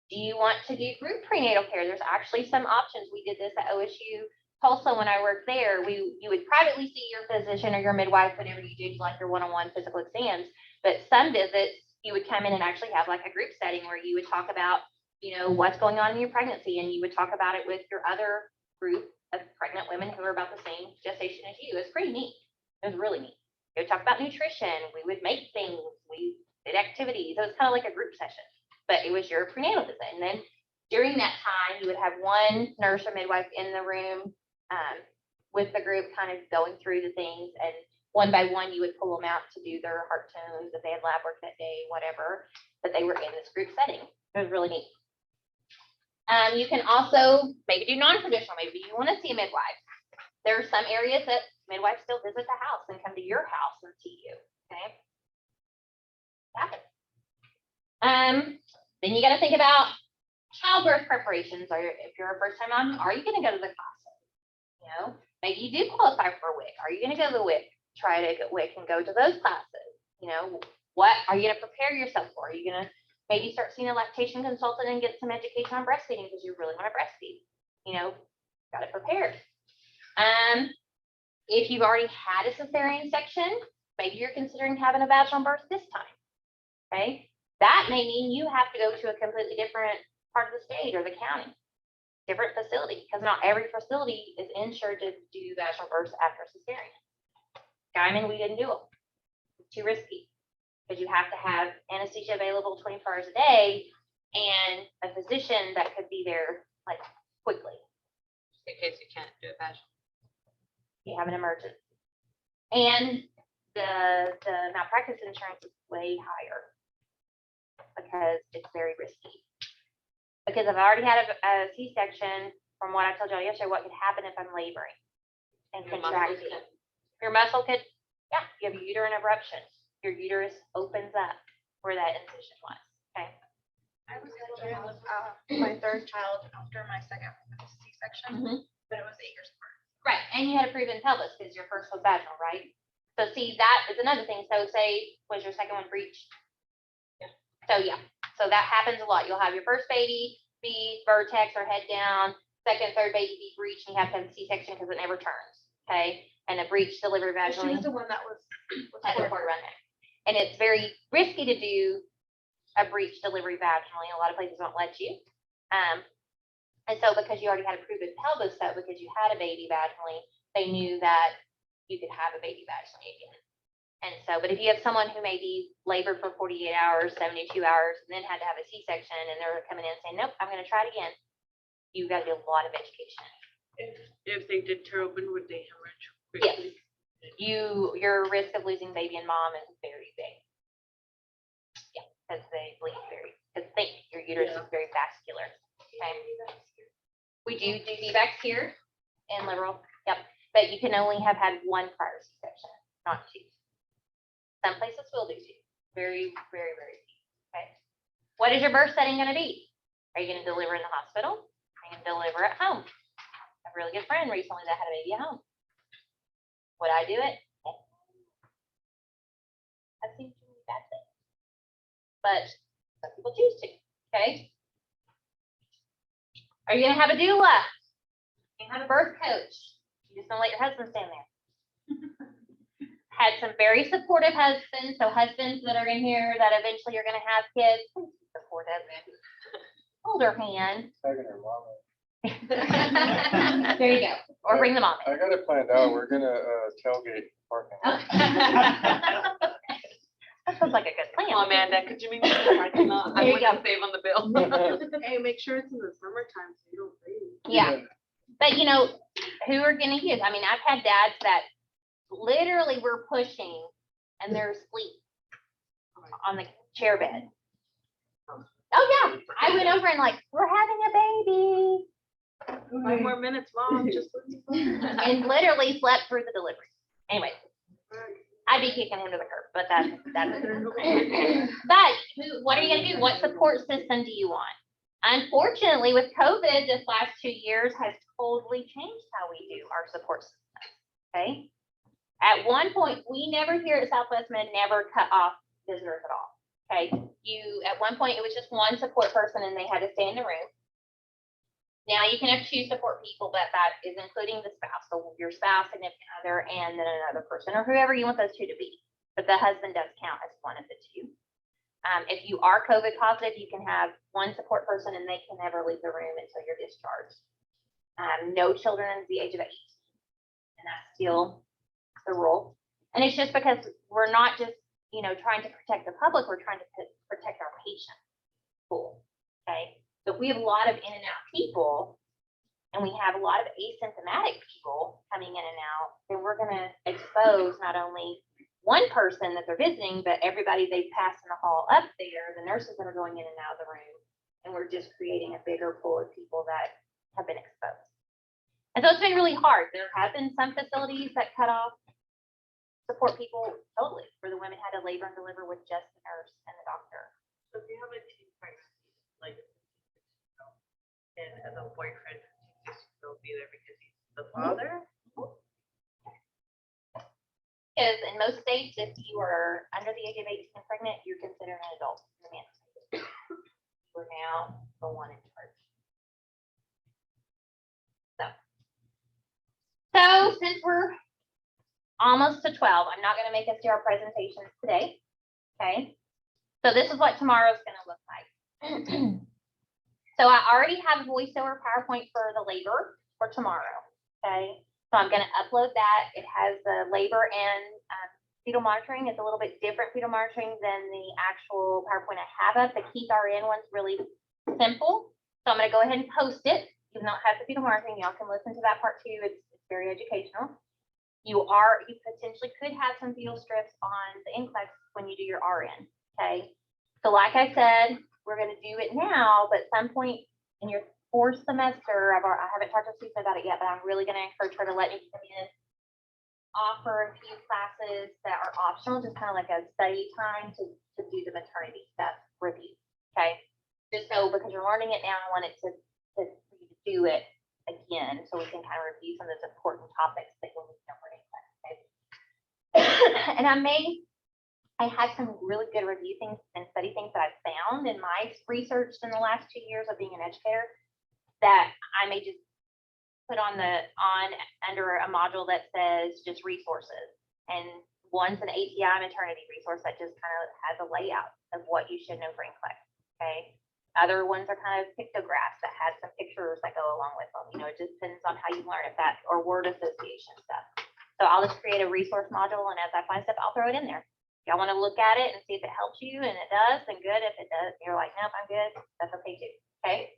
Do you want to do group prenatal care? There's actually some options. We did this at OSU Tulsa when I worked there. You would privately see your physician or your midwife whenever you do like your one-on-one physical exams. But some visits, you would come in and actually have like a group setting where you would talk about, what's going on in your pregnancy, and you would talk about it with your other group of pregnant women who are about the same gestation as you. It's pretty neat. It was really neat. We would talk about nutrition. We would make things. We did activities. It was kind of like a group session, but it was your prenatal visit. And then during that time, you would have one nurse or midwife in the room with the group kind of going through the things, and one by one, you would pull them out to do their heart tones if they had lab work that day, whatever, but they were in this group setting. It was really neat. You can also maybe do non-traditional. Maybe you want to see a midwife. There are some areas that midwives still visit the house and come to your house and see you. Okay. Happens. Then you got to think about childbirth preparations. Or if you're a first-time mom, are you going to go to the classes? Maybe you do qualify for WIC. Are you going to go to the WIC? Try to get WIC and go to those classes. What are you going to prepare yourself for? Are you going to maybe start seeing a lactation consultant and get some education on breastfeeding because you really want to breastfeed? Got it prepared. If you've already had a cesarean section, maybe you're considering having a vaginal birth this time. Okay, that may mean you have to go to a completely different part of the state or the county, different facility, because not every facility is insured to do vaginal births after cesarean. Guyman, we didn't do them. It's too risky, because you have to have anesthesia available 24 hours a day and a physician that could be there like quickly. In case you can't do it vaginal. You have an emergency. And the malpractice insurance is way higher because it's very risky. Because if I already had a C-section, from what I told y'all yesterday, what could happen if I'm laboring and Your muscles contracting? could- Your muscle could, you have a uterine abruption. Your uterus opens up where that incision was. Okay. I was able to have my third child after my second C-section, but it was 8 years apart. Right, and you had a proven pelvis because your first was vaginal, right? So see, that is another thing. So say, was your second one breached? Yeah. So that happens a lot. You'll have your first baby be vertex or head down, second, third baby be breached, and you have to have a C-section because it never turns. Okay, and a breech delivered She vaginally was the one that was. at the quarter run neck. And it's very risky to do a breech delivery vaginally. A lot of places won't let you. And so because you already had a proven pelvis, so because you had a baby vaginally, they knew that you could have a baby vaginally again. And so, but if you have someone who maybe labored for 48 hours, 72 hours, and then had to have a C-section, and they're coming in saying, nope, I'm gonna try it again, you gotta do a lot of education. If they did tear open, would they hemorrhage Yes. quickly? Your risk of losing baby and mom is very big. Yeah, because they bleed because your uterus is very vascular. Okay. We do VBACs here in Liberal, yep, but you can only have had one prior C-section, not two. Some places will do two. Very, very, very few. Okay. What is your birth setting gonna be? Are you gonna deliver in the hospital? Are you gonna deliver at home? I have a really good friend recently that had a baby at home. Would I do it? I've seen too many bad things. But some people choose to, okay? Are you gonna have a doula? You have a birth coach. You just don't let your husband stand there. Had some very supportive husbands, so husbands that are in here that eventually are gonna have kids, please support husbands. Hold her hand. Tagging her mama. There you go. Or bring the mom I in. got it planned out. We're gonna tailgate parking. lot. That sounds like a good plan. Well, Amanda, could you meet me in the parking lot? There I you want go. to save on the bill. Hey, make sure it's in the summertime so you don't freeze. Yeah, but you know, who are gonna use, I mean, I've had dads that literally were pushing and they're asleep on the chair bed. Oh, yeah, I went over and like, we're having a baby, 5 more minutes, mom, just. and literally slept through the delivery. Anyway, I'd be kicking him to the curb, but that's. But what are you gonna do? What support system do you want? Unfortunately, with COVID, this last 2 years has totally changed how we do our support system. Okay? At one point, we never here at Southwest Med never cut off visitors at all. Okay? At one point, it was just one support person and they had to stay in the room. Now you can have 2 support people, but that is including the spouse, so your spouse, significant other, and then another person, or whoever you want those 2 to be. But the husband does count as one of the 2. If you are COVID positive, you can have one support person and they can never leave the room until you're discharged. No children under the age of 8. And that's still the rule. And it's just because we're not just, trying to protect the public, we're trying to protect our patient pool. Okay. So if we have a lot of in and out people and we have a lot of asymptomatic people coming in and out, then we're going to expose not only one person that they're visiting, but everybody they've passed in the hall up there, the nurses that are going in and out of the room. And we're just creating a bigger pool of people that have been exposed. And so it's been really hard. There have been some facilities that cut off support people totally, where the women had to labor and deliver with just the nurse and the doctor. So if you have a teen pregnancy, like, and as a boyfriend, he'll be there because he's the father. Because in most states, if you are under the age of 18 and pregnant, you're considered an adult in the man's state. We're now the one in charge. So since we're almost to 12, I'm not going to make us do our presentations today. Okay. So this is what tomorrow's going to look like. So I already have a voiceover PowerPoint for the labor for tomorrow. Okay. So I'm going to upload that. It has the labor and fetal monitoring. It's a little bit different fetal monitoring than the actual PowerPoint I have up. The Keith RN one's really simple. So I'm going to go ahead and post it. Even though it has the fetal monitoring, y'all can listen to that part too. It's very educational. You potentially could have some fetal strips on the NCLEX when you do your RN. Okay. So like I said, we're going to do it now, but at some point in your 4th semester of I haven't talked to Susan about it yet, but I'm really going to encourage her to let me come in, offer a few classes that are optional, just kind of like a study time to do the maternity stuff review. Okay. Just so because you're learning it now, I want it to for you to do it again, so we can kind of review some of those important topics that you'll need to know for NCLEX. Okay. And I have some really good review things and study things that I've found in my research in the last 2 years of being an educator that I may just put under a module that says just resources. And one's an ATI maternity resource that just kind of has a layout of what you should know for NCLEX. Okay. Other ones are kind of pictographs that have some pictures that go along with them. It just depends on how you learn if that or word association stuff. So I'll just create a resource module, and as I find stuff, I'll throw it in there. Y'all want to look at it and see if it helps you, and it does, then good. If it does, you're like, nope, I'm good, that's okay too, okay?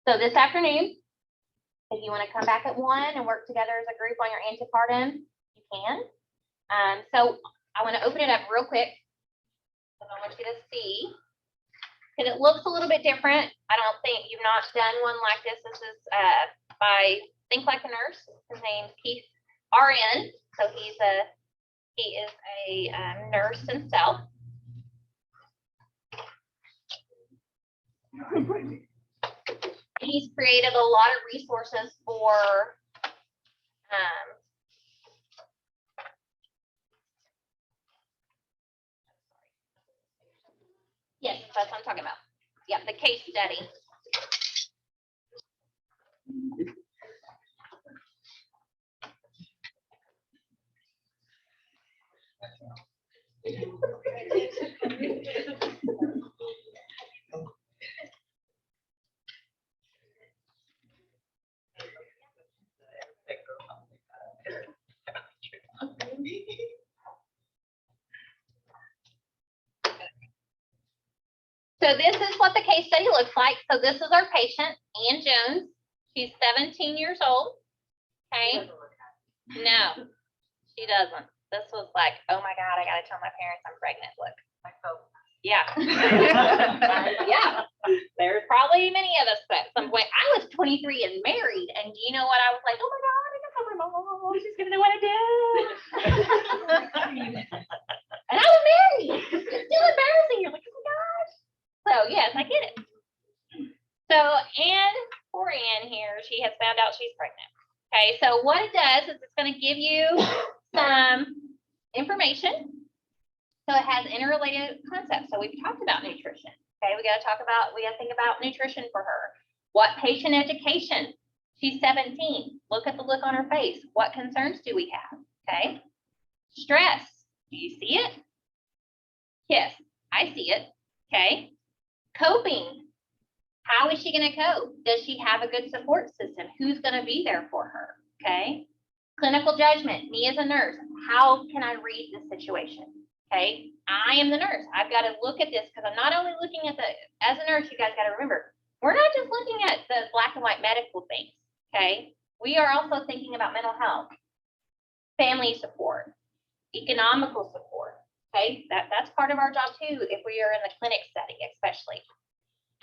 So this afternoon, if you want to come back at 1 and work together as a group on your antepartum, you can. So I want to open it up real quick, because I want you to see, because it looks a little bit different. I don't think you've not done one like this. This is by Think Like a Nurse. His name's Keith RN. So he is a nurse himself. He's created a lot of resources for yes, that's what I'm talking about. Yeah, the case study. So this is what the case study looks like. So this is our patient, Ann Jones. She's 17 years old. Okay. No, she doesn't. This was like, oh my God, I gotta tell my parents I'm pregnant. Look. Yeah. Yeah. There's probably many of us at some point. I was 23 and married, and do you know what I was like? Oh my God, I can tell my mom. She's gonna know what I did. And I was married. It's still embarrassing. You're like, oh my gosh. So yes, I get it. So poor Ann here, she has found out she's pregnant. Okay, so what it does is it's gonna give you some information. So it has interrelated concepts. So we've talked about nutrition. Okay, we gotta think about nutrition for her. What patient education? She's 17. Look at the look on her face. What concerns do we have? Okay. Stress. Do you see it? Yes, I see it. Okay. Coping. How is she gonna cope? Does she have a good support system? Who's gonna be there for her? Okay. Clinical judgment. Me as a nurse, how can I read this situation? Okay, I am the nurse. I've got to look at this because I'm not only looking at as a nurse, you guys got to remember, we're not just looking at the black and white medical things. Okay, we are also thinking about mental health, family support, economical support. Okay, that's part of our job too if we are in the clinic setting, especially.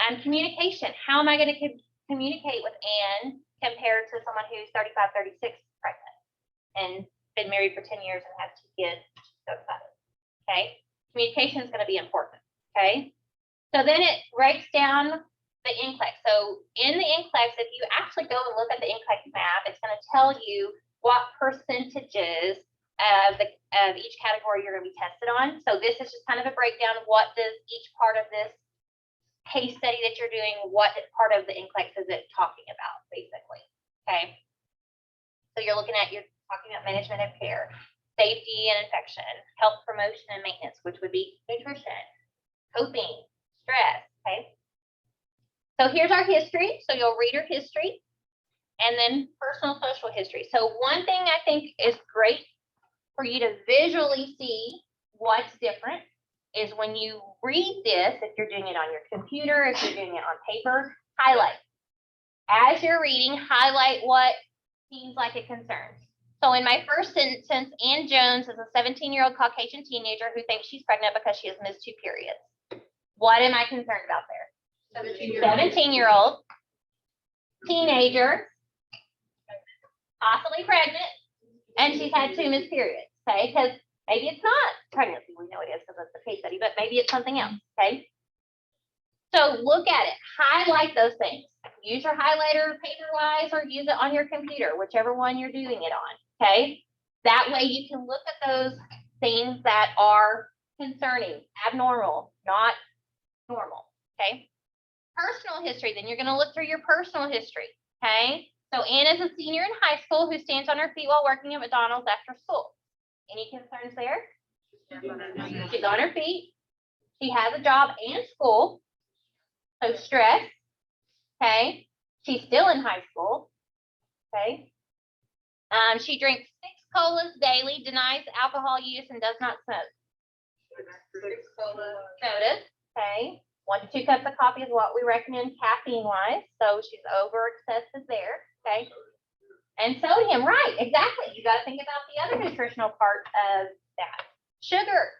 And communication. How am I going to communicate with Ann compared to someone who's 35, 36 pregnant and been married for 10 years and has 2 kids? So excited. Okay, communication is going to be important. Okay, so then it breaks down the NCLEX. So in the NCLEX, if you actually go and look at the NCLEX map, it's going to tell you what percentages of each category you're going to be tested on. So this is just kind of a breakdown of what does each part of this case study that you're doing, what part of the NCLEX is it talking about, basically. Okay, so you're talking about management of care, safety and infection, health promotion and maintenance, which would be nutrition, coping, stress. Okay. So here's our history. So you'll read your history and then personal social history. So one thing I think is great for you to visually see what's different is when you read this, if you're doing it on your computer, if you're doing it on paper, highlight. As you're reading, highlight what seems like it concerns. So in my first sentence, Ann Jones is a 17-year-old Caucasian teenager who thinks she's pregnant because she has missed 2 periods. What am I concerned about there? 17-year-old teenager, possibly pregnant, and she's had 2 missed periods. Okay, because maybe it's not pregnancy. We know it is because it's the case study, but maybe it's something else. Okay. So look at it, highlight those things. Use your highlighter paper-wise or use it on your computer, whichever one you're doing it on. Okay, that way you can look at those things that are concerning, abnormal, not normal. Okay, personal history, then you're going to look through your personal history. Okay, so Ann is a senior in high school who stands on her feet while working at McDonald's after school. Any concerns there? She's on her feet. She has a job and school. So stress. Okay, she's still in high school. Okay. She drinks 6 colas daily, denies alcohol use, and does not smoke. Sodas, okay. 1 to 2 cups of coffee is what we recommend caffeine wise, so she's over excessive there, okay. And sodium, right, exactly. You gotta think about the other nutritional part of that. Sugar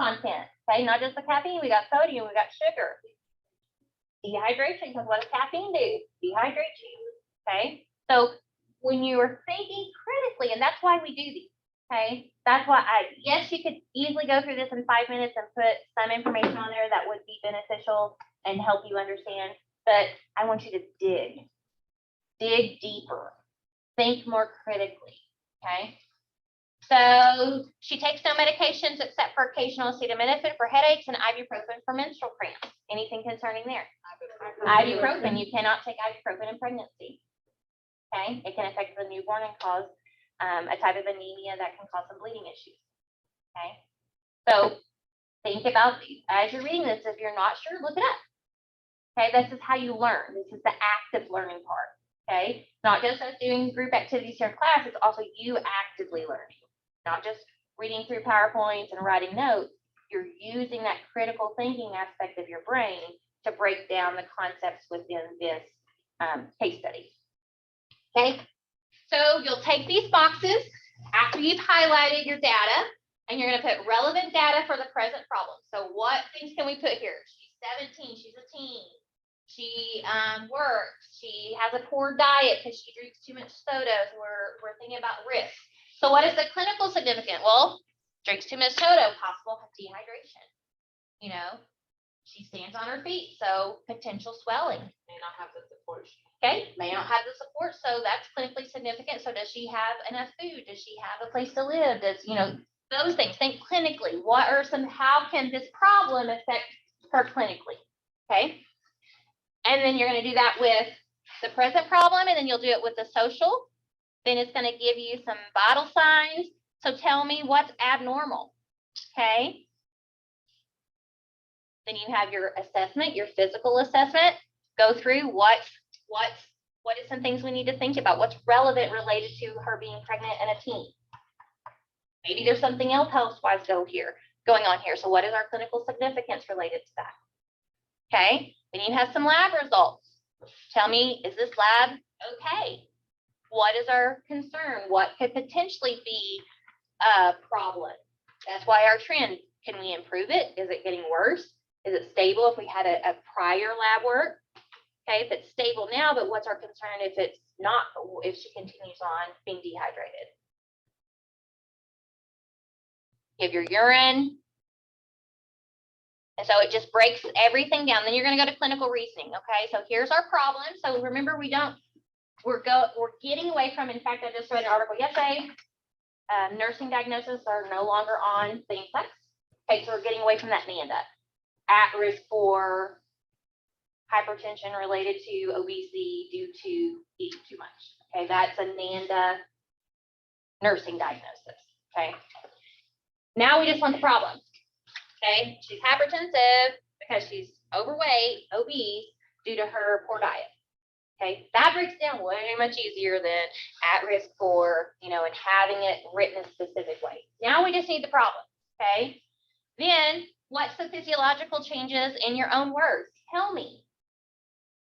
content, okay, not just the caffeine, we got sodium, we got sugar. Dehydration, because what does caffeine do? Dehydrate you, okay? So when you are thinking critically, and that's why we do these, okay? That's why yes, you could easily go through this in 5 minutes and put some information on there that would be beneficial and help you understand, but I want you to dig deeper, think more critically, okay? So she takes no medications except for occasional acetaminophen for headaches and ibuprofen for menstrual cramps. Anything concerning there? Ibuprofen, you cannot take ibuprofen in pregnancy. Okay, it can affect the newborn and cause a type of anemia that can cause some bleeding issues. Okay, so think about these as you're reading this. If you're not sure, look it up. Okay, this is how you learn. This is the active learning part. Okay, not just us doing group activities here in class, it's also you actively learning, not just reading through PowerPoints and writing notes. You're using that critical thinking aspect of your brain to break down the concepts within this case study. Okay, so you'll take these boxes after you've highlighted your data, and you're going to put relevant data for the present problem. So what things can we put here? She's 17, she's a teen. She works, she has a poor diet because she drinks too much soda. We're thinking about risk. So what is the clinical significance? Well, drinks too much soda, possible dehydration. You know, she stands on her feet, so potential swelling. May not have the support. Okay, may not have the support, so that's clinically significant. So does she have enough food? Does she have a place to live? Does, you know, those things. Think clinically. What are some, how can this problem affect her clinically? Okay. And then you're going to do that with the present problem, and then you'll do it with the social. Then it's going to give you some vital signs. So tell me what's abnormal. Okay. Then you have your assessment, your physical assessment. Go through what is some things we need to think about? What's relevant related to her being pregnant and a teen? Maybe there's something else health-wise going on here. So what is our clinical significance related to that? Okay. Then you have some lab results. Tell me, is this lab okay? What is our concern? What could potentially be a problem? That's why our trend. Can we improve it? Is it getting worse? Is it stable if we had a prior lab work? Okay, if it's stable now, but what's our concern if it's not, if she continues on being dehydrated? You have your urine. And so it just breaks everything down. Then you're going to go to clinical reasoning. Okay, so here's our problem. So remember, we're getting away from, in fact, I just read an article yesterday, nursing diagnoses are no longer on same sex. Okay, so we're getting away from that NANDA. At risk for hypertension related to obesity due to eating too much. Okay, that's a NANDA nursing diagnosis. Okay, now we just want the problem. Okay, she's hypertensive because she's overweight, obese due to her poor diet. Okay, that breaks down way much easier than at risk for, you know, and having it written a specific way. Now we just need the problem. Okay, then what's the physiological changes in your own words? Tell me.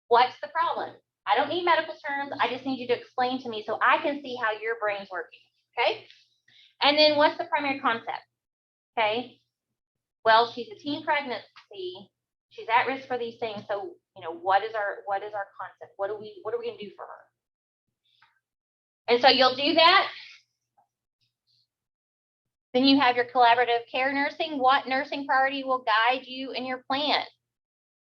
What's the problem? I don't need medical terms. I just need you to explain to me so I can see how your brain's working. Okay. And then what's the primary concept? Okay. Well, she's a teen pregnancy. She's at risk for these things. So, you know, what is our concept? What are we going to do for her? And so you'll do that. Then you have your collaborative care nursing. What nursing priority will guide you in your plan?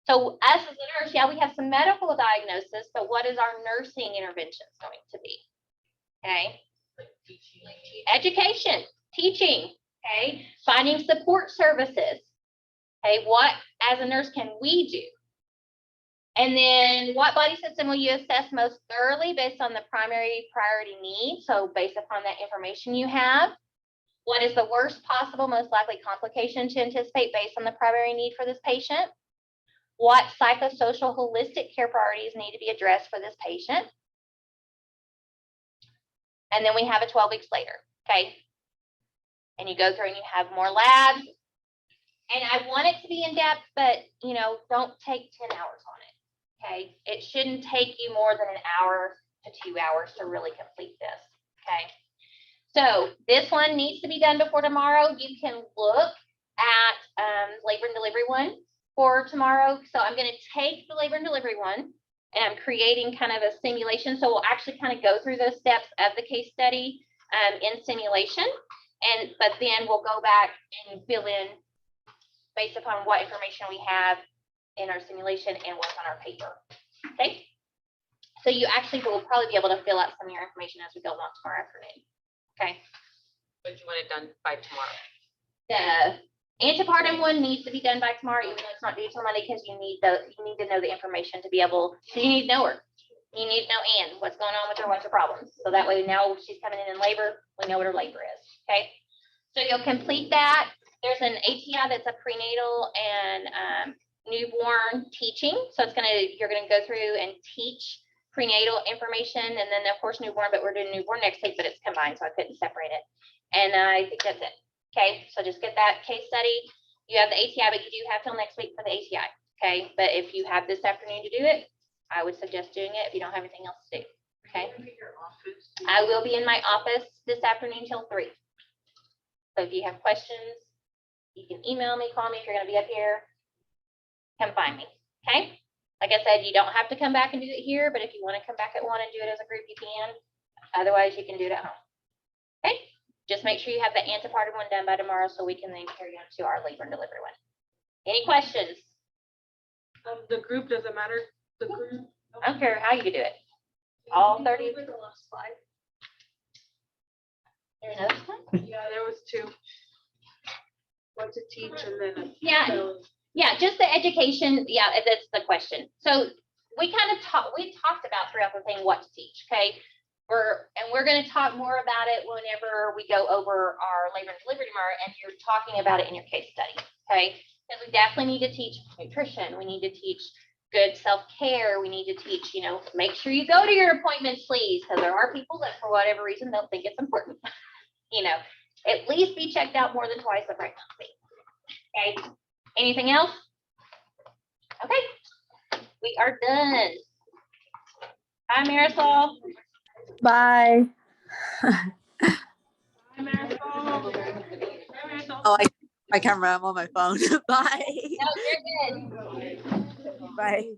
So us as a nurse, yeah, we have some medical diagnosis, but what is our nursing interventions going to be? Okay. Education, teaching, okay. Finding support services. Okay, what as a nurse can we do? And then what body system will you assess most thoroughly based on the primary priority need? So based upon that information you have. What is the worst possible, most likely complication to anticipate based on the primary need for this patient? What psychosocial holistic care priorities need to be addressed for this patient? And then we have a 12 weeks later. okay? And you go through and you have more labs. And I want it to be in depth, but you know, don't take 10 hours on it, okay? It shouldn't take you more than an hour to 2 hours to really complete this, okay? So this one needs to be done before tomorrow. You can look at labor and delivery one for tomorrow. So I'm going to take the labor and delivery one and I'm creating kind of a simulation. So we'll actually kind of go through those steps of the case study in simulation. But then we'll go back and fill in based upon what information we have in our simulation and what's on our paper. Okay. So you actually will probably be able to fill out some of your information as we go along tomorrow afternoon. Okay. But you want it done by tomorrow. The antepartum one needs to be done by tomorrow, even though it's not due till Monday, because you need to know the information to be able, so you need to know her. You need to know Ann, what's going on with her, what's her problems. So that way now she's coming in labor, we know what her labor is, okay? So you'll complete that. There's an ATI that's a prenatal and newborn teaching. So you're gonna go through and teach prenatal information and then of course newborn, but we're doing newborn next week, but it's combined, so I couldn't separate it. And I think that's it. Okay, so just get that case study. You have the ATI, but you do have till next week for the ATI. Okay, but if you have this afternoon to do it, I would suggest doing it if you don't have anything else to do. Okay, I will be in my office this afternoon till 3. So if you have questions, you can email me, call me if you're gonna be up here. Come find me, okay? Like I said, you don't have to come back and do it here, but if you wanna come back at 1 and do it as a group, you can. Otherwise, you can do it at home, okay? Just make sure you have the antepartum one done by tomorrow so we can then carry on to our labor and delivery one. Any questions? The group doesn't matter, the group. I don't care how you do it. All 30. The last slide. There's another one? Yeah, there was 2. What to teach and then. Yeah. Yeah, just the education. Yeah, that's the question. So we talked about throughout the thing what to teach, okay? We're going to talk more about it whenever we go over our labor and delivery tomorrow and you're talking about it in your case study, okay? Because we definitely need to teach nutrition. We need to teach good self-care. We need to teach, you know, make sure you go to your appointments, please, because there are people that for whatever reason don't think it's important. You know, at least be checked out more than twice a pregnancy. Okay. Anything else? Okay. We are done. Hi, Marisol. Bye. Hi, Marisol. Hi, Marisol. Oh, I can't remember. I'm on my phone. Bye. No, you're good. Bye.